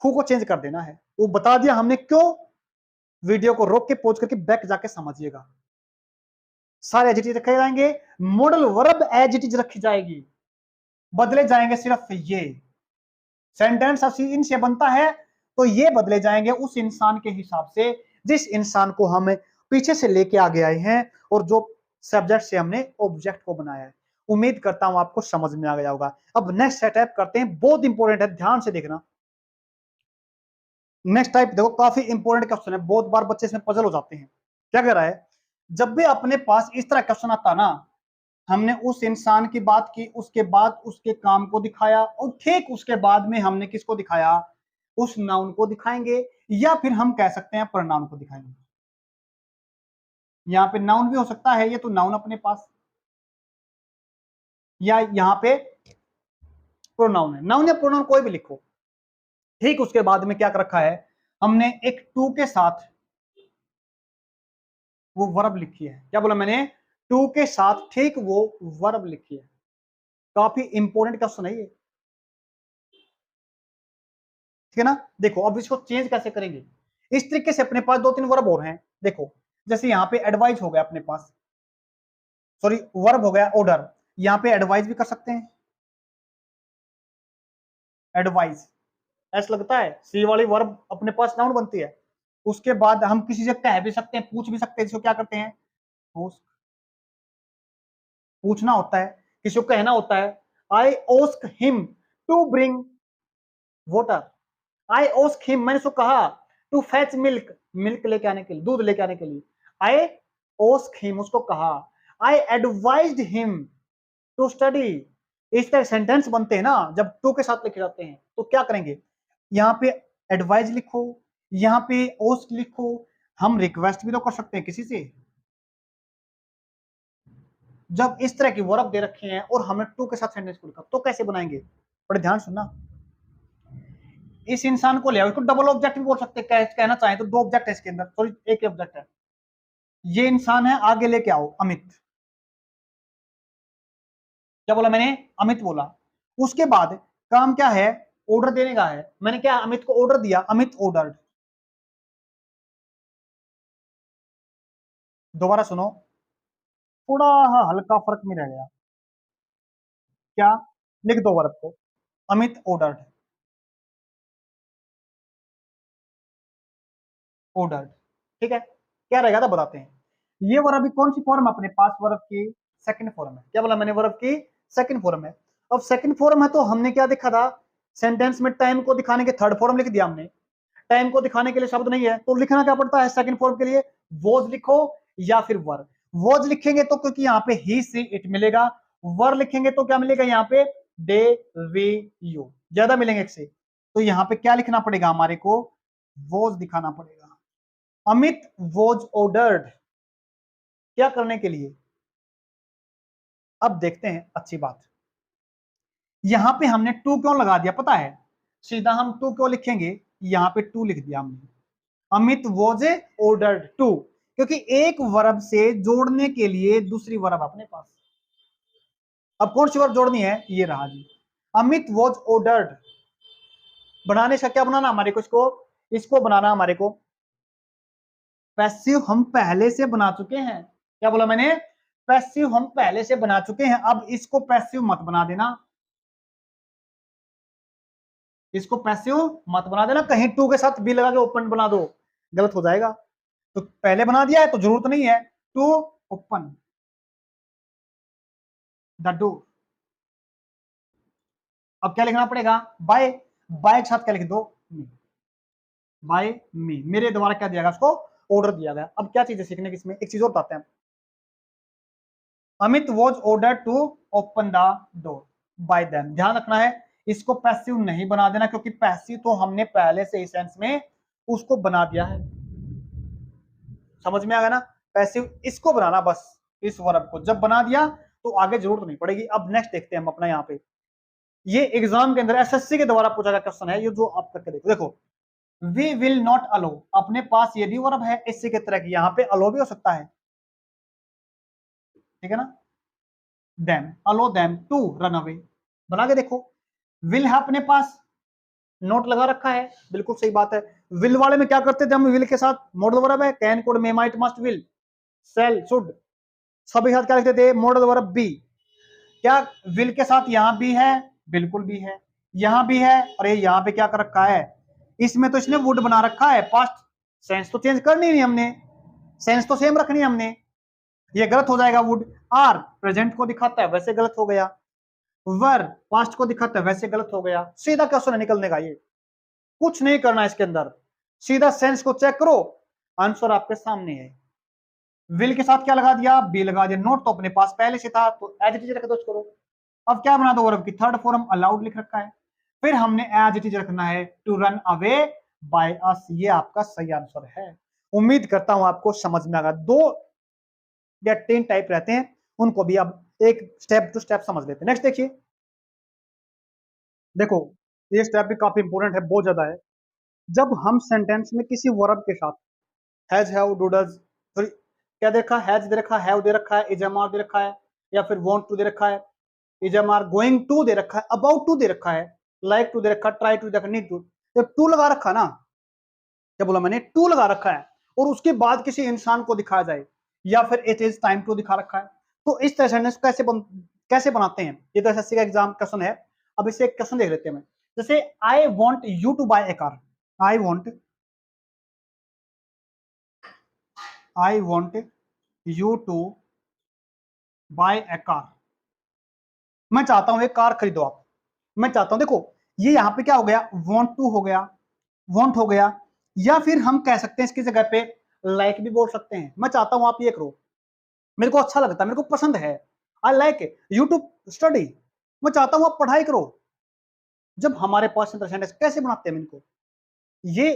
हु को चेंज कर देना है। वो बता दिया हमने क्यों, वीडियो को रोक के पॉज करके बैक जाके समझिएगा। सारे एज इट इज रखे जाएंगे, modal verb as it is रखी जाएगी, बदले जाएंगे सिर्फ ये। सेंटेंस इनसे बनता है, तो ये बदले जाएंगे उस इंसान के हिसाब से जिस इंसान को हम पीछे से लेके आगे आए हैं, और जो सब्जेक्ट से हमने ऑब्जेक्ट को बनाया है। उम्मीद करता हूं आपको समझ में आ गया होगा। अब नेक्स्ट सेटअप करते हैं, बहुत इंपॉर्टेंट है, ध्यान से देखना। नेक्स्ट टाइप देखो, काफी इंपॉर्टेंट क्वेश्चन है, बहुत बार बच्चे इसमें पजल हो जाते हैं। क्या कह रहा है? जब भी अपने पास इस तरह क्वेश्चन आता ना, हमने उस इंसान की बात की, उसके बाद उसके काम को दिखाया, और ठीक उसके बाद में हमने किसको दिखाया? उस नाउन को दिखाएंगे, या फिर हम कह सकते हैं प्रोनाउन को दिखाएंगे। यहाँ पे नाउन भी हो सकता है, ये तो नाउन अपने पास, या यहाँ पे प्रोनाउन है। नाउन या प्रोनाउन कोई भी लिखो। ठीक उसके बाद में क्या कर रखा है? हमने एक टू के साथ वो वर्ब लिखी है। क्या बोला मैंने? टू के साथ ठीक वो वर्ब लिखी है। काफी इंपॉर्टेंट क्वेश्चन है ये, ठीक है ना? देखो अब इसको चेंज कैसे करेंगे? इस तरीके से अपने पास दो तीन वर्ब और हैं। देखो, जैसे यहाँ पे एडवाइज हो गया अपने पास, सॉरी वर्ब हो गया ऑर्डर, यहाँ पे एडवाइज भी कर सकते हैं। एडवाइज ऐसा लगता है, सी वाली वर्ब अपने पास नाउन बनती है। उसके बाद हम किसी से कह भी सकते हैं, पूछ भी सकते हैं, जिसको क्या करते हैं? पूछना होता है, किसी को कहना होता है। I ask him to bring water. I ask him, मैंने उसको कहा, टू फेच मिल्क, मिल्क लेके आने के लिए, दूध लेके आने के लिए। आई ओस्क हिम, उसको कहा। आई एडवाइज्ड हिम टू स्टडी। इस तरह सेंटेंस बनते हैं ना जब टू के साथ लिखे जाते हैं, तो क्या करेंगे? यहाँ पे एडवाइज लिखो, यहाँ पे ओस्क लिखो। हम रिक्वेस्ट भी तो कर सकते हैं किसी से। जब इस तरह की वर्ब दे रखे हैं और हमने टू के साथ सेंटेंस को लिखा, तो कैसे बनाएंगे? बड़े ध्यान सुनना। इस इंसान को ले आओ, इसको डबल ऑब्जेक्ट भी बोल सकते हैं, कहना चाहें तो। दो ऑब्जेक्ट है इसके अंदर, सॉरी एक ही ऑब्जेक्ट है। ये इंसान है, आगे लेके आओ अमित। क्या बोला मैंने? अमित बोला। उसके बाद काम क्या है? ऑर्डर देने का है। मैंने क्या अमित को ऑर्डर दिया? अमित ऑर्डर्ड। दोबारा सुनो, थोड़ा हल्का फर्क में रह गया। क्या? लिख दो वर्ब को, अमित ऑर्डर्ड, ऑर्डर्ड। ठीक है, क्या रहेगा था बताते हैं। ये वर्ब अभी कौन सी फॉर्म अपने पास? वर्ब की सेकंड फॉर्म है। क्या बोला मैंने? वर्ब की सेकंड फॉर्म है। अब सेकंड फॉर्म है, तो हमने क्या देखा था? सेंटेंस में टाइम को दिखाने के थर्ड फॉर्म लिख दिया हमने। टाइम को दिखाने के लिए शब्द नहीं है, तो लिखना क्या पड़ता है सेकंड फॉर्म के लिए? वॉज लिखो या फिर वर। वॉज लिखेंगे तो क्योंकि यहाँ पे ही सी इट मिलेगा। वर लिखेंगे तो क्या मिलेगा? यहाँ पे दे वी यू, ज्यादा मिलेंगे एक से। तो यहाँ पे क्या लिखना पड़ेगा हमारे को? वॉज दिखाना पड़ेगा। अमित वॉज ऑर्डर्ड, क्या करने के लिए? अब देखते हैं अच्छी बात, यहां पे हमने टू क्यों लगा दिया पता है? सीधा हम टू क्यों लिखेंगे, यहां पे टू लिख दिया हमने, अमित वॉज ऑर्डर्ड टू, क्योंकि एक वर्ब से जोड़ने के लिए दूसरी वर्ब अपने पास। अब कौन सी वर्ब जोड़नी है, ये रहा जी, अमित वॉज ऑर्डर्ड। बनाने से क्या बनाना हमारे को, इसको बनाना हमारे को पैसिव, हम पहले से बना चुके हैं। क्या बोला मैंने, पैसिव हम पहले से बना चुके हैं, अब इसको पैसिव मत बना देना, इसको पैसिव मत बना देना, कहीं टू के साथ बी लगा के ओपन बना दो, गलत हो जाएगा। तो पहले बना दिया है तो जरूरत नहीं है, टू ओपन द डोर। अब क्या लिखना पड़ेगा, बाय, बाय के साथ क्या लिख दो, मी, बाय मी, मेरे द्वारा क्या दिया गया, उसको ऑर्डर दिया गया। अब क्या चीज है सीखने की इसमें, एक चीज और बताते हैं, Amit was order to open the door by them. ध्यान रखना है, इसको पैसिव नहीं बना देना, क्योंकि पैसिव तो हमने पहले से ही सेंस में उसको बना दिया है, समझ में आ गया ना। पैसिव इसको बनाना बस, इस वर्ब को जब बना दिया तो आगे जरूरत नहीं पड़ेगी। अब नेक्स्ट देखते हैं हम अपना, यहाँ पे ये एग्जाम के अंदर एसएससी के द्वारा पूछा गया क्वेश्चन है, ये जो आप करके देखो, देखो वी विल नॉट अलो, अपने पास ये भी वर्ब है इसी के तरह की, यहाँ पे अलो भी हो सकता है, ठीक है ना, them, allow them to run away, बना के देखो। विल है अपने पास, नोट लगा रखा है, बिल्कुल सही बात है। विल वाले में क्या करते थे हम, विल के साथ मॉडल वर्ब है, can could may might must will shall should, सभी साथ क्या लिखते थे, मॉडल वर्ब बी। क्या विल के साथ यहां भी है, बिल्कुल भी है, यहां भी है, और ये यहां पे क्या कर रखा है, इसमें तो इसने वुड बना रखा है, पास्ट सेंस तो चेंज करनी नहीं हमने, सेंस तो सेम रखनी है हमने, ये गलत हो जाएगा। वुड, आर प्रेजेंट को दिखाता है वैसे गलत हो गया, वर पास्ट को दिखाता है वैसे गलत हो गया। सीधा क्वेश्चन निकलने का, ये कुछ नहीं करना इसके अंदर, सीधा सेंस को चेक करो, आंसर आपके सामने है। विल के साथ क्या लगा दिया, बी लगा दिया, नोट तो अपने पास पहले से था तो एज इट इज रख दो इसको। अब क्या बना दो, वर्ब की थर्ड फॉर्म अलाउड लिख रखा है, फिर हमने एज इट इज रखना है to run away by us, ये आपका सही आंसर है। उम्मीद करता हूं आपको समझ में आ गया। दो या तीन टाइप रहते हैं, उनको भी अब एक स्टेप टू स्टेप समझ लेते हैं। नेक्स्ट देखिए, देखो ये स्टेप भी काफी इंपोर्टेंट है, बहुत ज्यादा है। जब हम सेंटेंस में किसी वर्ब के साथ हैज हैव डू डज, क्या दे रखा है, हैज दे रखा है, हैव दे रखा है, इज एम आर दे रखा है, या फिर वांट टू दे रखा है, is am are going to दे रखा है, अबाउट टू दे रखा है, लाइक टू दे रखा है, ट्राई टू दे रखा है, नीड टू, जब टू लगा रखा है ना, क्या बोला मैंने, टू लगा रखा है और उसके बाद किसी इंसान को दिखाया जाए, या फिर इट इज टाइम टू दिखा रखा है, तो इस तरह सेंटेंस कैसे बनाते हैं, ये तो एसएससी का एग्जाम क्वेश्चन है। अब इसे एक क्वेश्चन देख लेते हैं, जैसे I want you to buy a car, I want, I want you to buy a car, मैं चाहता हूं एक कार खरीदो आप, मैं चाहता हूं, देखो ये यहां पे क्या हो गया, वॉन्ट टू हो गया, वॉन्ट हो गया, या फिर हम कह सकते हैं इसकी जगह पे लाइक भी बोल सकते हैं, मैं चाहता हूं आप ये करो, मेरे को अच्छा लगता है, मेरे को पसंद है, I like you to study, मैं चाहता हूं आप पढ़ाई करो। जब हमारे पास सेंटेंस कैसे बनाते हैं इनको, ये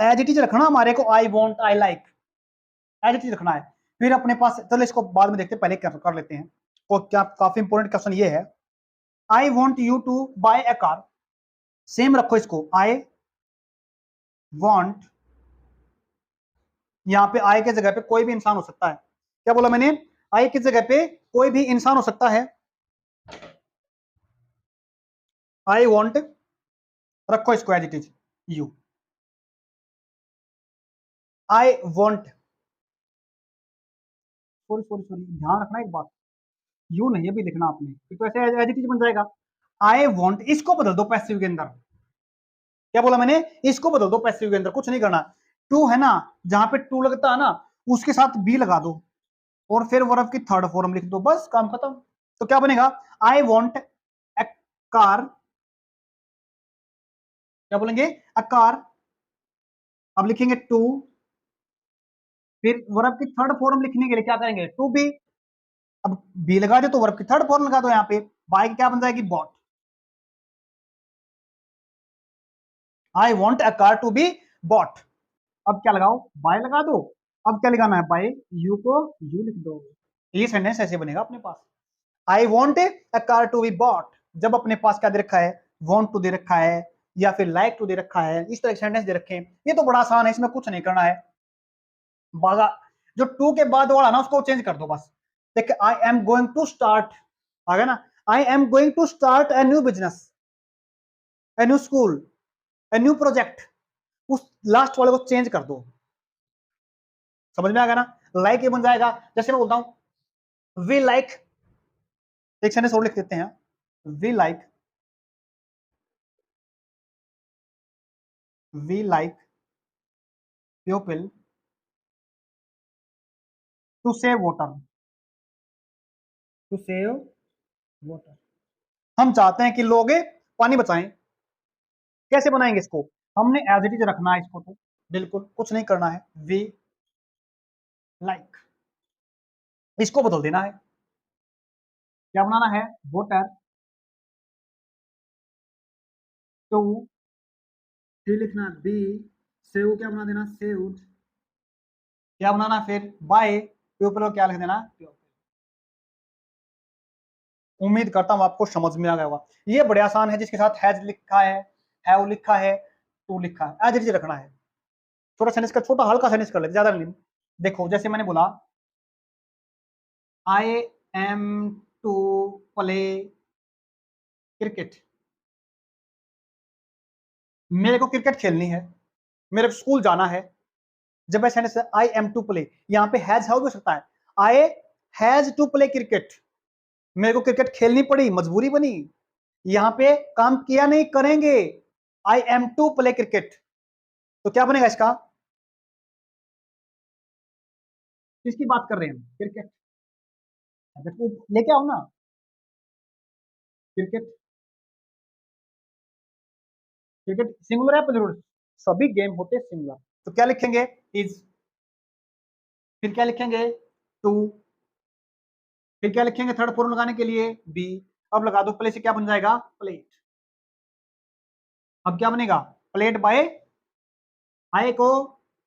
एज इट इज रखना हमारे को, I want I like as it is रखना है। फिर अपने पास, चलो इसको बाद में देखते हैं, पहले कर लेते हैं। और क्या काफी इंपोर्टेंट क्वेश्चन ये है, I want you to buy a car, same रखो इसको, आई वॉन्ट, यहां पे आई के जगह पे कोई भी इंसान हो सकता है, क्या बोला मैंने, आई की जगह पे कोई भी इंसान हो सकता है, आई वॉन्ट, रखो इसको as it is, you, I want, sorry sorry sorry, ध्यान रखना एक बात, यू नहीं अभी लिखना आपने, तो ऐसे एज इट इज बन जाएगा। आई वॉन्ट, इसको बदल दो पैसिव के अंदर, क्या बोला मैंने, इसको बदल दो पैसिव के अंदर, कुछ नहीं करना। टू है ना, जहां पे टू लगता है ना, उसके साथ बी लगा दो, और फिर वर्ब की थर्ड फॉर्म लिख दो, बस काम खत्म। तो क्या बनेगा, आई वॉन्ट ए कार, क्या बोलेंगे, अ कार, अब लिखेंगे टू, फिर वर्ब की थर्ड फॉर्म लिखने के लिए क्या करेंगे, टू बी, अब बी लगा दो तो वर्ब की थर्ड फॉर्म लगा दो, यहाँ पे बाय क्या बन जाएगी, bought, I want a car to be bought, अब क्या लगाओ, बाय लगा दो। अब क्या लगाना है, बाय यू को यू लिख दो। ये सेंटेंस ऐसे बनेगा अपने पास। I want a car to be bought, जब अपने पास क्या दे रखा है, वॉन्ट टू दे रखा है या फिर लाइक टू दे रखा है, इस तरह के सेंटेंस दे रखे हैं। ये तो बड़ा आसान है, इसमें कुछ नहीं करना है। बागा जो टू के बाद वाला ना उसको चेंज कर दो बस। देखिए I am going to start आ गया ना, I am going to start a new business, a new school, a new project, उस लास्ट वाले को चेंज कर दो। समझ में आ गया ना, लाइक ये बन जाएगा, जैसे मैं बोलता हूं वी लाइक, एक सेंटेंस और लिख देते हैं, we like, we like people to save water, to save water. हम चाहते हैं कि लोग पानी बचाएं। कैसे बनाएंगे इसको, हमने एज इट इज रखना है इसको, तो बिल्कुल कुछ नहीं करना है, वी लाइक, इसको बदल देना है। क्या बनाना है, वाटर टू, फिर लिखना बी, सेव क्या बना देना, सेव्ड। क्या बनाना फिर, बाय पीपल को क्या लिख देना, उम्मीद करता हूं आपको समझ में आ गया होगा। ये बड़े आसान है, जिसके साथ हैज लिखा है, हैव लिखा है, टू लिखा है, एज इट इज रखना है। छोटा सेंटेंस का, छोटा हल्का सेंटेंस कर लेते, ज्यादा नहीं। देखो जैसे मैंने बोला I am to play cricket, मेरे को क्रिकेट खेलनी है, मेरे को स्कूल जाना है। जब मैं sentence I am to play, यहाँ पे हैज हो सकता है, I has to play cricket, मेरे को क्रिकेट खेलनी पड़ी, मजबूरी बनी, यहाँ पे काम किया नहीं, करेंगे, I am to play cricket. तो क्या बनेगा इसका, किसकी बात कर रहे हैं, क्रिकेट, देखो लेके आओ ना, क्रिकेट, क्रिकेट सिंगुलर है प्लूरल, सभी गेम होते सिंगुलर। तो क्या लिखेंगे, इज, फिर क्या लिखेंगे, टू, फिर क्या लिखेंगे थर्ड फॉर्म लगाने के लिए, बी। अब लगा दो प्ले से, क्या बन जाएगा, प्लेट। अब क्या बनेगा, प्लेट बाय, आए को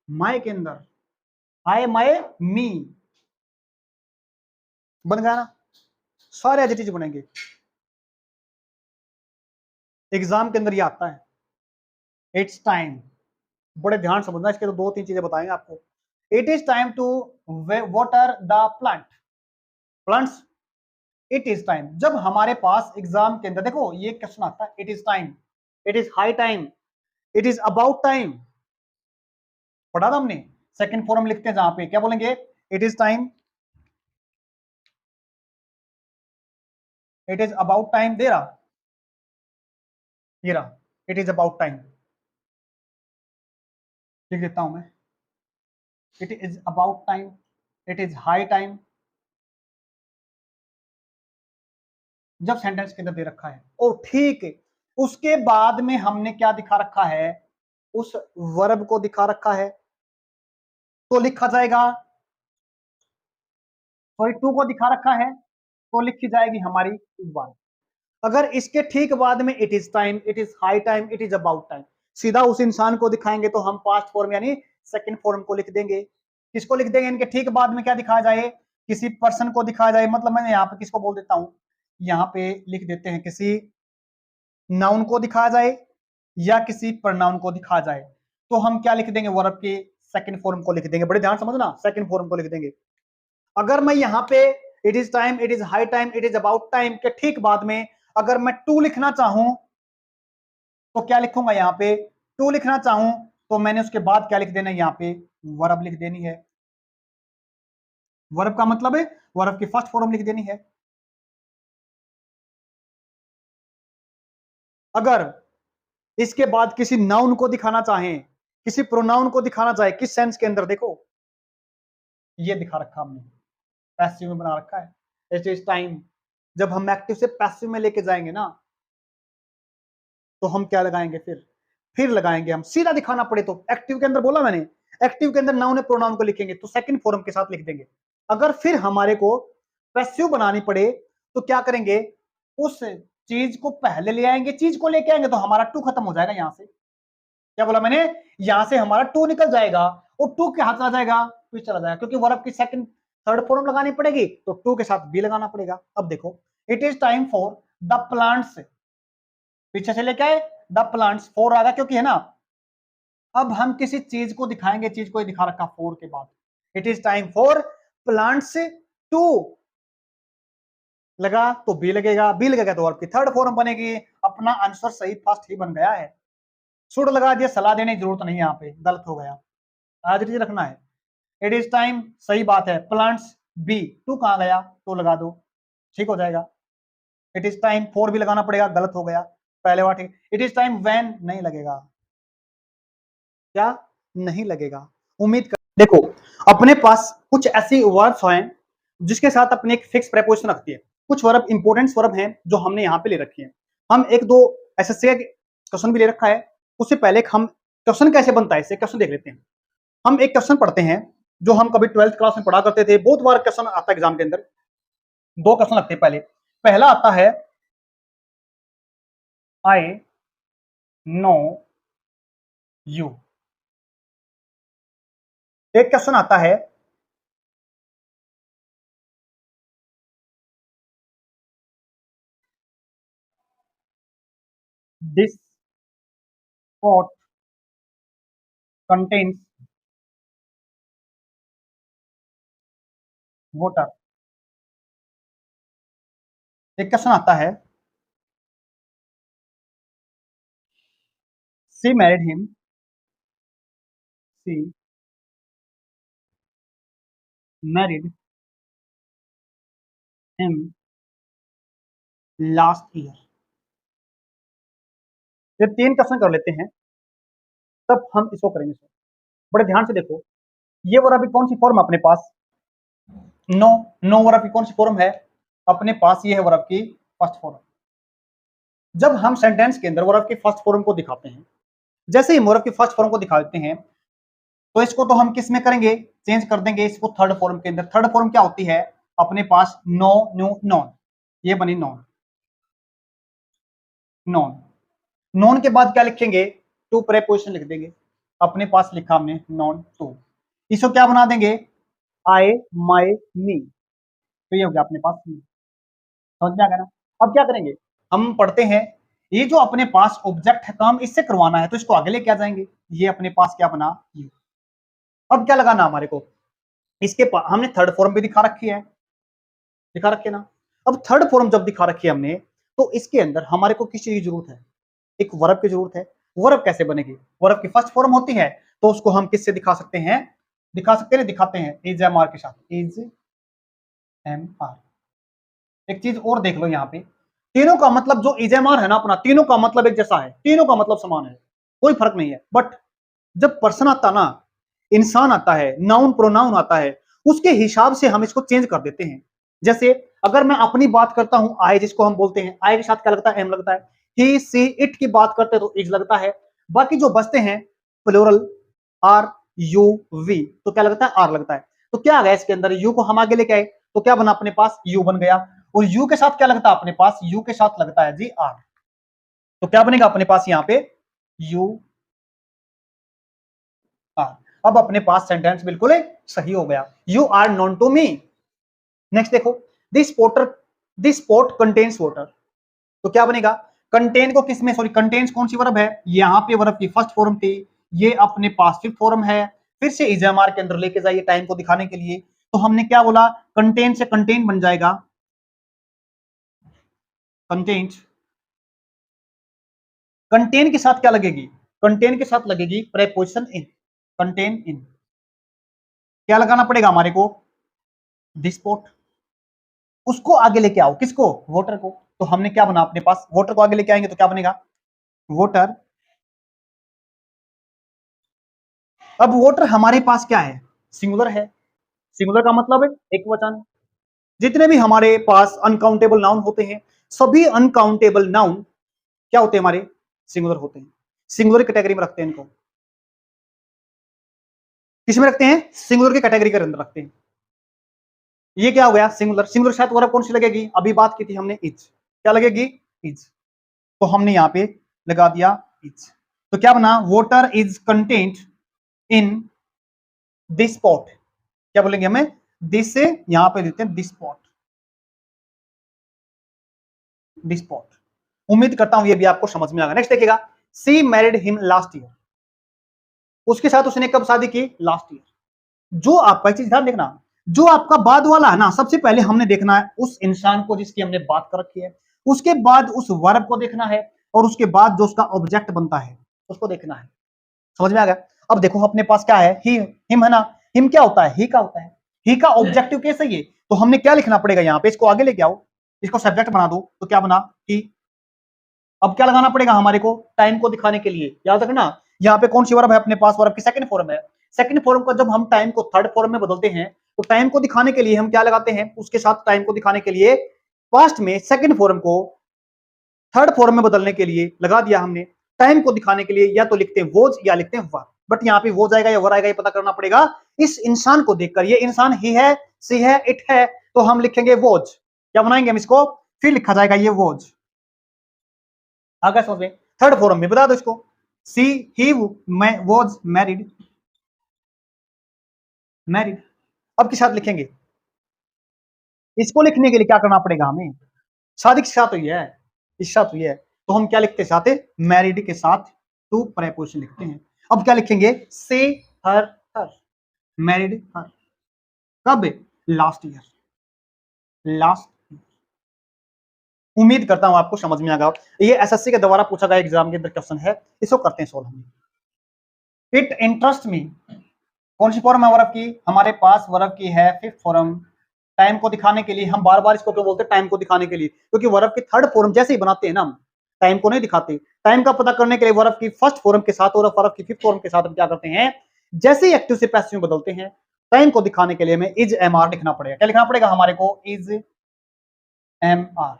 माए के अंदर, आए माए मी, बन गया ना, सारे एडजेक्टिव बनेंगे। एग्जाम के अंदर ये आता है, इट्स टाइम, बड़े ध्यान समझना, इसके तो दो तीन चीजें बताएंगे आपको। It is time to water the plant, plants, it is time. जब हमारे पास एग्जाम के अंदर देखो ये क्वेश्चन आता है, it is time, it is high time, it is about time, पढ़ा था हमने। सेकंड फॉर्म लिखते हैं जहां पे, क्या बोलेंगे, it is time, it is about time, दे रहा, ये रहा, इट इज अबाउट टाइम, लिख देता हूं मैं, it is about time, it is high time. जब सेंटेंस के अंदर दे रखा है, और ठीक है उसके बाद में हमने क्या दिखा रखा है, उस वर्ब को दिखा रखा है, तो लिखा जाएगा, सॉरी टू को दिखा रखा है, तो लिखी जाएगी हमारी वन। अगर इसके ठीक बाद में it is time, it is high time, it is about time, सीधा उस इंसान को दिखाएंगे तो हम पास्ट फॉर्म यानी सेकंड फॉर्म को लिख देंगे। किसको लिख देंगे, इनके ठीक बाद में क्या दिखाया जाए, किसी पर्सन को दिखाया जाए, मतलब मैं यहाँ पे किसको बोल देता हूं, यहाँ पे लिख देते हैं किसी नाउन को दिखाया जाए या किसी प्रनाउन को दिखाया जाए, तो हम क्या लिख देंगे, वर्ब के सेकंड फॉर्म को लिख देंगे। बड़े ध्यान समझना, सेकंड फॉर्म को लिख देंगे। अगर मैं यहाँ पे it is time, it is high time, it is about time के ठीक बाद में अगर मैं टू लिखना चाहूं तो क्या लिखूंगा, यहाँ पे टू लिखना चाहूं तो मैंने उसके बाद क्या लिख देना है, यहाँ पे वर्ब लिख देनी है। वर्ब का मतलब है वर्ब की फर्स्ट फॉर्म लिख देनी है। अगर इसके बाद किसी नाउन को दिखाना चाहें, किसी प्रोनाउन को दिखाना चाहे, किस सेंस के अंदर, देखो ये दिखा रखा हमने, पैसिव में बना रखा है, इट इज टाइम। जब हम एक्टिव से पैसिव में लेके जाएंगे ना, तो हम क्या लगाएंगे, फिर लगाएंगे हम, सीधा दिखाना पड़े तो एक्टिव के अंदर बोला मैंने, एक्टिव के अंदर नाउन प्रोनाउन को लिखेंगे तो सेकंड फॉर्म के साथ लिख देंगे। अगर फिर हमारे को पैसिव बनानी पड़े तो क्या करेंगे, उस चीज को पहले ले आएंगे, चीज को लेके आएंगे तो हमारा टू खत्म हो जाएगा यहां से, क्या बोला मैंने, यहां से हमारा टू निकल जाएगा और टू के हाथ चला जाएगा, फिर चला जाएगा, क्योंकि वर्ब की सेकंड थर्ड फॉर्म लगानी पड़ेगी तो टू के साथ बी लगाना पड़ेगा। अब देखो, it is time for the plants, पीछे से लेके आए द प्लांट्स, फोर आ गया क्योंकि है ना। अब हम किसी चीज को दिखाएंगे, चीज को दिखा रखा फोर के बाद, it is time for plants to लगा तो बी लगेगा, बी लगेगा तो वर्ब की थर्ड फॉर्म बनेगी। अपना आंसर सही फर्स्ट ही बन गया है। शुड लगा दिया, सलाह देने की जरूरत नहीं है, यहाँ पे गलत हो गया, आज रखना है। इट इज टाइम सही बात है, प्लांट्स बी, टू कहां गया तो लगा दो, ठीक हो जाएगा। इट इज टाइम फोर भी लगाना पड़ेगा, गलत हो गया, पहले बार ठीक। इट इज टाइम व्हेन नहीं लगेगा, क्या नहीं लगेगा, उम्मीद कर। देखो अपने पास कुछ ऐसी वर्ब्स हैं जिसके साथ अपने एक फिक्स प्रेपोजिशन रखती है, कुछ वर्ब इंपोर्टेंट वर्ब हैं जो हमने यहाँ पे ले रखी है। हम एक दो एसएससी का क्वेश्चन भी ले रखा है, उससे पहले हम क्वेश्चन कैसे बनता है इससे क्वेश्चन देख लेते हैं। हम एक क्वेश्चन पढ़ते हैं जो हम कभी 12th क्लास में पढ़ा करते थे, बहुत बार क्वेश्चन आता है एग्जाम के अंदर। दो क्वेश्चन लगते हैं, पहला आता है आई नो यू, एक क्वेश्चन आता है दिस पॉट कंटेन्स वाटर, एक क्वेश्चन आता है she married him, she married him last year. ये तीन क्वेश्चन कर लेते हैं, तब हम इसको करेंगे। बड़े ध्यान से देखो, ये वर्ब की कौन सी फॉर्म अपने पास, नो, नो वर्ब की कौन सी फॉर्म है अपने पास, ये है वर्ब की फर्स्ट फॉर्म। जब हम सेंटेंस के अंदर वर्ब की फर्स्ट फॉर्म को दिखाते हैं, जैसे ही वर्ब की फर्स्ट फॉर्म को दिखाते हैं तो इसको तो हम किस में करेंगे, चेंज कर देंगे इसको थर्ड फॉर्म के अंदर। थर्ड फॉर्म क्या होती है अपने पास, नो, न्यू, नॉन, ये बनी नॉन, नॉन, नॉन के बाद क्या लिखेंगे, टू प्रेपोजिशन लिख देंगे, अपने पास लिखा हमने नॉन टू, इसको क्या बना देंगे, आई माई मी, तो ये हो गया अपने पास मी। समझ में आ गया ना। अब क्या करेंगे, हम पढ़ते हैं ये जो अपने पास ऑब्जेक्ट है काम इससे करवाना है तो इसको आगे लेके आ जाएंगे, ये अपने पास क्या बना यू। अब क्या लगाना हमारे को, इसके पास हमने थर्ड फॉर्म भी दिखा रखी है, दिखा रखी है ना। अब थर्ड फॉर्म जब दिखा रखी है हमने तो इसके अंदर हमारे को किस चीज की जरूरत है, एक वर्ब की जरूरत है। वर्ब कैसे बनेगी, वर्ब की फर्स्ट फॉर्म होती है तो उसको हम किससे दिखा सकते हैं, दिखाते हैं इज एम आर के साथ, इज एम आर। एक चीज और देख लो यहाँ पे, तीनों का मतलब जो इज एम आर है ना अपना, तीनों का मतलब एक जैसा है, तीनों का मतलब समान है, कोई फर्क नहीं है। बट जब पर्सन आता ना, इंसान आता है, नाउन प्रोनाउन आता है, उसके हिसाब से हम इसको चेंज कर देते हैं। जैसे अगर मैं अपनी बात करता हूं, आई जिसको हम बोलते हैं, आई के साथ क्या लगता है, एम लगता है। ही सी इट की बात करते हैं तो इज लगता है। बाकी जो बचते हैं प्लूरल, आर यू वी, तो क्या लगता है, आर लगता है। तो क्या आ गया इसके अंदर, यू को हम आगे लेके आए तो क्या बना अपने पास, यू बन गया। और यू के साथ क्या लगता है अपने पास, यू के साथ लगता है जी आर, तो क्या बनेगा अपने पास यहाँ पे यू आर। अब अपने पास सेंटेंस बिल्कुल सही हो गया, you are known to me. Next देखो, दिस पोट कंटेन्स वाटर, तो क्या बनेगा, कंटेन को किसमें, सॉरी कंटेन्स कौन सी वर्ब है, यहाँ पे वर्ब की फर्स्ट फॉर्म थी, ये अपने पास फिफ्थ फॉर्म है। फिर से इजमार के अंदर लेके जाइए टाइम को दिखाने के लिए, तो हमने क्या बोला, कंटेन से कंटेन बन जाएगा, कंटेंट, कंटेन के साथ क्या लगेगी, कंटेन के साथ लगेगी प्रेपोजिशन इन, कंटेन इन, क्या लगाना पड़ेगा हमारे को, दिस पोट, उसको आगे लेके आओ, किसको, वोटर को। तो हमने क्या बना अपने पास, वोटर को आगे लेके आएंगे तो क्या बनेगा, वोटर। अब वोटर हमारे पास क्या है, सिंगुलर है, सिंगुलर का मतलब है एक वचन। जितने भी हमारे पास अनकाउंटेबल नाउन होते हैं, सभी अनकाउंटेबल नाउन क्या होते हैं हमारे, सिंगुलर होते हैं। सिंगुलर कैटेगरी में रखते हैं इनको, किसमें रखते हैं, सिंगुलर की कैटेगरी के अंदर रखते हैं। ये क्या हो गया, सिंगुलर, सिंगुलर साथ वर्ब कौन सी लगेगी, अभी बात की थी हमने इज, क्या लगेगी, इज, तो हमने यहाँ पे लगा दिया इज। तो क्या बना, water is content in this pot. क्या बोलेंगे हमें, दिस से यहां पे देते हैं दिस पॉट, दिस पॉट। उम्मीद करता हूं ये भी आपको समझ में आ गया। नेक्स्ट देखिएगा, सी मैरिड हिम लास्ट ईयर। उसके साथ उसने कब शादी की, लास्ट ईयर। जो आपका चीज ध्यान देखना, जो आपका बाद वाला है ना, सबसे पहले हमने देखना है उस इंसान को जिसकी हमने बात कर रखी है, उसके बाद उस वर्ब को देखना है, और उसके बाद जो उसका ऑब्जेक्ट बनता है उसको देखना है। समझ में आ गया। अब देखो अपने पास क्या है, ही हिम है ना, हिम क्या होता है, ही का होता है। ही का ऑब्जेक्टिव कैसे ये, तो हमने क्या लिखना पड़ेगा यहाँ पे, इसको आगे लेके आओ, इसको सब्जेक्ट बना दो, तो क्या बना ही। अब क्या लगाना पड़ेगा हमारे को, टाइम को दिखाने के लिए। याद रखना यहाँ पे कौन सी वर्ब है अपने पास, वर्ब की सेकंड फॉर्म है। सेकंड फॉर्म का जब हम टाइम को थर्ड फॉर्म में बदलते हैं, तो टाइम को दिखाने के लिए हम क्या लगाते हैं, उसके साथ टाइम को दिखाने के लिए पास्ट में सेकंड फॉर्म को थर्ड फॉर्म में बदलने के लिए लगा दिया हमने। टाइम को दिखाने के लिए या तो लिखते हैं वोज या लिखते हैं वर, बट यहाँ पे वोज आएगा या वर आएगा ये पता करना पड़ेगा इस इंसान को देखकर। ये इंसान ही है, सी है, इट है, तो हम लिखेंगे वोज। क्या बनाएंगे हम इसको, फिर लिखा जाएगा ये वोज। आगे समझ में, थर्ड फॉर्म में बता दो इसको, सी ही वॉज मैरिड, मैरिड। अब किस साथ लिखेंगे, इसको लिखने के लिए क्या करना पड़ेगा हमें, शादी के साथ हुई है, इस साथ हुई है, तो हम क्या लिखते हैं साथ, मैरिड के साथ टू प्रेपोजिशन लिखते हैं। अब क्या लिखेंगे, से हर, हर मैरिड हर, कब, लास्ट ईयर, लास्ट। उम्मीद करता हूं आपको समझ में आ गया। ये एसएससी के द्वारा पूछा गया एग्जाम के अंदर क्वेश्चन है, इसको करते हैं सोल्व हम। इट इंटरेस्ट मी, कौन सी फॉर्म है वर्ब की, हमारे पास वर्ब की है फिफ्थ फॉर्म। टाइम को दिखाने के लिए हम बार बार इसको क्यों बोलते हैं, टाइम को दिखाने के लिए, क्योंकि वर्ब की थर्ड फॉर्म जैसे ही बनाते हैं ना हम, टाइम को नहीं दिखाते। टाइम का पता करने के लिए वर्ब की फर्स्ट फॉर्म के साथ और वर्ब की फिफ्थ फॉर्म के साथ हम क्या करते हैं, जैसे ही एक्टिव से पैसिव में बदलते हैं, टाइम को दिखाने के लिए हमें इज एम आर लिखना पड़ेगा। क्या लिखना पड़ेगा हमारे को, इज एम आर।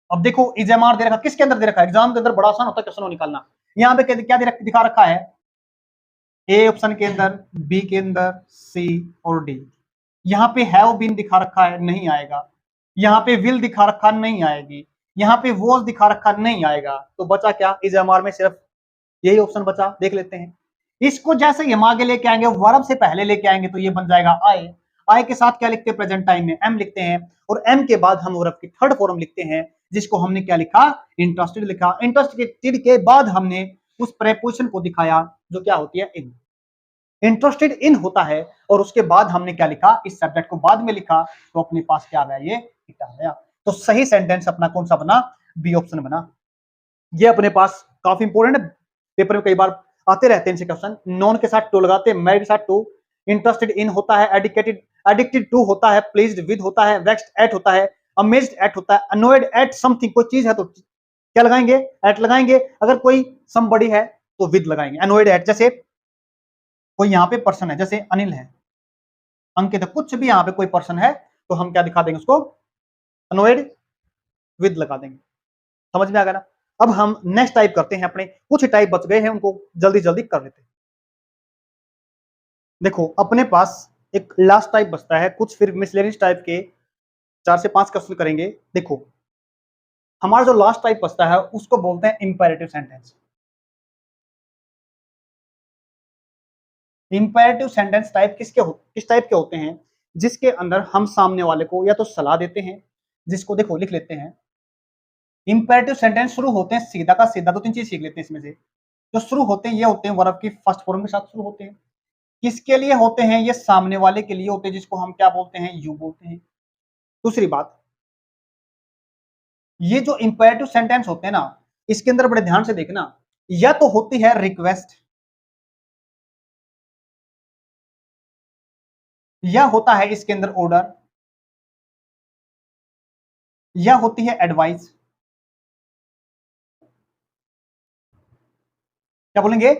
अब देखो इज एम आर दे रखा, किसके अंदर दे रखा है, एग्जाम के अंदर बड़ा आसान होता है क्वेश्चन निकालना। यहाँ पे क्या दिखा रखा है, ए ऑप्शन के अंदर, बी के अंदर, सी और डी। यहाँ पे हैव बीन दिखा रखा है, नहीं आएगा। यहाँ पे विल दिखा रखा, नहीं आएगी। यहाँ पे वॉज दिखा रखा, नहीं आएगा। तो बचा क्या, इज एम आर में सिर्फ यही ऑप्शन बचा, देख लेते हैं। इसको जैसे ही हम आगे लेके आएंगे, वर्ब से पहले लेके आएंगे, तो ये बन जाएगा आई। आई के साथ क्या लिखते हैं, प्रेजेंट टाइम में एम लिखते हैं, और एम के बाद हम वर्ब की थर्ड फॉर्म लिखते हैं, जिसको हमने क्या लिखा, इंटरेस्टेड लिखा। इंटरेस्टेड के बाद हमने उस प्रेपोजिशन को दिखाया जो क्या होती है, इन। इंटरेस्टेड इन होता है, और उसके बाद हमने क्या लिखा, इस सब्जेक्ट को बाद में लिखा, तो अपने पास क्या आ गया, ये इट आ गया। तो सही सेंटेंस अपना कौन सा बना, बी ऑप्शन बना। ये अपने पास काफी इंपोर्टेंट है, पेपर में कई बार आते रहते हैं इनसे क्वेश्चन। नॉन के साथ टू लगाते हैं, मैरिड के साथ टू, इंटरेस्टेड इन होता है, एडिक्टेड टू होता है, प्लीज्ड विद होता है, वेक्स्ड एट होता है, अमेज्ड एट होता है, अनोयड एट समथिंग, कोई चीज है तो क्या लगाएंगे, एट लगाएंगे। अगर कोई समबडी है तो विद लगाएंगे, अनोयड एट। जैसे कोई यहाँ पे पर्सन है, जैसे अनिल है, अंकित है, कुछ भी यहाँ पे कोई पर्सन है, तो हम क्या दिखा देंगे उसको, अनोयड विद लगा देंगे। समझ में आ गया ना। अब हम नेक्स्ट टाइप करते हैं, अपने कुछ टाइप बच गए हैं, उनको जल्दी जल्दी कर लेते हैं। देखो अपने पास एक लास्ट टाइप बचता है, कुछ फिर मिसलेनियस टाइप के 4 से 5 क्वेश्चन करेंगे। देखो हमारा जो लास्ट टाइप बचता है उसको बोलते हैं imperative sentence. Imperative sentence type किस टाइप के होते हैं, जिसके अंदर हम सामने वाले को या तो सलाह देते हैं, जिसको देखो लिख लेते हैं। इंपेरेटिव सेंटेंस शुरू होते हैं सीधा का सीधा, 2-3 चीज सीख लेते हैं इसमें से। जो शुरू होते हैं ये होते हैं वर्ब की फर्स्ट फॉर्म के साथ शुरू होते हैं। किसके लिए होते हैं, ये सामने वाले के लिए होते हैं, जिसको हम क्या बोलते हैं, यू बोलते हैं। दूसरी बात, ये जो इंपेरेटिव सेंटेंस होते हैं ना, इसके अंदर बड़े ध्यान से देखना, या तो होती है रिक्वेस्ट, या होता है इसके अंदर ऑर्डर, या होती है एडवाइस। क्या बोलेंगे,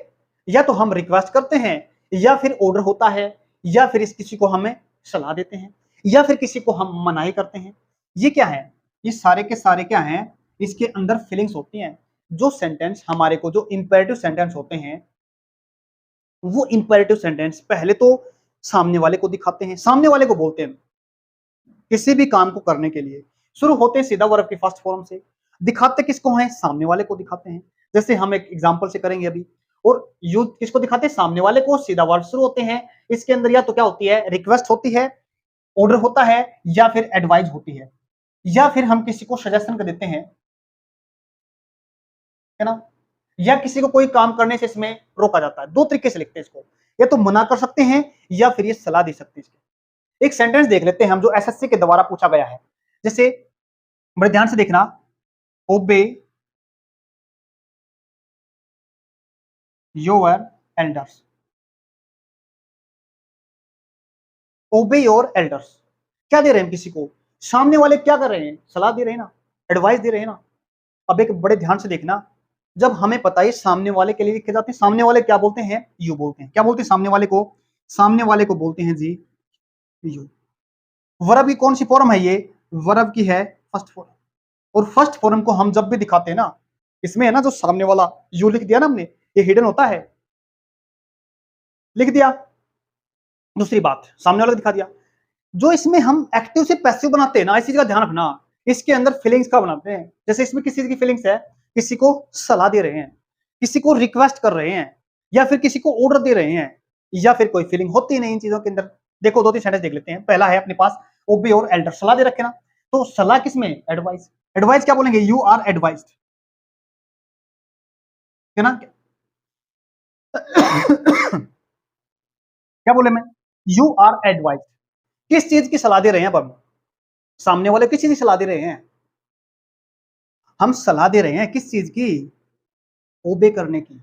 या तो हम रिक्वेस्ट करते हैं, या फिर ऑर्डर होता है, या फिर इस किसी को हमें सलाह देते हैं, या फिर किसी को हम मनाही करते हैं। ये क्या है, ये सारे के सारे क्या हैं, इसके अंदर फीलिंग्स होती हैं। जो सेंटेंस हमारे को, जो इंपेरेटिव सेंटेंस होते हैं, वो इंपेरेटिव सेंटेंस पहले तो सामने वाले को दिखाते हैं, सामने वाले को बोलते हैं किसी भी काम को करने के लिए। शुरू होते हैं सीधा वर्ब की फर्स्ट फॉर्म से। दिखाते किसको हैं, सामने वाले को दिखाते हैं। जैसे हम एक एग्जांपल से करेंगे अभी। और यूज किसको दिखाते हैं, सामने वाले को। सीधा वर्ड शुरू होते हैं, इसके अंदर या तो क्या होती है, रिक्वेस्ट होती है, ऑर्डर होता है, या फिर एडवाइस होती है, या फिर हम किसी को सजेशन कर देते हैं, है ना, या किसी को कोई काम करने से इसमें रोका जाता है। दो तरीके से लिखते हैं इसको, या तो मना कर सकते हैं या फिर ये सलाह दे सकते हैं। एक सेंटेंस देख लेते हैं हम जो एसएससी के द्वारा पूछा गया है। जैसे बड़े ध्यान से देखना, ओबे योर एल्डर्स, ओबे योर एल्डर्स, क्या दे रहे हैं किसी को, सामने वाले क्या कर रहे हैं, सलाह दे रहे हैं ना, एडवाइस दे रहे हैं ना। अब एक बड़े ध्यान से देखना, जब हमें पता है सामने वाले के लिए लिखे जाते हैं, सामने वाले क्या बोलते हैं, यू बोलते हैं। क्या बोलते हैं सामने वाले को, सामने वाले को बोलते हैं जी यू। वर्ब की कौन सी फॉर्म है, ये वर्ब की है फर्स्ट फॉर्म। और फर्स्ट फॉर्म को हम जब भी दिखाते हैं ना, इसमें है ना जो सामने वाला यू लिख दिया ना हमने, ये हिडन होता है, लिख दिया। दूसरी बात, सामने वाला दिखा दिया। जो इसमें हम एक्टिव से पैसिव बनाते हैं ना, इस चीज का ध्यान रखना, इसके अंदर फीलिंग्स का बनाते हैं। जैसे इसमें किसी की फीलिंग्स है, किसी को सलाह दे रहे हैं, किसी को रिक्वेस्ट कर रहे हैं, या फिर किसी को ऑर्डर दे रहे हैं, या फिर कोई फीलिंग होती नहीं इन चीजों के अंदर। देखो दो तीन सेंटेंस देख लेते हैं। पहला है अपने पास, ओबे और एल्डर, सलाह दे रखे ना, तो सलाह किसमें, एडवाइस। एडवाइस क्या बोलेंगे, यू आर एडवाइज्ड, है ना। क्या बोले मैं, यू आर एडवाइज्ड। किस चीज की सलाह दे रहे हैं, अब हम सामने वाले किस चीज की सलाह दे रहे हैं, हम सलाह दे रहे हैं किस चीज की, ओबे करने की।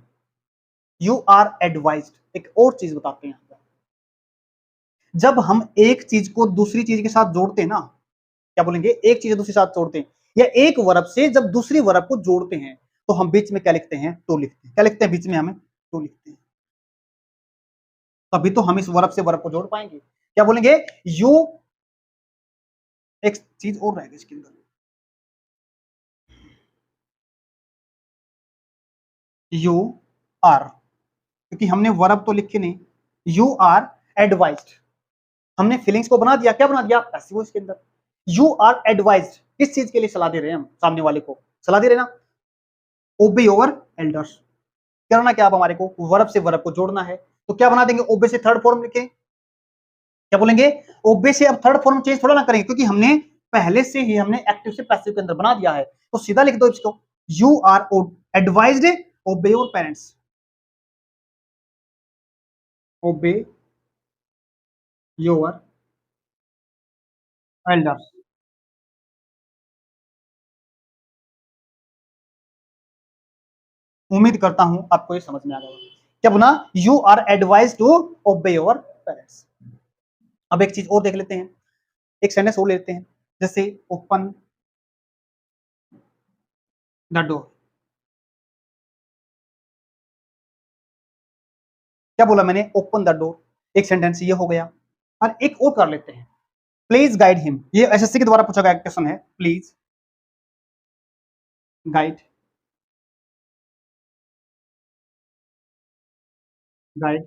You are advised. एक और चीज बताते हैं, जब हम एक चीज को दूसरी चीज के साथ जोड़ते हैं ना, क्या बोलेंगे, एक चीज दूसरे साथ जोड़ते हैं, या एक वर्ब से जब दूसरी वर्ब को जोड़ते हैं, तो हम बीच में क्या लिखते हैं, टू लिखते हैं। क्या लिखते हैं बीच में, हमें टू लिखते हैं, तभी तो हम इस वर्ब से वर्ब को जोड़ पाएंगे। क्या बोलेंगे, यू, एक चीज और रहेगी इसके अंदर, यू आर, क्योंकि हमने वर्ब तो लिखे नहीं, यू आर एडवाइज्ड, हमने फीलिंग्स को बना दिया, क्या बना दिया, पैसिव इसके अंदर। यू आर एडवाइज्ड, किस चीज के लिए सलाह दे रहे हैं हम, सामने वाले को सलाह दे रहे हैं ना, ओबे योर एल्डर्स। करना क्या, अब हमारे को वर्ब से वर्ब को जोड़ना है, तो क्या बना देंगे, ओबे से थर्ड फॉर्म लिखे। क्या बोलेंगे, ओबे से अब थर्ड फॉर्म चेंज थोड़ा ना करेंगे, क्योंकि हमने पहले से ही हमने एक्टिव से पैसिव के अंदर बना दिया है, तो सीधा लिख दो इसको, you are advised obey your parents, obey your elders. उम्मीद करता हूं आपको ये समझ में आ गया। क्या बोला, you are advise to obey your parents. अब एक चीज और देख लेते हैं, एक सेंटेंस और लेते हैं। जैसे ओपन द डोर, क्या बोला मैंने, ओपन द डोर। एक सेंटेंस ये हो गया। और एक और कर लेते हैं, प्लीज गाइड हिम। ये एसएससी के द्वारा पूछा गया क्वेश्चन है, प्लीज गाइड, गाइड,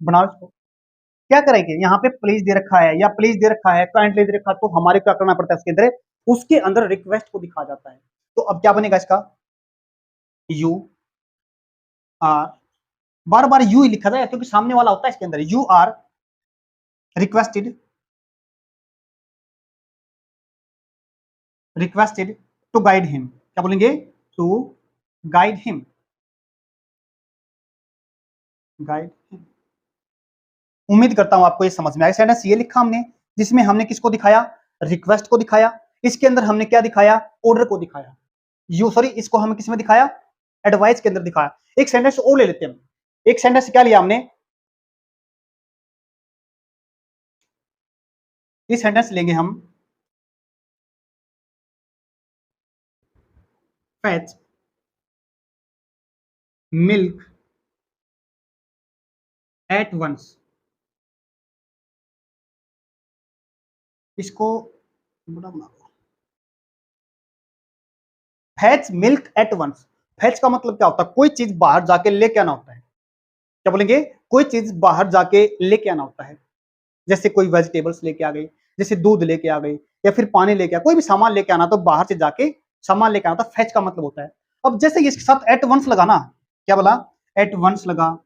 बनाओ इसको। क्या करेंगे, यहाँ पे प्लीज दे रखा है या प्लीज दे रखा है, काइंडली दे रखा है, तो हमारे क्या करना पड़ता है उसके अंदर, उसके अंदर रिक्वेस्ट को दिखा जाता है। तो अब क्या बनेगा इसका, यू आर, बार बार यू ही लिखा जाए क्योंकि सामने वाला होता है इसके अंदर, you are requested, requested to guide him. क्या बोलेंगे, to guide him, guide him. उम्मीद करता हूं आपको ये समझ में आया। सेंटेंस ये लिखा हमने, जिसमें हमने किसको दिखाया, रिक्वेस्ट को दिखाया। इसके अंदर हमने क्या दिखाया, ऑर्डर को दिखाया। यू सॉरी, इसको हमें किसमें दिखाया, एडवाइस के अंदर दिखाया। एक सेंटेंस और ले लेते हैं, एक सेंटेंस क्या लिया हमने, इस सेंटेंस लेंगे हम, fetch milk at once। इसको बड़ा बना दो, fetch milk at once। fetch का मतलब क्या होता है, कोई चीज बाहर जाके लेके आना होता है। क्या बोलेंगे, कोई चीज बाहर जाके लेके आना होता है। जैसे कोई वेजिटेबल्स लेके आ गई, जैसे दूध लेके आ गए या फिर पानी लेके आ, कोई भी सामान लेके आना तो बाहर से जाके सामान लेके आना, तो फेच का मतलब होता है। अब जैसे इसके साथ एट वंस लगाना, क्या बोला, एट वंस लगा।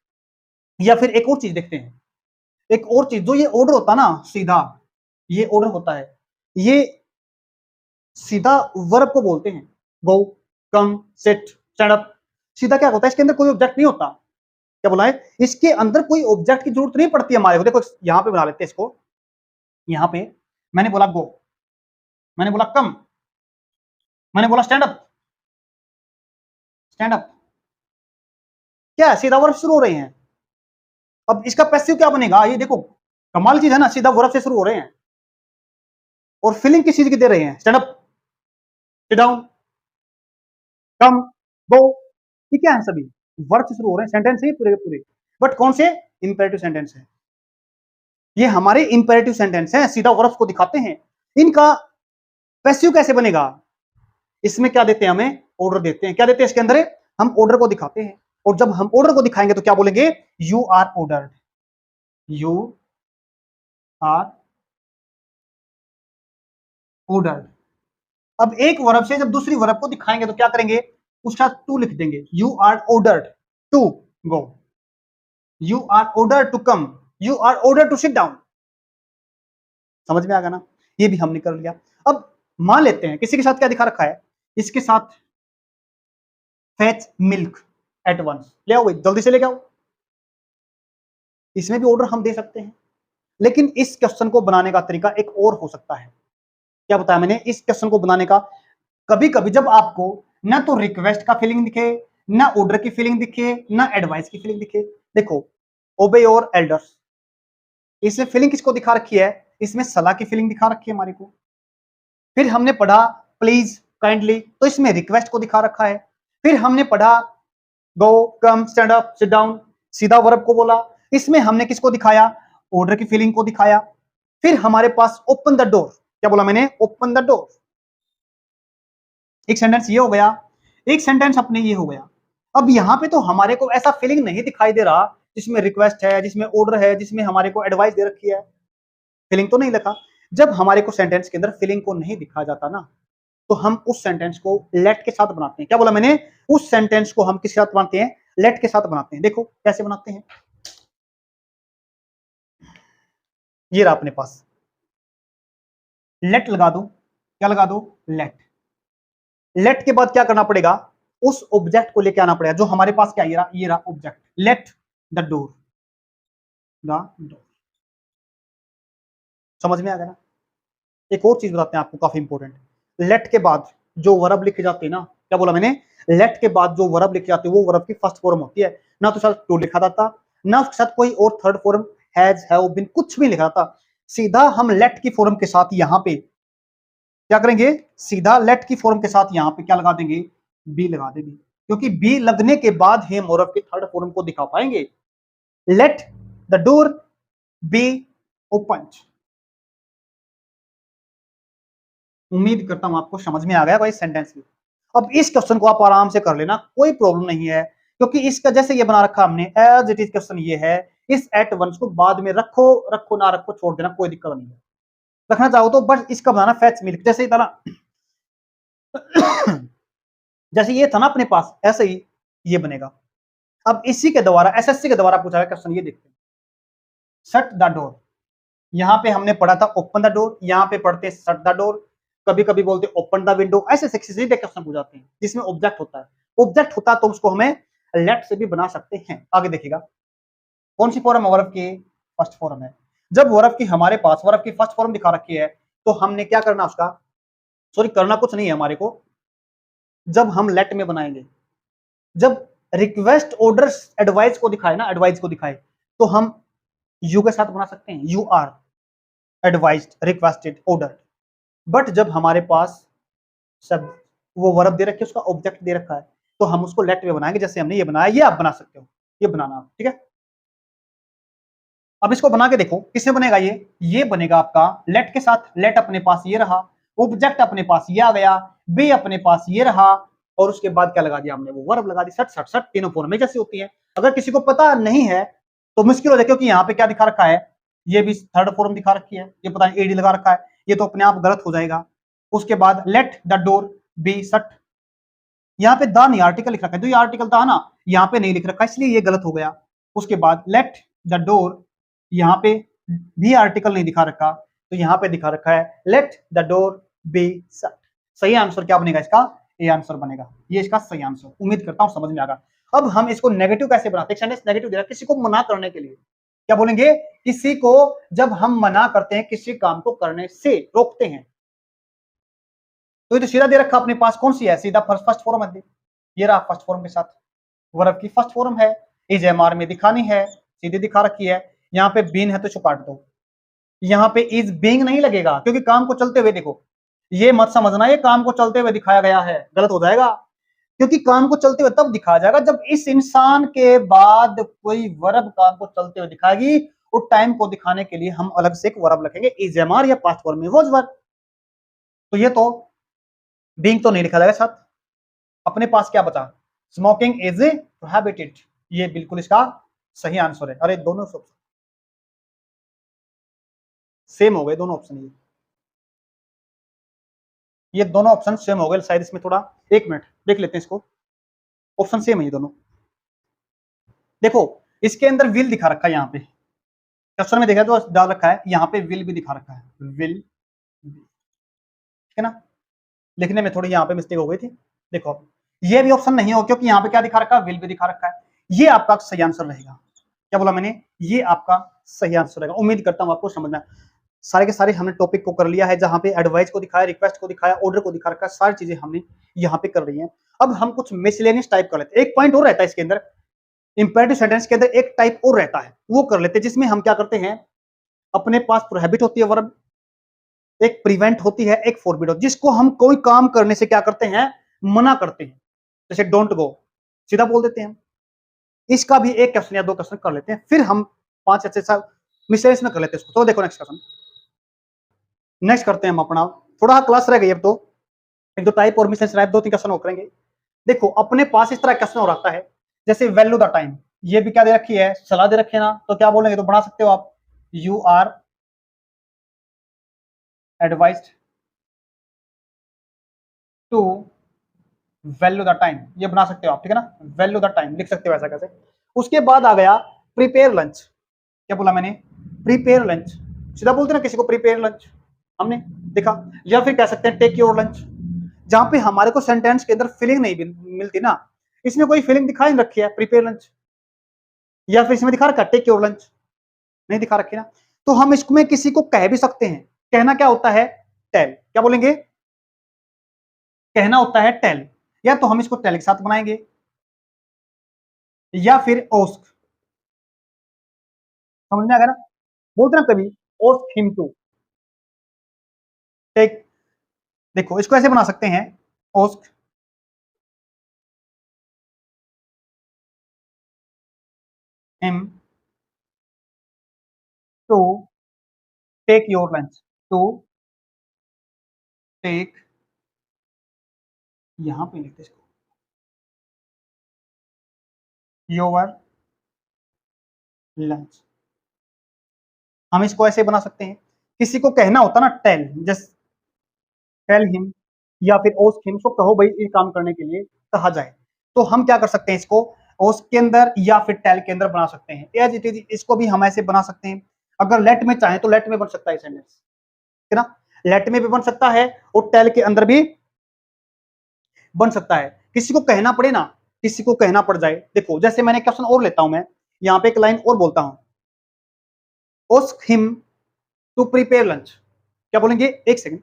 या फिर एक और चीज देखते हैं, एक और चीज, जो ये ऑर्डर होता है ना सीधा, ये ऑर्डर होता है, ये सीधा वर्ब को बोलते हैं। गो, कम, सिट, स्टैंड अप। सीधा क्या होता है, इसके अंदर कोई ऑब्जेक्ट नहीं होता। क्या बोला है, इसके अंदर कोई ऑब्जेक्ट की जरूरत नहीं पड़ती हमारे को। देखो यहां पे बना लेते हैं इसको, यहां पे मैंने बोला गो, मैंने बोला कम, मैंने बोला स्टैंड अप, स्टैंड अप। क्या है, सीधा वर्ब शुरू हो रहे हैं। अब इसका पैसिव क्या बनेगा, ये देखो कमाल चीज है ना, सीधा वर्ब से शुरू हो रहे हैं और फीलिंग किस चीज की दे रहे हैं, स्टैंड अप, सिट डाउन, कम, गो। ठीक है, सभी वर्ब से शुरू हो रहे हैं, सेंटेंस है पूरे के पूरे। बट कौन से, इंपेरेटिव सेंटेंस है। ये हमारे इंपेरेटिव सेंटेंस है, सीधा वर्ब को दिखाते हैं। इनका पैसिव कैसे बनेगा, इसमें क्या देते हैं, हमें ऑर्डर देते हैं। क्या देते हैं इसके अंदर, हम ऑर्डर को दिखाते हैं। और जब हम ऑर्डर को दिखाएंगे तो क्या बोलेंगे, you are ordered, you are ordered. अब एक वर्ब से जब दूसरी वर्ब को दिखाएंगे तो क्या करेंगे, उसका टू लिख देंगे, you are ordered to go, you are ordered to come, you are ordered to sit down. समझ में आ गया ना, ये भी हमने कर लिया। अब मान लेते हैं किसी के साथ क्या दिखा रखा है, इसके साथ फेच मिल्क एट वंस, ले आओ भाई जल्दी से लेके आओ। इसमें भी ऑर्डर हम दे सकते हैं, लेकिन इस क्वेश्चन को बनाने का तरीका एक और हो सकता है। क्या बताया मैंने, इस क्वेश्चन को बनाने का, कभी कभी जब आपको ना तो रिक्वेस्ट का फीलिंग दिखे, ना ऑर्डर की फीलिंग दिखे, ना एडवाइस की फीलिंग दिखे। देखो ओबे योर एल्डर्स, इसमें फीलिंग किसको दिखा रखी है, इसमें सलाह की फीलिंग दिखा रखी है हमारे को। फिर हमने पढ़ा प्लीज, काइंडली, तो इसमें रिक्वेस्ट को दिखा रखा है। फिर हमने पढ़ा गो, कम, स्टैंड अप, सिट डाउन, सीधा वर्ब को बोला, इसमें हमने किसको दिखाया, ऑर्डर की फीलिंग को दिखाया। फिर हमारे पास ओपन द डोर, क्या बोला मैंने, ओपन द डोर। एक सेंटेंस ये हो गया, एक सेंटेंस अपने ये हो गया। अब यहां पे तो हमारे को ऐसा फीलिंग नहीं दिखाई दे रहा जिसमें रिक्वेस्ट है, जिसमें ऑर्डर है, जिसमें हमारे को एडवाइस दे रखी है, फीलिंग तो नहीं लिखा। जब हमारे को सेंटेंस के अंदर फीलिंग को नहीं दिखा जाता ना, तो हम उस सेंटेंस को लेट के साथ बनाते हैं। क्या बोला मैंने, उस सेंटेंस को हम किसके साथ बनाते हैं, लेट के साथ बनाते हैं। देखो कैसे बनाते हैं, ये रहा अपने पास, लेट लगा दो, क्या लगा दो, लेट। लेट के बाद क्या करना पड़ेगा, उस ऑब्जेक्ट को लेके आना पड़ेगा जो हमारे पास क्या, ये रहा object, let the door, the door. समझ में आ गया ना। एक और चीज बताते हैं आपको काफी इंपॉर्टेंट, लेट के बाद जो वर्ब लिखे जाते हैं ना, क्या बोला मैंने, लेट के बाद जो वर्ब लिखे जाते हैं वो वर्ब की फर्स्ट फॉर्म होती है। ना तो साथ टू लिखा जाता, ना उसके साथ कोई और third form, has, have been, कुछ भी लिखा जाता। सीधा हम लेट की फॉर्म के साथ यहां पे क्या करेंगे, सीधा लेट की फॉर्म के साथ यहां पे क्या लगा देंगे, बी लगा देंगे, क्योंकि बी लगने के बाद हम वर्ब के थर्ड फॉर्म को दिखा पाएंगे। Let the door be open. उम्मीद करता हूं आपको समझ में आ गया भाई सेंटेंस भी। अब इस क्वेश्चन को आप आराम से कर लेना, कोई प्रॉब्लम नहीं है, क्योंकि इसका जैसे ये बना रखा हमने एज इट इज क्वेश्चन ये है। इस एट वंस को बाद में रखो रखो ना रखो छोड़ देना, कोई दिक्कत नहीं है। रखना चाहो तो बस इसका बनाना फेच मिल्क, जैसे ही था ना जैसे ये था ना अपने पास, ऐसे ही ये बनेगा। अब इसी के द्वारा एसएससी के द्वारा पूछा गया क्वेश्चन, ये देखते हैं, शट द डोर। यहां पे हमने पढ़ा था ओपन द डोर, यहां पे पढ़ते हैं शट द डोर, कभी कभी बोलते ओपन द विंडो। ऐसे सीधे क्वेश्चन पूछ जाते हैं जिसमें ऑब्जेक्ट होता है। ऑब्जेक्ट होता है तो उसको हमें लेट से भी बना सकते हैं। आगे देखिएगा कौन सी फॉर्म है, वर्ब की फर्स्ट फॉर्म है। जब वर्ब की हमारे पास वर्ब की फर्स्ट फॉर्म दिखा रखी है तो हमने क्या करना, उसका सॉरी करना कुछ नहीं है हमारे को। जब हम लेट में बनाएंगे, जब रिक्वेस्ट ऑर्डर एडवाइस को दिखाए ना, एडवाइस को दिखाए, तो हम यू के साथ बना सकते हैं, you are advised, requested, order. But जब हमारे पास सब वो वर्ब दे रखी है, उसका ऑब्जेक्ट दे रखा है, तो हम उसको लेट में बनाएंगे, जैसे हमने ये बनाया, ये आप बना सकते हो, ये बनाना आप, ठीक है। अब इसको बना के देखो किससे बनेगा, ये बनेगा आपका लेट के साथ। लेट अपने पास ये रहा, ऑब्जेक्ट अपने पास ये आ गया, बी अपने पास ये रहा, और उसके बाद क्या लगा दिया हमने, वो वर्ब लगा दी। सट सट सट, तीनों फॉर्म में जैसी होती है। अगर किसी को पता नहीं है तो मुश्किल हो जाए, क्योंकि यहाँ पे क्या दिखा रखा है, ये भी थर्ड फॉर्म दिखा रखी है, ये पता नहीं एडी लगा रखा है, ये तो अपने आप गलत हो जाएगा। उसके बाद let the door be shut, यहाँ पे द नहीं आर्टिकल लिख रखा है, जो ये आर्टिकल था ना यहाँ पे नहीं लिख रखा, इसलिए ये गलत हो गया। उसके बाद लेट द डोर, यहाँ पे भी आर्टिकल नहीं दिखा रखा, तो यहाँ पे दिखा रखा है let the door be shut. सही आंसर क्या बनेगा इसका? ए आंसर बनेगा, ये इसका सही आंसर। उम्मीद करता हूं समझ में आ गया। अब हम इसको नेगेटिव कैसे बनाते हैं? सेंटेंस नेगेटिव दे रहा है किसी को मना करने के लिए, क्या बोलेंगे? किसी को जब हम मना करते हैं, किसी काम को करने से रोकते हैं, तो ये तो सीधा दे रखा अपने पास, कौन सी है? सीधा फर्स्ट फॉर्म है, ये रहा फर्स्ट फॉर्म के साथ, वर्ब की फर्स्ट फॉर्म है। इज एम आर में दिखानी है, सीधे दिखा रखी है। यहाँ पे बीन है तो इसको काट दो, यहाँ पे इज बीइंग नहीं लगेगा क्योंकि काम को चलते हुए, देखो ये मत समझना ये काम को चलते हुए दिखाया गया है, गलत हो जाएगा। क्योंकि काम को चलते हुए तब दिखाया जाएगा जब इस इंसान के बाद कोई वर्ब काम को चलते हुए दिखाएगी, और टाइम को दिखाने के लिए हम अलग से एक वर्ब लिखेंगे, इज एम आर या पास्ट फॉर्म में वॉज वर्ब। तो ये तो बीइंग तो नहीं लिखा जाएगा साथ। अपने पास क्या बचा? स्मोकिंग इज प्रोहिबिटेड, ये बिल्कुल इसका सही आंसर है। अरे दोनों सेम हो गए दोनों ऑप्शन, ये दोनों ऑप्शन सेम हो गए शायद, इसमें थोड़ा एक मिनट देख लेते हैं इसको। ऑप्शन सेम है ये दोनों। देखो इसके अंदर विल दिखा रखा है, यहाँ पे क्वेश्चन में देखा तो डाल रखा है, यहाँ पे विल भी दिखा रखा है, विल, ठीक है ना? लिखने में थोड़ी यहाँ पे मिस्टेक हो गई थी। देखो ये भी ऑप्शन नहीं हो क्योंकि यहाँ पे क्या दिखा रखा है? विल भी दिखा रखा है। ये आपका सही आंसर रहेगा। क्या बोला मैंने? ये आपका सही आंसर रहेगा। उम्मीद करता हूँ आपको समझना। सारे के सारे हमने टॉपिक को कर लिया है, जहां पे एडवाइस को दिखाया, रिक्वेस्ट को दिखाया, ऑर्डर को दिखा रखा है, सारी चीजें हमने यहाँ पे कर रही हैं। अब हम कुछ मिसलेनियस टाइप कर लेते हैं। एक पॉइंट और रहता है इसके अंदर, इंपेरेटिव सेंटेंस के अंदर एक टाइप और रहता है, वो कर लेते हैं, जिसमें हम क्या करते हैं, अपने पास प्रोहिबिट होती है वर्ब, एक प्रिवेंट होती है, एक फॉरबिड होती है, जिसको हम कोई काम करने से क्या करते हैं? मना करते हैं। जैसे डोंट गो, सीधा बोल देते हैं। इसका भी एक क्वेश्चन या दो क्वेश्चन कर लेते हैं, फिर हम पांच अच्छे सा मिसलेनियस में कर लेते हैं इसको। तो देखो नेक्स्ट क्वेश्चन, नेक्स्ट करते हैं हम अपना, थोड़ा क्लास रह गई अब तो, एक दो टाइप और मिसलेनियस टाइप, दो तीन क्वेश्चन और करेंगे। देखो अपने पास इस तरह क्वेश्चन हो रखा है, जैसे वैल्यू द टाइम, ये भी क्या दे रखी है? सलाह दे रखी है ना, तो क्या बोलेंगे? तो बना सकते हो आप, you are advised to value the time, ये बना सकते हो आप, ठीक है ना? वैल्यू द टाइम लिख सकते हो ऐसा कैसे। उसके बाद आ गया प्रिपेयर लंच, क्या बोला मैंने? प्रिपेयर लंच, सीधा बोलते ना किसी को प्रिपेयर लंच, हमने देखा। या फिर कह सकते हैं टेक योर लंच, जहां पे हमारे को सेंटेंस के अंदर फीलिंग नहीं मिलती ना, इसमें कोई फीलिंग दिखाई नहीं रखी है प्रिपेयर लंच, या फिर इसमें दिखा रखा टेक योर लंच, नहीं दिखा रखी ना, तो हम इसमें किसी को कह भी सकते हैं। कहना क्या होता है? टेल, क्या बोलेंगे? कहना होता है टेल, या तो हम इसको टेल के साथ बनाएंगे, या फिर ओस्क, समझ में आ गया ना? बोलते ना कभी ओस्क हिम टू टेक, देखो इसको ऐसे बना सकते हैं, ask him to take your lunch, to take, यहां पे लिखते इसको, योर लंच। हम इसको ऐसे बना सकते हैं, किसी को कहना होता ना टेल, जस्ट टेल हिम, या फिर ओस्क हिम, को कहो भाई ये काम करने के लिए कहा जाए, तो हम क्या कर सकते हैं इसको ओस्क के अंदर या फिर टेल के अंदर बना सकते हैं। एज इट इज इसको भी हम ऐसे बना सकते हैं, अगर लेट में चाहे तो लेट में बन सकता है सेंटेंस, है ना? लेट में भी बन सकता है और टेल के अंदर भी बन सकता है। किसी को कहना पड़े ना, किसी को कहना पड़ जाए, देखो जैसे मैंने क्वेश्चन और लेता हूं, मैं यहाँ पे एक लाइन और बोलता हूं, ओस्क हिम टू प्रिपेयर लंच, क्या बोलेंगे? एक सेकंड,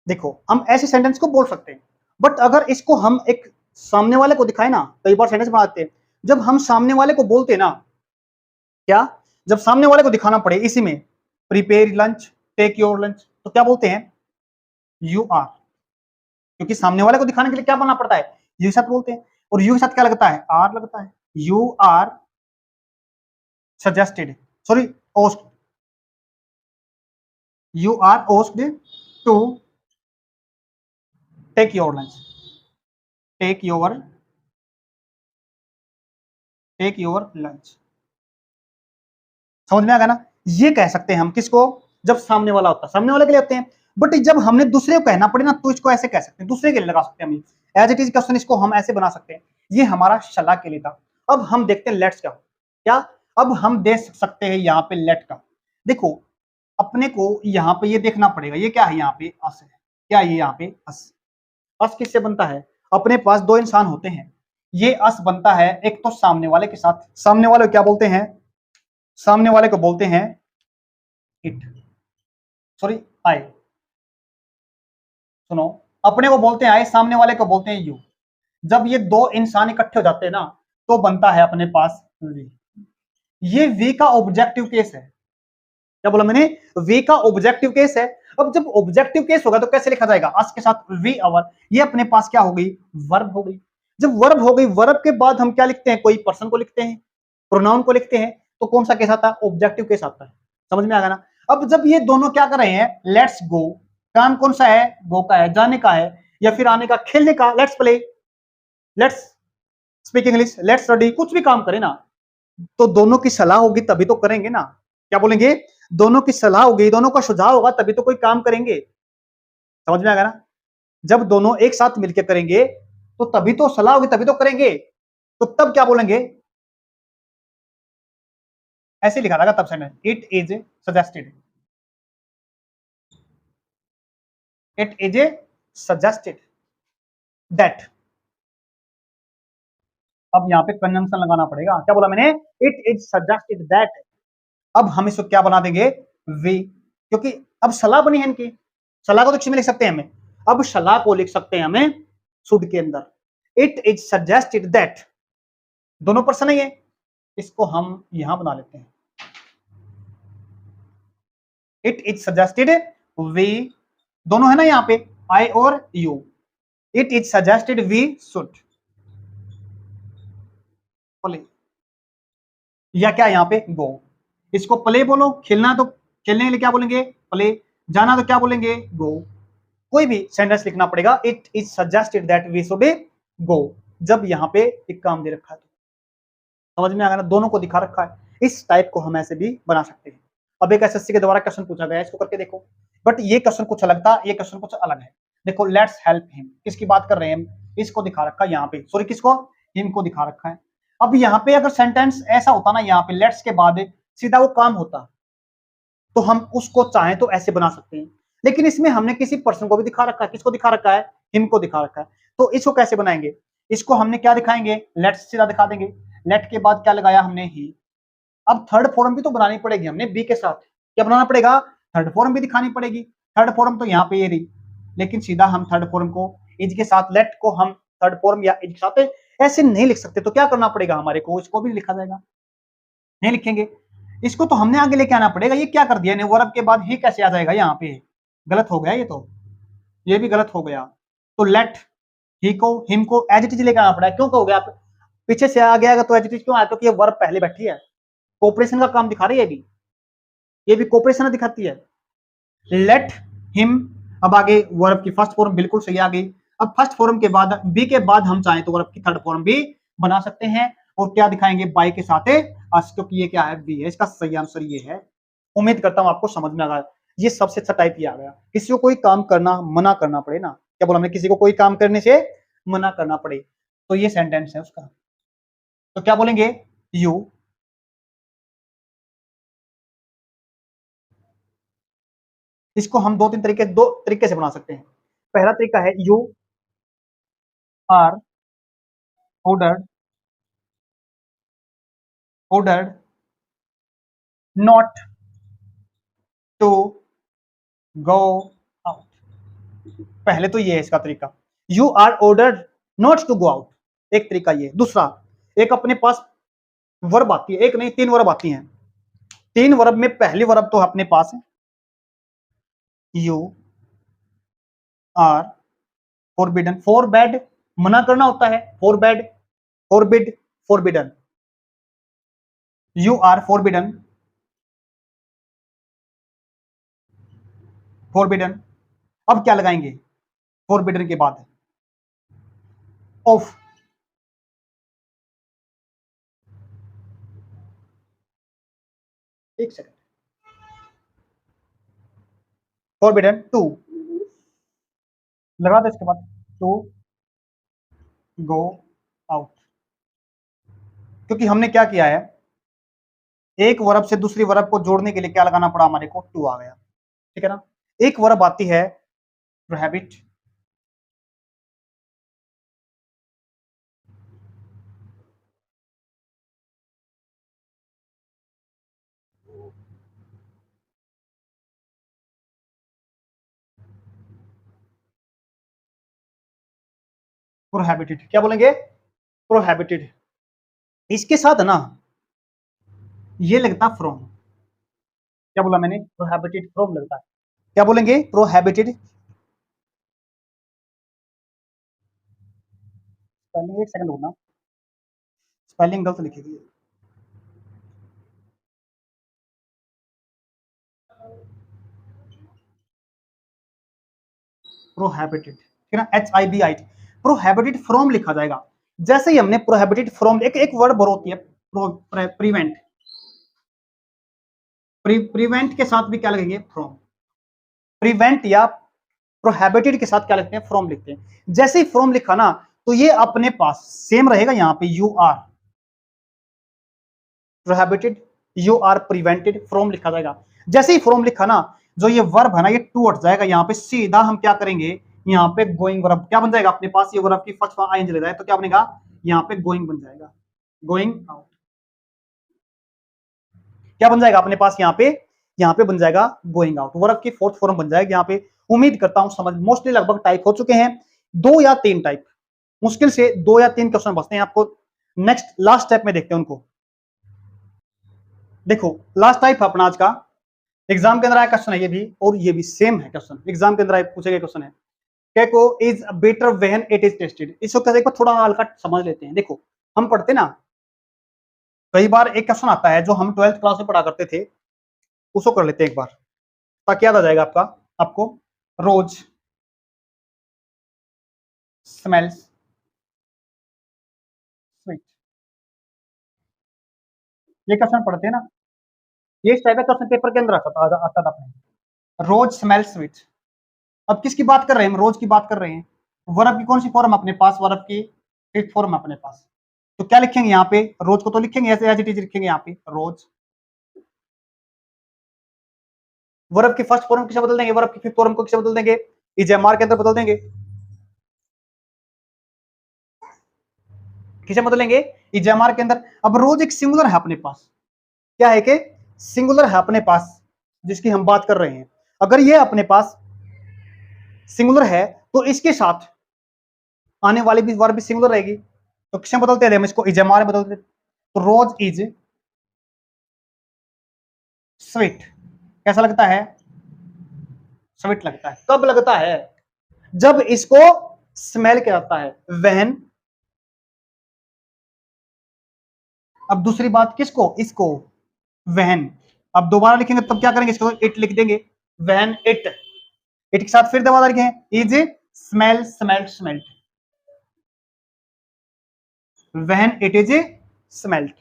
देखो हम ऐसे सेंटेंस को बोल सकते हैं, बट अगर इसको हम एक सामने वाले को दिखाए ना, कई बार सेंटेंस बनाते हैं, जब हम सामने वाले को बोलते हैं ना, क्या, जब सामने वाले को दिखाना पड़े इसी में, prepare lunch, take your lunch, तो क्या बोलते हैं? यू आर, क्योंकि सामने वाले को दिखाने के लिए क्या बोलना पड़ता है? यू के साथ बोलते हैं, और यू के साथ क्या लगता है? आर लगता है। You are suggested, sorry asked, you are asked to take your lunch, take your, take your lunch, समझ में आ गया ना। ये कह सकते हैं हम किसको, जब सामने वाला होता है, सामने वाले के लिए होते हैं। बट जब हमने दूसरे को कहना पड़े ना, तो इसको ऐसे कह सकते हैं, दूसरे के लिए लगा सकते हैं हम। एज इट इज क्वेश्चन इसको हम ऐसे बना सकते हैं, ये हमारा शला के लिए था। अब हम देखते हैं लेट्स का क्या। अब हम दे सकते हैं यहाँ पे लेट का। देखो अपने को यहाँ पे ये देखना पड़ेगा, ये क्या है, यहाँ पे अस है, क्या ये यहाँ पे अस। अस किससे बनता है, अपने पास दो इंसान होते हैं, ये अस बनता है एक तो सामने वाले के साथ, सामने वाले को क्या बोलते हैं, सामने वाले को बोलते हैं इट, सॉरी आई, सुनो, अपने को बोलते हैं आई, सामने वाले को बोलते हैं यू। जब ये दो इंसान इकट्ठे हो जाते हैं ना, तो बनता है अपने पास वी। ये वी का ऑब्जेक्टिव केस है। क्या बोला मैंने, वी का ऑब्जेक्टिव केस है। अब जब ऑब्जेक्टिव केस होगा तो कैसे लिखा जाएगा, अस के साथ वी अवर, ये अपने पास क्या हो गई, वर्ब हो गई। जब वर्ब हो गई, वर्ब के बाद हम क्या लिखते हैं, कोई पर्सन को लिखते हैं, प्रोनाउन को लिखते हैं, तो कौन सा केस आता है, ऑब्जेक्टिव केस आता है। समझ में आ गया ना। अब जब ये दोनों क्या कर रहे हैं, लेट्स गो, काम कौन सा है, गो का है, जाने का है, या फिर आने का, खेलने का, let's play, let's speak English, let's study, कुछ भी काम करें ना, तो दोनों की सलाह होगी तभी तो करेंगे ना। क्या बोलेंगे, दोनों की सलाह होगी, दोनों का सुझाव होगा तभी तो कोई काम करेंगे। समझ में आ गया ना। जब दोनों एक साथ मिलकर करेंगे तो तभी तो सलाह होगी, तभी तो करेंगे। तो तब क्या बोलेंगे, ऐसे लिखा रहेगा तब sentence, it is suggested, it is suggested that. अब यहाँ पे कंजंक्शन लगाना पड़ेगा, क्या बोला मैंने, इट इज सजेस्टेड दैट। अब हम इसको क्या बना देंगे, वी, क्योंकि अब सलाह बनी है इनकी। सलाह को तो किसी में लिख सकते हैं हमें, अब सलाह को लिख सकते हैं हमें शुड के अंदर। इट इज सजेस्टेड दैट, दोनों पर्सन है ये, इसको हम यहां बना लेते हैं, इट इज सजेस्टेड वी, दोनों है ना यहाँ पे, आई और you, it is suggested we should play, या क्या यहाँ पे गो, इसको प्ले बोलो, खेलना तो खेलने के लिए क्या बोलेंगे, प्ले, जाना तो क्या बोलेंगे, गो। कोई भी सेंटेंस लिखना पड़ेगा, it is suggested that we should go, जब यहाँ पे एक काम दे रखा है। समझ में आ गया ना, दोनों को दिखा रखा है। इस टाइप को हम ऐसे भी बना सकते हैं। अब एक एसएससी के द्वारा क्वेश्चन पूछा गया है, इसको करके देखो। बट ये क्वेश्चन कुछ अलग था, ये क्वेश्चन कुछ अलग है। देखो लेट्स हेल्प हिम, किसकी बात कर रहे हैं हम, इसको दिखा रखा है यहाँ पे, सॉरी किसको, हिम को दिखा रखा है। अब यहाँ पे अगर सेंटेंस ऐसा होता ना, यहाँ पे लेट्स के बाद सीधा वो काम होता, तो हम उसको चाहें तो ऐसे बना सकते हैं। लेकिन इसमें हमने किसी पर्सन को भी दिखा रखा है, किसको दिखा रखा है, हिम को दिखा रखा है। तो इसको कैसे बनाएंगे, इसको हमने क्या दिखाएंगे, लेट्स सीधा दिखा देंगे, लेट के बाद क्या लगाया हमने, ही। अब थर्ड फॉर्म भी तो बनानी पड़ेगी हमने बी के साथ, क्या बनाना पड़ेगा, थर्ड फॉर्म भी दिखानी पड़ेगी। थर्ड फॉर्म तो यहाँ पे ये रही, लेकिन सीधा हम थर्ड फॉर्म को इज के साथ, लेट को हम थर्ड फॉर्म या इज के साथ ऐसे नहीं लिख सकते, तो क्या करना पड़ेगा हमारे को, इसको भी लिखा जाएगा, नहीं लिखेंगे। इसको तो हमने आगे लेके आना पड़ेगा। ये क्या कर दिया, वर्ब के बाद ही कैसे आ जाएगा यहाँ पे, गलत हो गया ये तो, ये भी गलत हो गया। तो लेट ही को, हिम को एज इट इज लेके आना पड़ा, क्यों कहोगे आप, पीछे से आ गया तो एज इट इज क्यों आया, क्योंकि ये वर्ब पहले बैठी है, कोऑपरेशन का काम दिखा रही है अभी, ये भी कोऑपरेशन दिखाती है। लेट हिम, अब आगे वर्ब की फर्स्ट फॉर्म बिल्कुल सही आ गई। अब फर्स्ट फॉर्म के बाद बी के बाद हम चाहें तो वर्ब की थर्ड फॉर्म भी बना सकते हैं, और क्या दिखाएंगे, बाई के साथ अस, क्योंकि ये क्या है, बी है, इसका सही आंसर ये है। उम्मीद करता हूं आपको समझ में आ गया। ये सबसे अच्छा टाइप ये आ गया, किसी को कोई काम करना मना करना पड़े ना, क्या बोला हमने, किसी को कोई काम करने से मना करना पड़े, तो ये सेंटेंस है उसका। तो क्या बोलेंगे, यू, इसको हम दो तरीके से बना सकते हैं। पहला तरीका है, you are ordered, ordered not to go out. पहले तो ये है इसका तरीका, you are ordered not to go out, एक तरीका ये। दूसरा, एक अपने पास वर्ब आती है, एक नहीं तीन वर्ब आती हैं, तीन वर्ब में पहली वर्ब तो अपने पास है, you are forbidden, forbid मना करना होता है, forbid, forbid, forbidden, you are forbidden, forbidden. अब क्या लगाएंगे, फॉरबिडन के बाद ऑफ, एक सेकंड, फॉरबिडन टू लगा दो, इसके बाद टू गो आउट, क्योंकि हमने क्या किया है, एक वर्ब से दूसरी वर्ब को जोड़ने के लिए क्या लगाना पड़ा, हमारे को टू आ गया, ठीक है ना। एक वर्ब आती है प्रोहिबिट, प्रोहिबिटेड, क्या बोलेंगे, प्रोहिबिटेड। इसके साथ ना ये लगता फ्रॉम, क्या बोला मैंने, प्रोहिबिटेड फ्रॉम लगता है, क्या बोलेंगे, प्रोहिबिटेड। स्पेलिंग एक सेकंड रुकना, स्पेलिंग गलत लिखी गई है। प्रोहिबिटेड, ठीक है ना, HIBIT, प्रोहिबिटेड फ्रॉम लिखा जाएगा। जैसे ही हमने प्रोहिबिटेड फ्रॉम, एक वर्ड और होती है प्रिवेंट, प्रिवेंट के साथ भी क्या लगेंगे, फ्रॉम। प्रिवेंट या प्रोहिबिटेड के साथ क्या लिखते हैं, फ्रॉम लिखते हैं। जैसे ही फ्रॉम लिखा ना, तो ये अपने पास सेम रहेगा, यहां पे you are prohibited, you are prevented, from लिखा जाएगा। जैसे ही फ्रॉम लिखा ना, जो ये वर्ब है ना, ये टू हट जाएगा, यहाँ पे सीधा हम क्या करेंगे, यहाँ पे गोइंग वर्ब क्या बन जाएगा अपने पास, ये वर्ब की फर्स्ट फॉर्म आईएनजी लग तो क्या बनेगा, यहाँ पे गोइंग बन जाएगा, गोइंग आउट। क्या बन जाएगा अपने पास, यहाँ पे बन जाएगा गोइंग आउट, वर्ब की फोर्थ फॉर्म बन जाएगी यहाँ पे। उम्मीद करता हूं समझ, मोस्टली लगभग टाइप हो चुके हैं, दो या तीन टाइप, मुश्किल से दो या तीन क्वेश्चन बचते हैं आपको। नेक्स्ट लास्ट स्टेप में देखते हैं उनको। देखो लास्ट टाइप अपना आज का, एग्जाम के अंदर आया क्वेश्चन है ये भी, और ये भी सेम है क्वेश्चन, एग्जाम के अंदर पूछे गए क्वेश्चन है, cake is better when it is tasted. इसको कैसे, एक बार थोड़ा हल्का समझ लेते हैं। देखो हम पढ़ते ना, कई बार एक क्वेश्चन आता है जो हम 12th क्लास में पढ़ा करते थे, उसको कर लेते हैं एक बार, ताकि याद आ जाएगा आपका, आपको। रोज स्मेल्स स्वीट, ये क्वेश्चन पढ़ते हैं ना, ये इस टाइप का क्वेश्चन पेपर के अंदर आता था अपने। रोज स्मेल स्वीट, अब किसकी बात कर रहे हैं हम, रोज की बात कर रहे हैं। वर्ब की कौन सी फॉर्म अपने पास, वर्ब की फिफ्थ फॉर्म अपने पास, तो क्या लिखेंगे यहाँ पे, रोज को तो लिखेंगे ऐसे एज इट इज लिखेंगे यहाँ पे रोज। वर्ब की फर्स्ट फॉर्म किसे बदल देंगे, वर्ब की फिफ्थ फॉर्म को किसे बदल देंगे, इजेमार के अंदर बदल देंगे, किसे बदलेंगे, इजेमार के अंदर। अब रोज एक सिंगुलर है अपने पास, क्या है कि सिंगुलर है अपने पास, जिसकी हम बात कर रहे हैं। अगर ये अपने पास सिंगुलर है, तो इसके साथ आने वाली भी वर्ब भी सिंगुलर रहेगी, तो किसे बदलते हैं हम इसको, इजेमार में बदलते। तो रोज इज स्वीट, कैसा लगता है, स्वीट लगता है। कब लगता है, जब इसको स्मेल किया जाता है, व्हेन। अब दूसरी बात किसको, इसको, व्हेन। अब दोबारा लिखेंगे तब क्या करेंगे, इसको इट लिख देंगे, व्हेन इट, इट के साथ फिर दोबारा लिखेंगे, is smell smelt smelt, when it is smelt.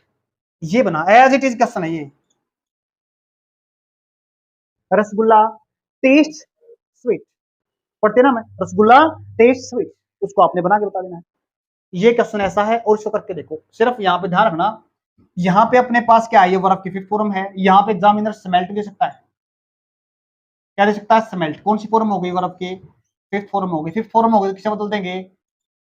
ये बना एज इट इज क्वेश्चन है ये। रसगुल्ला टेस्ट स्वीट, पढ़ते ना मैं, रसगुल्ला टेस्ट स्वीट, उसको आपने बना के बता देना है। ये क्वेश्चन ऐसा है, और इसको करके देखो। सिर्फ यहाँ पे ध्यान रखना, यहाँ पे अपने पास क्या है, ये वर्ब की फिफ्थ फॉर्म है, यहाँ पे एग्जामिनर स्मेल्ट दे सकता है, क्या दे सकता है, स्मेल्ट। कौन सी फॉर्म हो गई वर्ब की, फिफ्थ फॉर्म हो गई, फिफ्थ फॉर्म हो गई तो किसे बदल देंगे,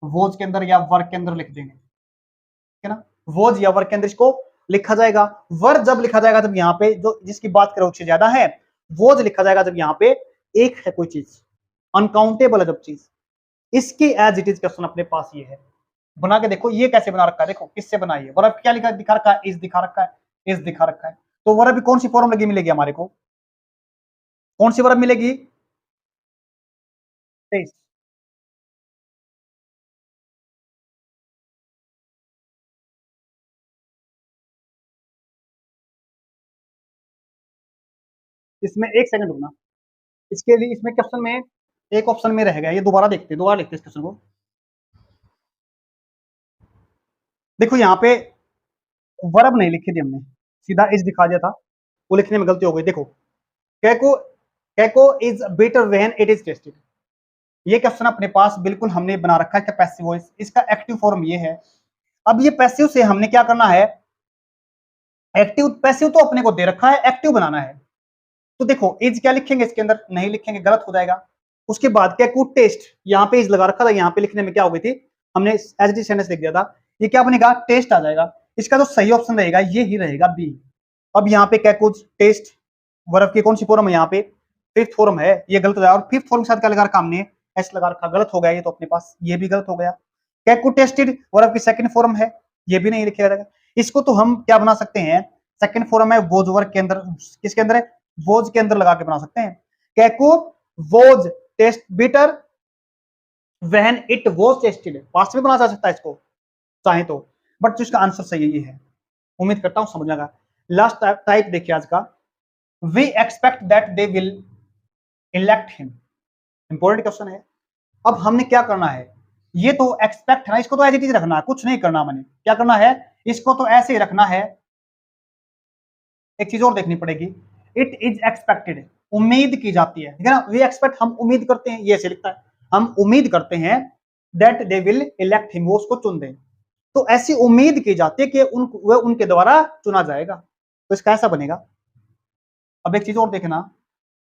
वोज के अंदर या वर्क के अंदर लिख देंगे, ठीक है ना, वोज या वर्क के अंदर इसको लिखा जाएगा। वर्क जब लिखा जाएगा जब यहाँ पे जो जिसकी बात करो उससे ज्यादा है, वोज लिखा जाएगा जब यहाँ पे एक है कोई चीज, अनकाउंटेबल है जब चीज। इसकी एज इट इज क्वेश्चन अपने पास ये है, बना के देखो ये कैसे बना रखा है, देखो किससे बनाई है, वर्ब क्या लिखा दिखा रखा है, इस दिखा रखा है, इस दिखा रखा है। तो वर्ब कौन सी फॉर्म लगी मिलेगी हमारे को, कौन सी वर्ब मिलेगी, टेस्ट। इसमें एक सेकंड रुकना, इसके लिए इसमें क्वेश्चन में एक ऑप्शन में रह गया, ये दोबारा देखते हैं, दोबारा लिखते हैं इस क्वेश्चन को। देखो यहाँ पे वर्ब नहीं लिखी थी हमने, सीधा इज दिखा दिया था, वो लिखने में गलती हो गई। देखो, cake cake is better when it is tasted. ये क्वेश्चन अपने पास बिल्कुल हमने बना रखा है पैसिव वॉइस, इसका एक्टिव फॉर्म ये है। अब ये पैसिव से हमने क्या करना है, एक्टिव पैसिव तो अपने को दे रखा है, एक्टिव बनाना है। तो देखो इज क्या लिखेंगे इसके अंदर, नहीं लिखेंगे, गलत हो जाएगा। उसके बाद क्या, कुड टेस्ट, यहाँ पे इज लगा रखा था, यहाँ पे लिखने में क्या हो गई थी, हमने एज डी सेंटेंस लिख दिया था, ये क्या बनेगा, टेस्ट आ जाएगा। इसका जो सही ऑप्शन रहेगा ये ही रहेगा बी। अब यहाँ पे क्या, कुछ टेस्ट वर्ब की कौन सी फॉर्म है, यहाँ पे फिफ्थ फॉर्म है, ये गलत हो जाएगा। और फिफ्थ फॉर्म के साथ क्या लगा रखा हमने, एस लगा रखा, गलत हो गया ये तो अपने पास, ये भी गलत हो गया। क्या, कुड टेस्टेड वर्ब की सेकंड फॉर्म है, ये भी नहीं लिखा जाएगा। इसको तो हम क्या बना सकते हैं, सेकंड फॉर्म है वोज वर्ब के अंदर, किसके अंदर है, वोज के अंदर लगा के बना सकते हैं। Cake was taste better when it was tasted, past में बना जा सकता है इसको चाहे तो, बट जिसका आंसर सही ये है। उम्मीद करता हूं समझ आएगा। लास्ट टाइप देखिए आज का, we expect that they will elect him, important question है। अब हमने क्या करना है, ये तो एक्सपेक्ट है ना, इसको तो एज इट इज रखना है, कुछ नहीं करना, मैंने क्या करना है, इसको तो ऐसे ही रखना है। एक चीज और देखनी पड़ेगी, इट इज एक्सपेक्टेड, उम्मीद की जाती है, ठीक है ना, वी एक्सपेक्ट हम उम्मीद करते हैं, ये ऐसे लिखता है, हम उम्मीद करते हैं that they will elect him, वो उसको चुन दें। तो ऐसी उम्मीद की जाती है कि वह उनके द्वारा चुना जाएगा, तो इसका ऐसा बनेगा। अब एक चीज और देखना,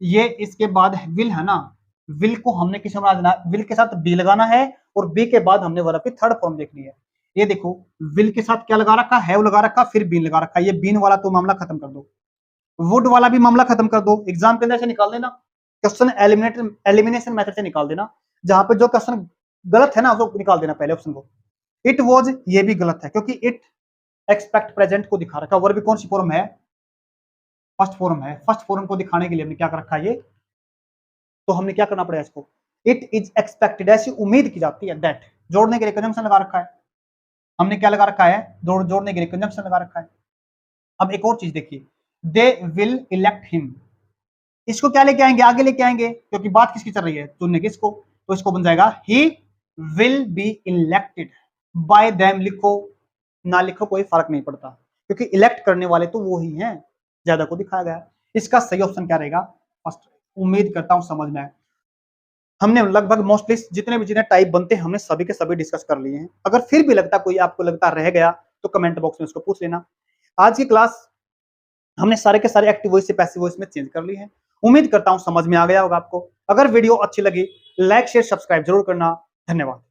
ये इसके बाद विल है ना, विल को हमने किस में बना देना, विल के साथ बी लगाना है, और बी के बाद हमने वर्ब की थर्ड फॉर्म देखनी है। ये देखो विल के साथ क्या लगा रखा है, वो लगा रखा, फिर बीन लगा रखा, ये बीन वाला तो मामला खत्म कर दो, वुड वाला भी मामला खत्म कर दो, एग्जाम के अंदर से निकाल देना, क्वेश्चन एलिमिनेशन मेथड से निकाल देना, जहां पे जो क्वेश्चन गलत है ना उसको निकाल देना पहले ऑप्शन को। इट वॉज, ये भी गलत है, क्योंकि इट एक्सपेक्ट प्रेजेंट को दिखा रखा, वर्ब कौन सी फॉर्म है, फर्स्ट फॉर्म है, फर्स्ट फॉर्म को दिखाने के लिए हमने क्या कर रखा है ये, तो हमने क्या करना पड़ेगा इसको, इट इज एक्सपेक्टेड, ऐसी उम्मीद की जाती है, दैट जोड़ने के लिए कंजंक्शन लगा रखा है, हमने क्या लगा रखा है, जोड़ने के लिए कंजंक्शन लगा रखा है। अब एक और चीज देखिए, दे विल इलेक्ट हिम, इसको क्या लेके आएंगे, आगे लेके आएंगे, क्योंकि बात किसकी चल रही है, चुनने किसको, तो इसको बन जाएगा he will be elected by them, लिखो ना लिखो कोई फर्क नहीं पड़ता, क्योंकि इलेक्ट करने वाले तो वो ही हैं, ज्यादा को दिखाया गया। इसका सही ऑप्शन क्या रहेगा, फर्स्ट। उम्मीद करता हूं समझ में आए। हमने लगभग मोस्टली जितने टाइप बनते हैं हमने सभी के सभी डिस्कस कर लिए हैं। अगर फिर भी लगता कोई आपको लगता रह गया तो कमेंट बॉक्स में उसको पूछ लेना। आज की क्लास हमने सारे के सारे एक्टिव वॉइस से पैसिव वॉइस में चेंज कर ली है। उम्मीद करता हूं समझ में आ गया होगा आपको। अगर वीडियो अच्छी लगी लाइक शेयर सब्सक्राइब जरूर करना। धन्यवाद।